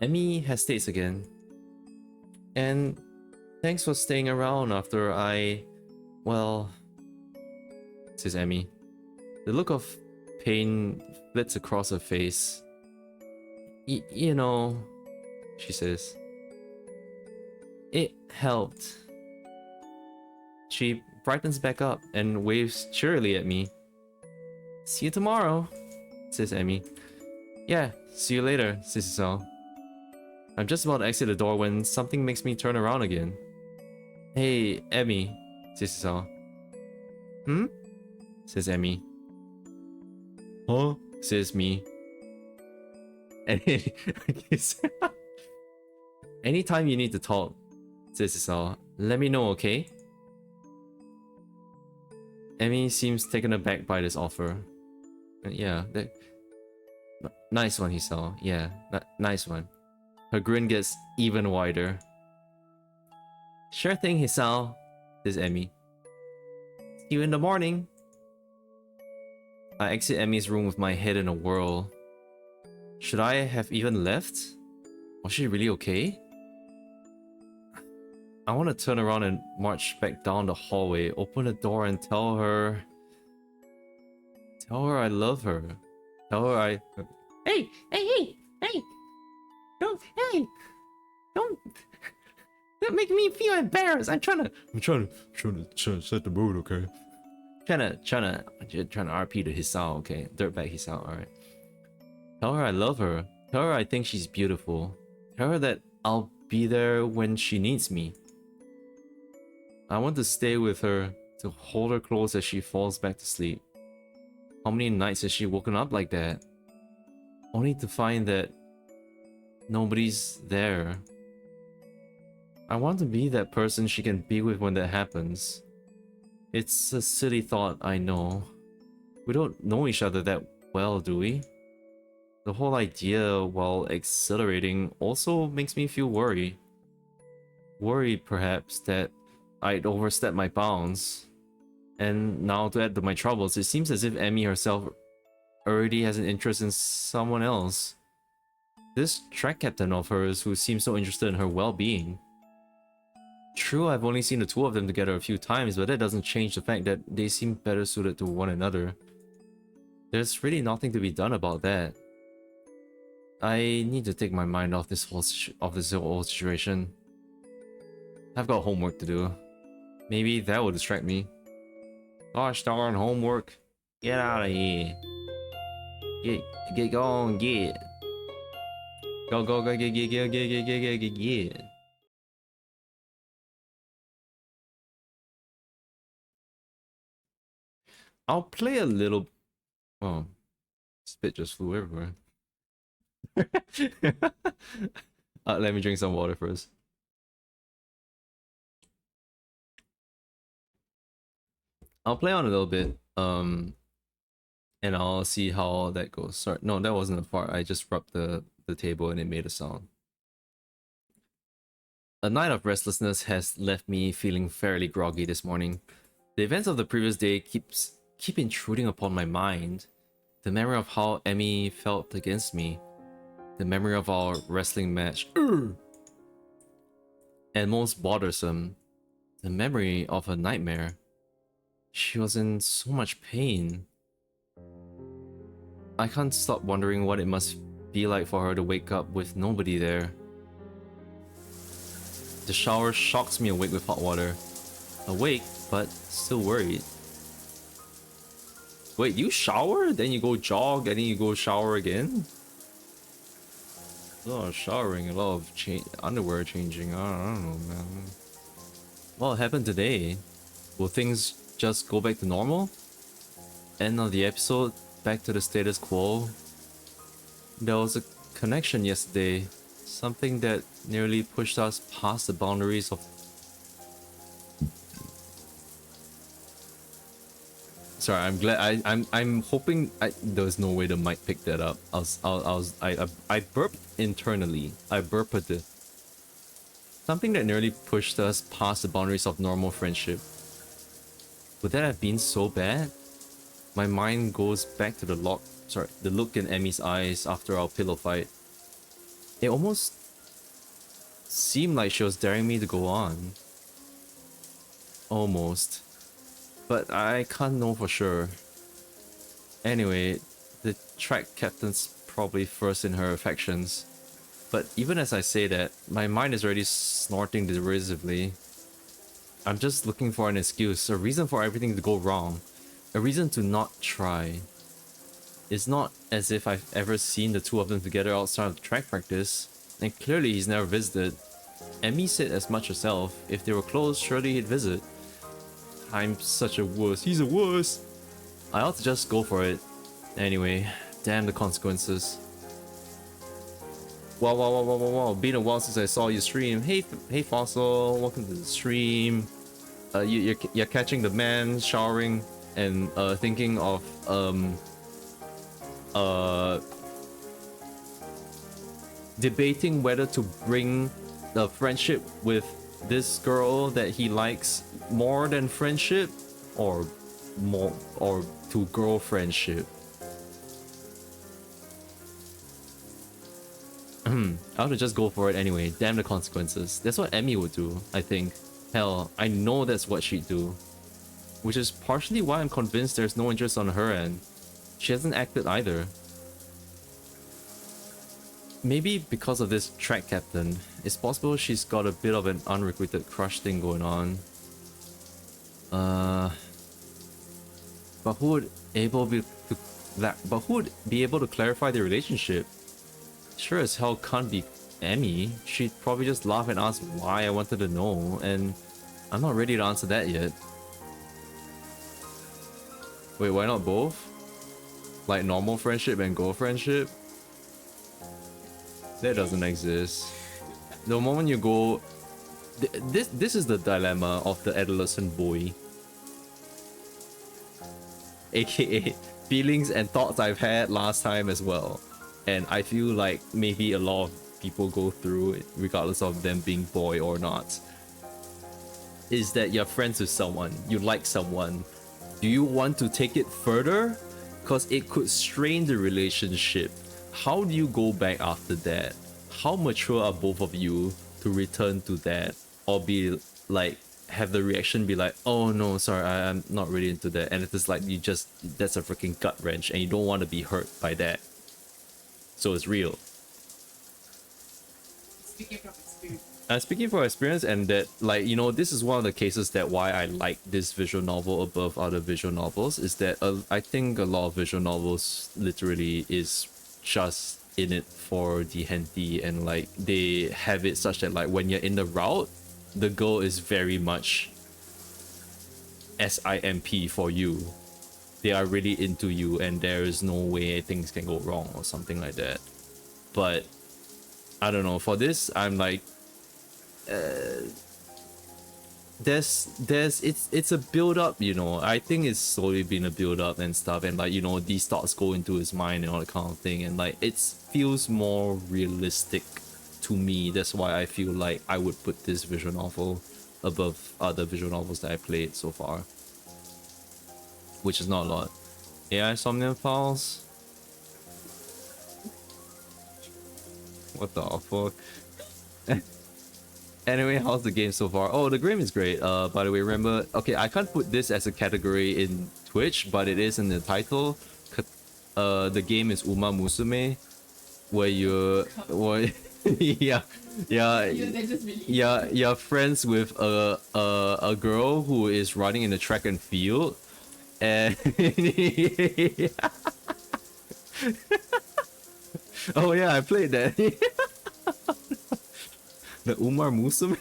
Emmy hesitates again. And thanks for staying around after I... well... says Emmy. The look of pain flits across her face. You know, she says. It helped. She brightens back up and waves cheerily at me. See you tomorrow, says Emmy. Yeah, see you later, says Isao. I'm just about to exit the door when something makes me turn around again. Hey, Emmy, says Isao. Hmm? Says Emmy. Huh? Says me. And anytime you need to talk, says Isao, let me know, okay? Emmy seems taken aback by this offer. Yeah, nice one, Isao. Yeah, nice one. Her grin gets even wider. Sure thing, Hisao, says Emmy. See you in the morning. I exit Emmy's room with my head in a whirl. Should I have even left? Was she really okay? I want to turn around and march back down the hallway, open the door and tell her I love her. Tell her I... Hey! Don't make me feel embarrassed. I'm trying to set the mood, okay? Trying to RP to Hisao, okay? Dirtbag Hisao, alright. Tell her I love her. Tell her I think she's beautiful. Tell her that I'll be there when she needs me. I want to stay with her, to hold her close as she falls back to sleep. How many nights has she woken up like that? Only to find that nobody's there. I want to be that person she can be with when that happens. It's a silly thought, I know. We don't know each other that well, do we? The whole idea, while exhilarating, also makes me feel worried. Worried, perhaps, that I'd overstep my bounds. And now to add to my troubles, it seems as if Emmy herself already has an interest in someone else. This track captain of hers who seems so interested in her well-being. True, I've only seen the two of them together a few times, but that doesn't change the fact that they seem better suited to one another. There's really nothing to be done about that. I need to take my mind off this whole situation. I've got homework to do. Maybe that will distract me. Gosh darn homework. Get out of here. Get going, get. Go, get. I'll play a little... Oh. Spit just flew everywhere. Let me drink some water first. I'll play on a little bit, and I'll see how that goes. Sorry, no, that wasn't a fart. I just rubbed the table and it made a sound. A night of restlessness has left me feeling fairly groggy this morning. The events of the previous day keep intruding upon my mind. The memory of how Emmy felt against me. The memory of our wrestling match. And most bothersome, the memory of a nightmare. She was in so much pain. I can't stop wondering what it must be like for her to wake up with nobody there. The shower shocks me awake with hot water. Awake, but still worried. Wait, you shower? Then you go jog, and then you go shower again? A lot of showering, a lot of underwear changing. I don't know, man. What happened today? Will things just go back to normal? End of the episode, back to the status quo. There was a connection yesterday. Something that nearly pushed us past the boundaries of... Sorry, I'm glad. I'm hoping. There's no way the mic picked that up. I burped internally. I burped it. Something that nearly pushed us past the boundaries of normal friendship. Would that have been so bad? My mind goes back to the look in Emmy's eyes after our pillow fight. It almost seemed like she was daring me to go on. Almost. But I can't know for sure. Anyway, track captain's probably first in her affections. But even as I say that, my mind is already snorting derisively. I'm just looking for an excuse, a reason for everything to go wrong, a reason to not try. It's not as if I've ever seen the two of them together outside of track practice, and clearly he's never visited. Emmy said as much herself. If they were close, surely he'd visit. I'm such a wuss. He's a wuss. I ought to just go for it. Anyway, damn the consequences. Wow. Been a while since I saw you stream. Hey Fossil, welcome to the stream. You're catching the man showering and thinking of debating whether to bring the friendship with this girl that he likes more than friendship or to girl friendship. I ought to just go for it anyway. Damn the consequences. That's what Emmy would do, I think. Hell, I know that's what she'd do. Which is partially why I'm convinced there's no interest on her end. She hasn't acted either. Maybe because of this track captain, it's possible she's got a bit of an unrequited crush thing going on. But who would be able to clarify the relationship? Sure as hell can't be Emmy. She'd probably just laugh and ask why I wanted to know, and I'm not ready to answer that yet. Wait, why not both? Like normal friendship and girl friendship? That doesn't exist. The moment you go... This is the dilemma of the adolescent boy. AKA feelings and thoughts I've had last time as well. And I feel like maybe a lot of people go through it, regardless of them being boy or not. Is that you're friends with someone, you like someone. Do you want to take it further? Because it could strain the relationship. How do you go back after that? How mature are both of you to return to that? Or be like, have the reaction be like, oh no, sorry, I'm not really into that. And it's like, that's a freaking gut wrench and you don't want to be hurt by that. So it's real. Speaking from experience. Speaking from experience, and that, like, you know, this is one of the cases that why I like this visual novel above other visual novels, is that I think a lot of visual novels literally is just in it for the henty, and like they have it such that like when you're in the route, the girl is very much SIMP for you. They are really into you and there is no way things can go wrong or something like that. But I don't know, for this I'm like it's a build up, you know. I think it's slowly been a build up and stuff, and like, you know, these thoughts go into his mind and all that kind of thing, and like it feels more realistic to me. That's why I feel like I would put this visual novel above other visual novels that I played so far, which is not a lot. AI Somnium Files? What the fuck? Anyway, how's the game so far? Oh, the game is great. By the way, remember, okay, I can't put this as a category in Twitch, but it is in the title. The game is Uma Musume, where you're you're friends with a girl who is running in the track and field, and oh yeah, I played that. The Umar Musume.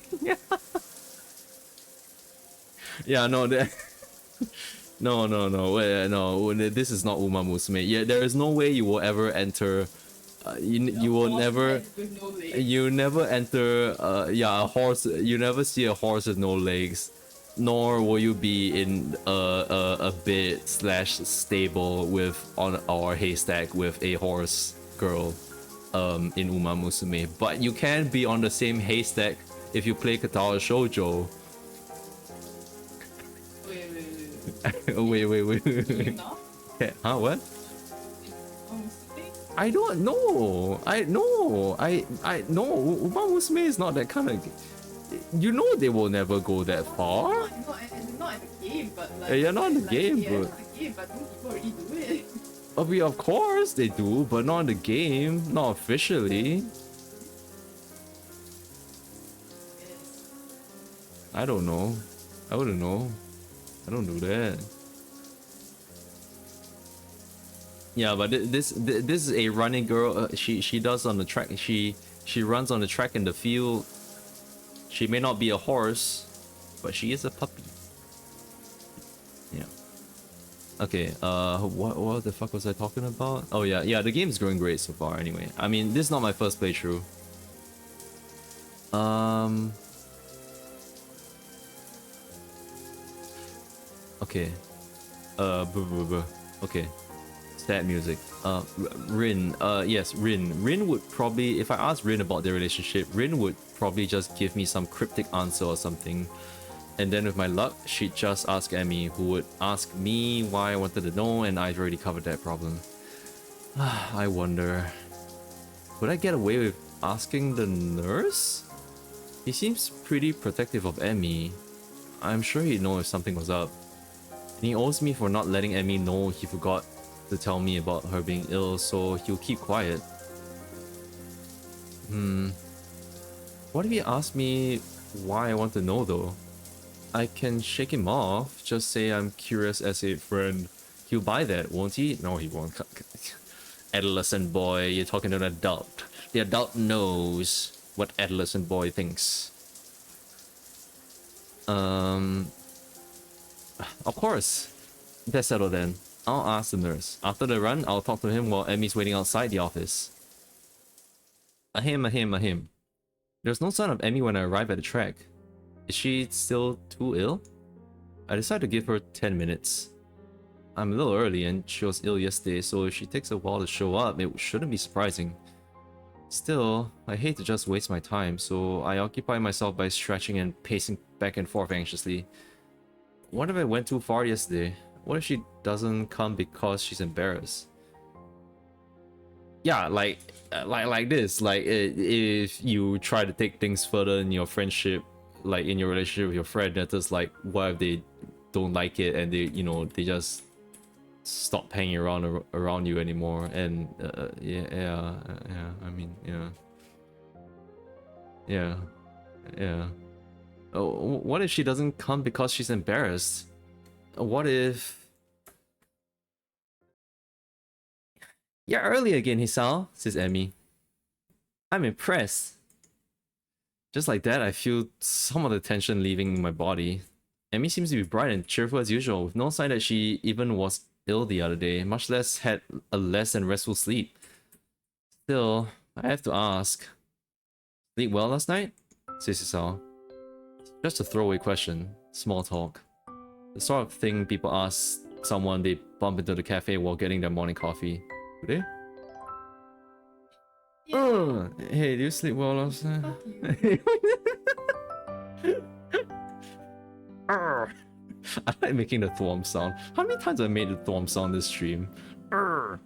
Yeah, no, that. No, this is not Uma Musume. Yeah, there is no way you will ever enter. You will never. You never enter. A horse. You never see a horse with no legs, nor will you be in a bed / stable with on our haystack with a horse girl, in Uma Musume. But you can be on the same haystack if you play Katawa Shoujo. Wait. Huh? What? I don't know. I know. Uma Musume is not that kind of. You know they will never go that far. Not in the game, but like. You're not in the game, bro. But don't people already do it? Of course they do, but not in the game, not officially. I don't know. I wouldn't know. I don't do that. Yeah, but this is a running girl. She does on the track. She runs on the track in the field. She may not be a horse, but she is a puppy. Yeah. Okay. What the fuck was I talking about? Oh yeah. The game's going great so far. Anyway, I mean, this is not my first playthrough. Okay. Okay. Sad music. Rin. Yes, Rin. Rin would probably, if I asked Rin about their relationship, Rin would probably just give me some cryptic answer or something. And then with my luck, she'd just ask Emmy, who would ask me why I wanted to know, and I'd already covered that problem. I wonder, would I get away with asking the nurse? He seems pretty protective of Emmy. I'm sure he'd know if something was up. And he owes me for not letting Emmy know he forgot to tell me about her being ill, so he'll keep quiet. What if he asked me why I want to know though? I can shake him off, just say I'm curious as a friend. He'll buy that, won't he? No, he won't. Adolescent boy, you're talking to an adult. The adult knows what adolescent boy thinks. Of course. That's settled then. I'll ask the nurse. After the run, I'll talk to him while Emmy's waiting outside the office. Ahem. There's no sign of Emmy when I arrive at the track. Is she still too ill? I decide to give her 10 minutes. I'm a little early and she was ill yesterday, so if she takes a while to show up, it shouldn't be surprising. Still, I hate to just waste my time, so I occupy myself by stretching and pacing back and forth anxiously. What if I went too far yesterday? What if she doesn't come because she's embarrassed? Yeah, like this. Like, if you try to take things further in your friendship, like in your relationship with your friend, that's just like, what if they don't like it and they just stop hanging around you anymore? And yeah. I mean, yeah. Oh, what if she doesn't come because she's embarrassed? What if... You're early again, Hisao, says Emmy. I'm impressed. Just like that, I feel some of the tension leaving my body. Emmy seems to be bright and cheerful as usual, with no sign that she even was ill the other day, much less had a less than restful sleep. Still, I have to ask. Sleep well last night? Says Hisao. Just a throwaway question. Small talk. The sort of thing people ask someone they bump into the cafe while getting their morning coffee. Do they? Yeah. Hey, do you sleep well last night? I like making the thwomp sound. How many times have I made the thwomp sound this stream? But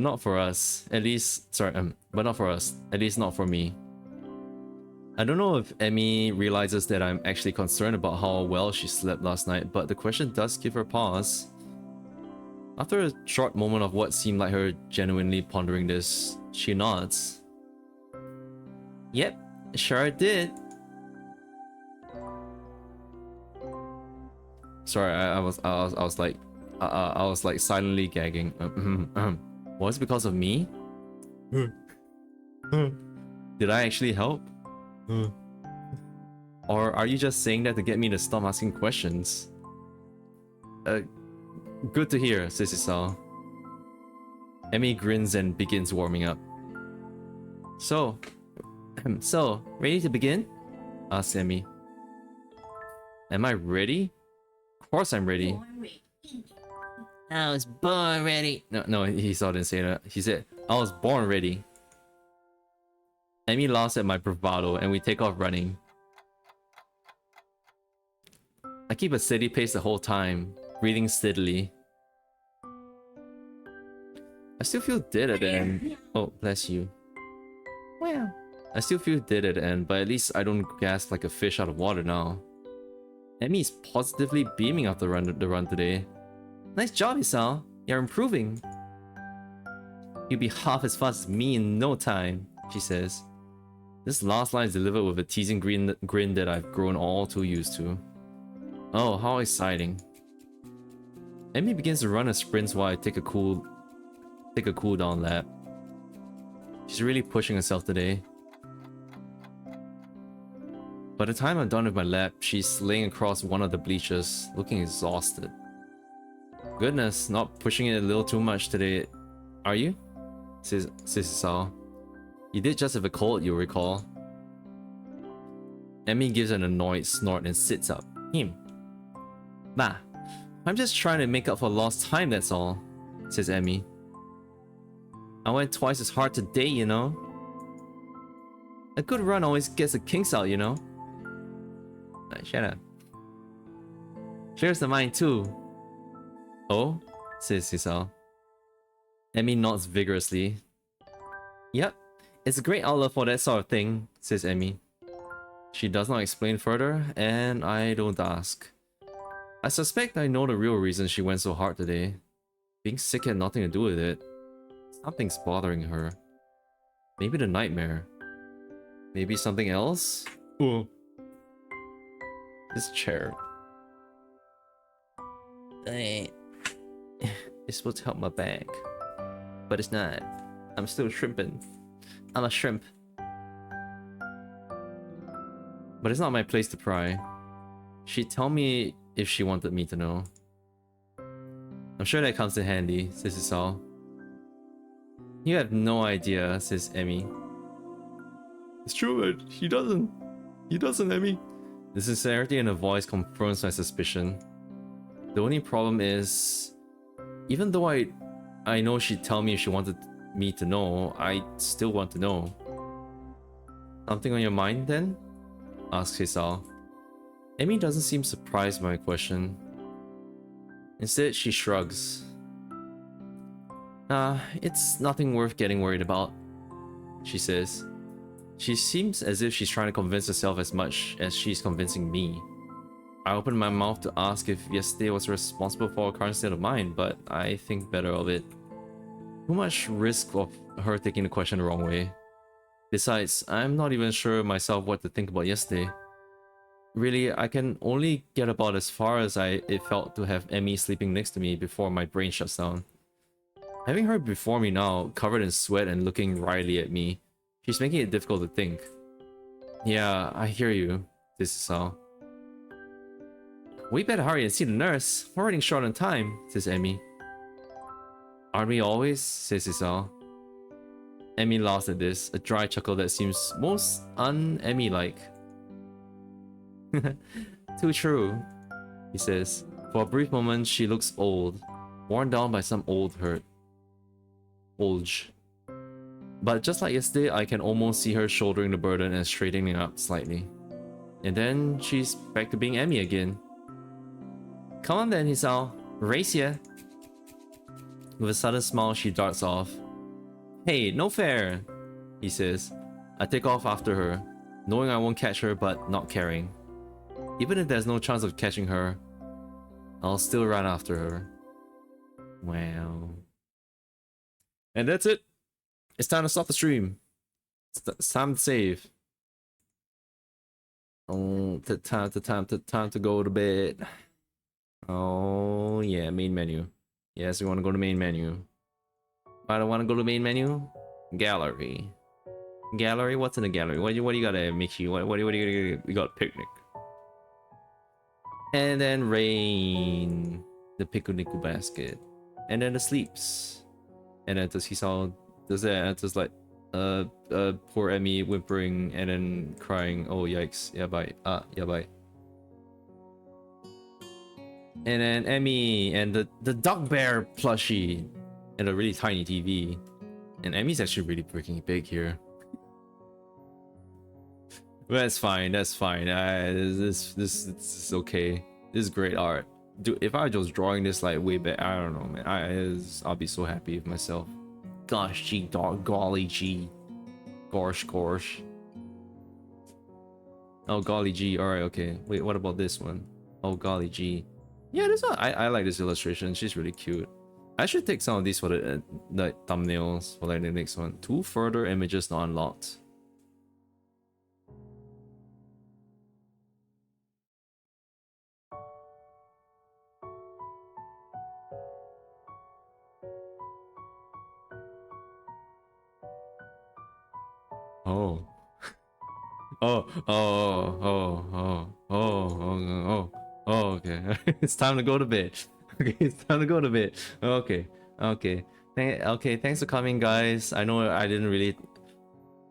not for us. At least, but not for us. At least not for me. I don't know if Emmy realizes that I'm actually concerned about how well she slept last night, but the question does give her pause. After a short moment of what seemed like her genuinely pondering this, she nods. Yep, sure did. Sorry, I was like silently gagging. Was it because of me? Did I actually help? Or are you just saying that to get me to stop asking questions? Good to hear, says Hisao. Emmy grins and begins warming up. So, ready to begin? Asks Emmy. Am I ready? Of course I'm ready. I was born ready. No, Hisao didn't say that. He said, I was born ready. Emmy laughs at my bravado and we take off running. I keep a steady pace the whole time, breathing steadily. I still feel dead at the end. Oh, bless you. Well, I still feel dead at the end, but at least I don't gasp like a fish out of water now. Emmy is positively beaming after the run today. Nice job, Hisao. You're improving. You'll be half as fast as me in no time, she says. This last line is delivered with a teasing grin that I've grown all too used to. Oh, how exciting. Emmy begins to run her sprints while I take a cool down lap. She's really pushing herself today. By the time I'm done with my lap, she's laying across one of the bleachers, looking exhausted. Goodness, not pushing it a little too much today, are you? Says Isao. You did just have a cold, you'll recall. Emmy gives an annoyed snort and sits up. Bah, I'm just trying to make up for lost time, that's all, says Emmy. I went twice as hard today, you know. A good run always gets the kinks out, you know. Shut up. Clears the mind too. Oh, says Isao. Emmy nods vigorously. Yep, it's a great outlet for that sort of thing, says Emmy. She does not explain further, and I don't ask. I suspect I know the real reason she went so hard today. Being sick had nothing to do with it. Something's bothering her. Maybe the nightmare. Maybe something else? Oh. This chair. It's supposed to help my back. But it's not. I'm still shrimping. I'm a shrimp. But it's not my place to pry. She'd tell me if she wanted me to know. I'm sure that comes in handy, says Isao. You have no idea, says Emmy. It's true, but he doesn't. He doesn't, Emmy. The sincerity in her voice confirms my suspicion. The only problem is, even though I know she'd tell me if she wanted me to know, I still want to know. Something on your mind then? Asks Isao. Emmy doesn't seem surprised by my question. Instead, she shrugs. It's nothing worth getting worried about, she says. She seems as if she's trying to convince herself as much as she's convincing me. I opened my mouth to ask if yesterday was responsible for her current state of mind, but I think better of it. Too much risk of her taking the question the wrong way. Besides, I'm not even sure myself what to think about yesterday. Really, I can only get about as far as it felt to have Emmy sleeping next to me before my brain shuts down. Having her before me now, covered in sweat and looking wryly at me, she's making it difficult to think. Yeah, I hear you, this is all. We better hurry and see the nurse. We're running short on time, says Emmy. Aren't we always? Says Isao. Emmy laughs at this, a dry chuckle that seems most un-Emmy-like. Too true, he says. For a brief moment, she looks old, worn down by some old hurt. Bulge. But just like yesterday, I can almost see her shouldering the burden and straightening up slightly. And then she's back to being Emmy again. Come on then, Hisao. Race here. With a sudden smile, she darts off. Hey, no fair, he says. I take off after her, knowing I won't catch her but not caring. Even if there's no chance of catching her, I'll still run after her. Wow. And that's it. It's time to stop the stream. It's time to save. Oh, time to go to bed. Oh yeah, main menu. Yes, we want to go to main menu. I don't want to go to main menu. Gallery. Gallery. What's in the gallery? What do you got there, Mickey? What do you got? We got picnic. And then rain. The picnic basket. And then the sleeps. And then does he saw does that and just like poor Emmy whimpering and then crying, oh yikes, yeah bye. Yeah bye. And then Emmy and the duck bear plushie and a really tiny TV. And Emmy's actually really freaking big here. But that's fine, that's fine. This is okay. This is great art. Dude, if I was drawing this like way back, I don't know, man. I'll be so happy with myself. Gosh, gee, dog, golly, gee, gosh. Oh, golly, gee. All right, okay. Wait, what about this one? Oh, golly, gee. Yeah, this one. I like this illustration. She's really cute. I should take some of these for the like thumbnails for like the next one. 2 further images not unlocked. Oh. Oh, oh, oh, oh, oh, oh, oh, oh, okay. It's time to go to bed. Okay, it's time to go to bed. Okay, okay. Okay, thanks for coming, guys. I know I didn't really...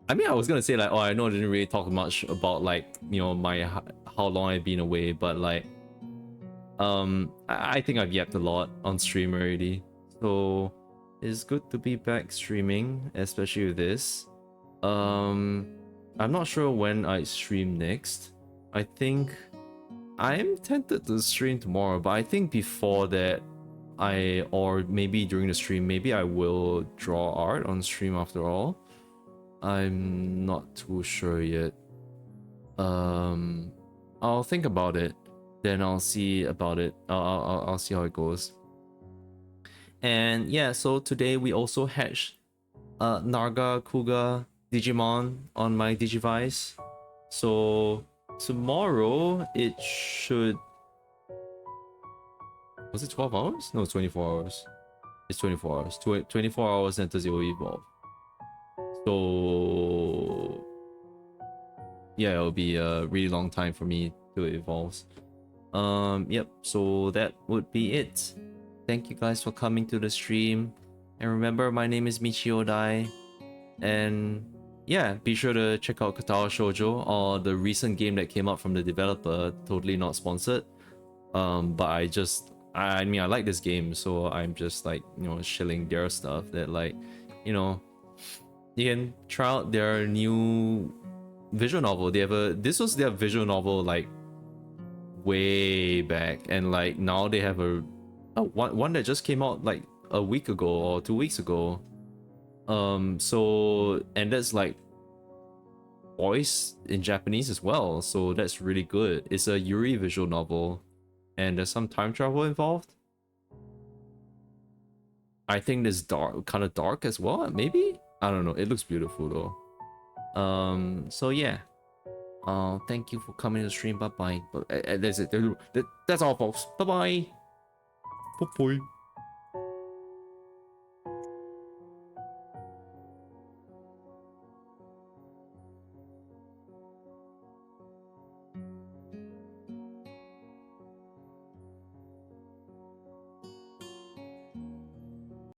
I mean, I was gonna say like, oh, I know I didn't really talk much about like, you know, how long I've been away, but like, I think I've yapped a lot on stream already. So it's good to be back streaming, especially with this. I'm not sure when I stream next. I think I am tempted to stream tomorrow, but I think before that, or maybe during the stream, maybe I will draw art on stream after all. I'm not too sure yet. I'll think about it, then I'll see about it. I'll see how it goes. And yeah, so today we also hatched Narga Kuga Digimon on my Digivice. So tomorrow it should... Was it 12 hours? No, it's 24 hours. It's 24 hours. 24 hours until it will evolve. So yeah, it'll be a really long time for me till it evolves. Yep, so that would be it. Thank you guys for coming to the stream. And remember, my name is Michio Dai. And yeah, be sure to check out Katawa Shoujo, or the recent game that came out from the developer, totally not sponsored. But I mean, I like this game, so I'm just like, you know, shilling their stuff that like, you know, you can try out their new visual novel. This was their visual novel like way back, and like now they have one that just came out like a week ago or 2 weeks ago. So, and that's like voice in Japanese as well, so that's really good. It's a Yuri visual novel, and there's some time travel involved. I think there's kind of dark as well, maybe? I don't know, it looks beautiful though. So yeah. Thank you for coming to the stream. Bye bye. That's it. That's all, folks. Bye bye. Bye bye.